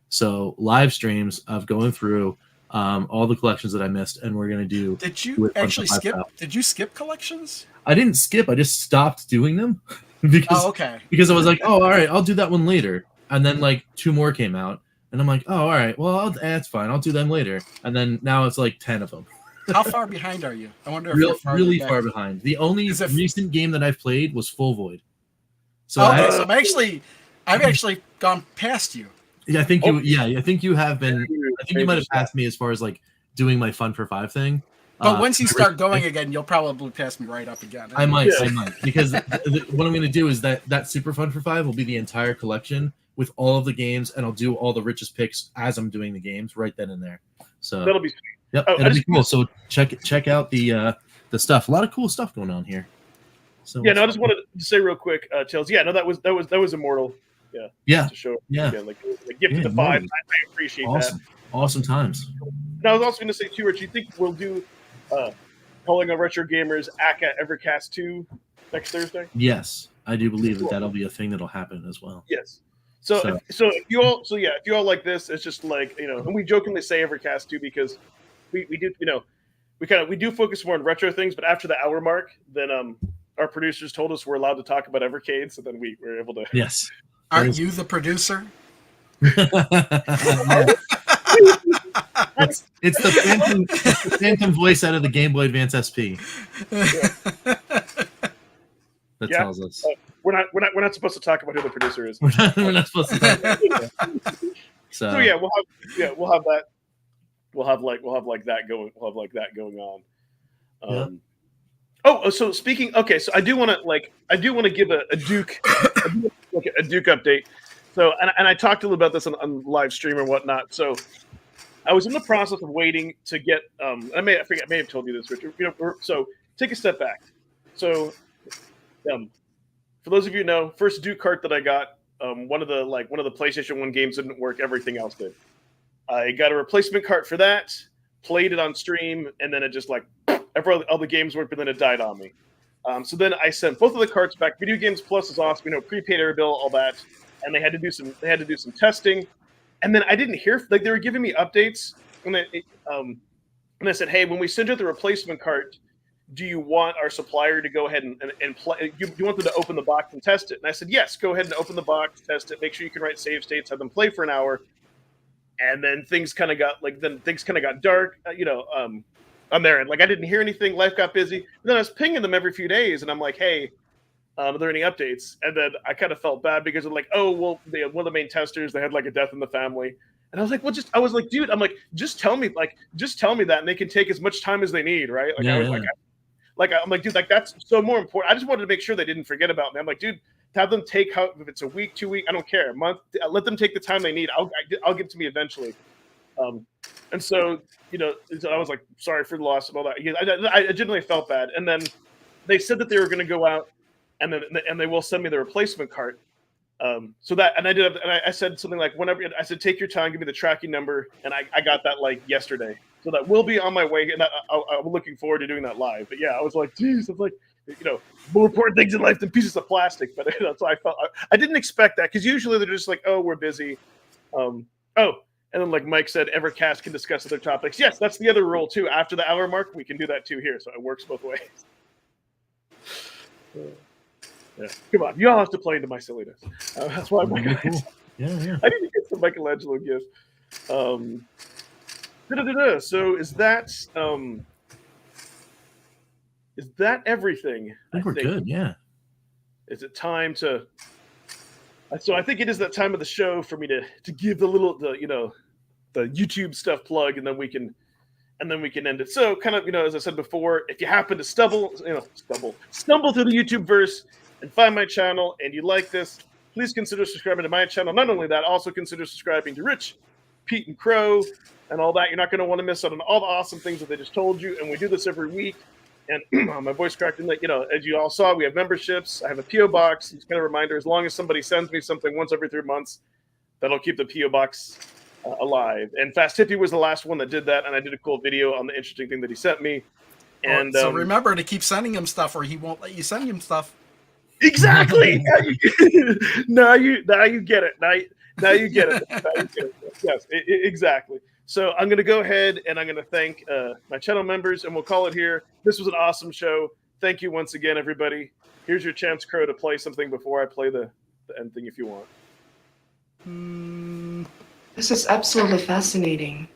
So live streams of going through all the collections that I missed, and we're going to do. Did you actually skip? Stuff. Did you skip collections? I didn't skip. I just stopped doing them because Okay. because I was like, oh, all right, I'll do that one later. And then like 2 more came out, and I'm like, oh, all right, well, that's fine. I'll do them later. And then now it's like 10 of them. How far behind are you? I wonder if you're Really back. far behind. The only Is it- recent game that I've played was Full Void. So Okay, so I'm actually I've actually gone past you. Yeah, I think you. Yeah, I think you have been. You I think you might have passed me as far as like doing my Fun for 5 thing. But once you start going again, you'll probably pass me right up again. I might, because what I'm going to do is that Super Fun for 5 will be the entire collection with all of the games, and I'll do all the richest picks as I'm doing the games right then and there. So that'll be sweet. Yep, it'll be cool. So check out the stuff. A lot of cool stuff going on here. So yeah, no, I just wanted to say real quick, Chelsea. Yeah, no, that was immortal. Yeah. To show yeah. Again, like gift to 5. I appreciate that. Awesome times. And I was also going to say too, Rich, you think we'll do Calling on Retro Gamers ACA Evercast 2 next Thursday? Yes, I do believe that'll be a thing that'll happen as well. Yes. So if you all like this, it's just like, and we jokingly say Evercast 2 because we do, we do focus more on retro things, but after the hour mark, then our producers told us we're allowed to talk about Evercade, so then we were able to. Yes. Aren't you the producer? It's the phantom voice out of the Game Boy Advance SP. That tells us. We're not supposed to talk about who the producer is. We're not supposed to talk about it. So yeah, we'll have that. We'll have like that going on. So speaking, okay, so I do want to give a Duke a Duke update. So and I talked a little about this on live stream and whatnot. So I was in the process of waiting to get I may have told you this, Richard. So take a step back. So for those of you who know, first Duke cart that I got, one of the PlayStation 1 games didn't work, everything else did. I got a replacement cart for that, played it on stream, and then it just all the games worked, but then it died on me. So then I sent both of the carts back. Video Games Plus is awesome, prepaid air bill, all that, and they had to do some testing. And then I didn't hear, they were giving me updates, and I said, hey, when we send out the replacement cart, do you want our supplier to go ahead and play? Do you want them to open the box and test it? And I said, yes, go ahead and open the box, test it, make sure you can write save states, have them play for an hour. And then things kind of got dark, on their end. I didn't hear anything. Life got busy. And then I was pinging them every few days, and I'm like, hey, are there any updates? And then I kind of felt bad because I'm like, oh, well, one of the main testers, they had a death in the family. And I was like, dude, just tell me that, and they can take as much time as they need, right? I'm like, dude, that's so more important. I just wanted to make sure they didn't forget about me. I'm like, dude, have them take if it's a week, 2 weeks, I don't care, a month. Let them take the time they need. I'll give it to me eventually. And so, I was like, sorry for the loss and all that. I genuinely felt bad. And then they said that they were going to go out, and they will send me the replacement cart. I said something like, whenever I said, take your time, give me the tracking number, and I got that yesterday. So that will be on my way, and I'm looking forward to doing that live. But yeah, I was like, geez, it's like, more important things in life than pieces of plastic. But so I felt I didn't expect that, because usually they're just like, oh, we're busy. And then like Mike said, Evercast can discuss other topics. Yes, that's the other rule too. After the hour mark, we can do that too here. So it works both ways. Yeah, come on, you all have to play into my silliness. That's why I'm like, cool. Yeah. I need to get some Michelangelo gift. So is that everything? I think we're good. Yeah. Is it time to? So I think it is that time of the show for me to give the YouTube stuff plug, and then we can end it. So kind of, as I said before, if you happen to stumble through the YouTube verse and find my channel and you like this, please consider subscribing to my channel. Not only that, also consider subscribing to Rich, Pete, and Crow, and all that. You're not going to want to miss out on all the awesome things that they just told you. And we do this every week. And my voice cracked in that, as you all saw, we have memberships. I have a P.O. box. It's kind of a reminder, as long as somebody sends me something once every 3 months, that'll keep the P.O. box alive. And Fast Hippie was the last one that did that, and I did a cool video on the interesting thing that he sent me. And so remember to keep sending him stuff, or he won't let you send him stuff. Exactly. Now you get it. Now you get it. Yes, exactly. So I'm going to go ahead and I'm going to thank my channel members, and we'll call it here. This was an awesome show. Thank you once again, everybody. Here's your chance, Crow, to play something before I play the end thing if you want. This is absolutely fascinating.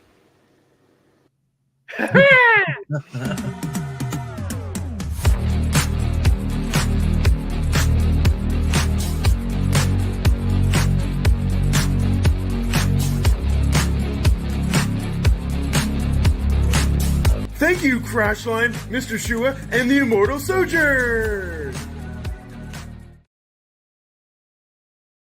Thank you, Crashline, Mr. Shua, and the Immortal Sojourn!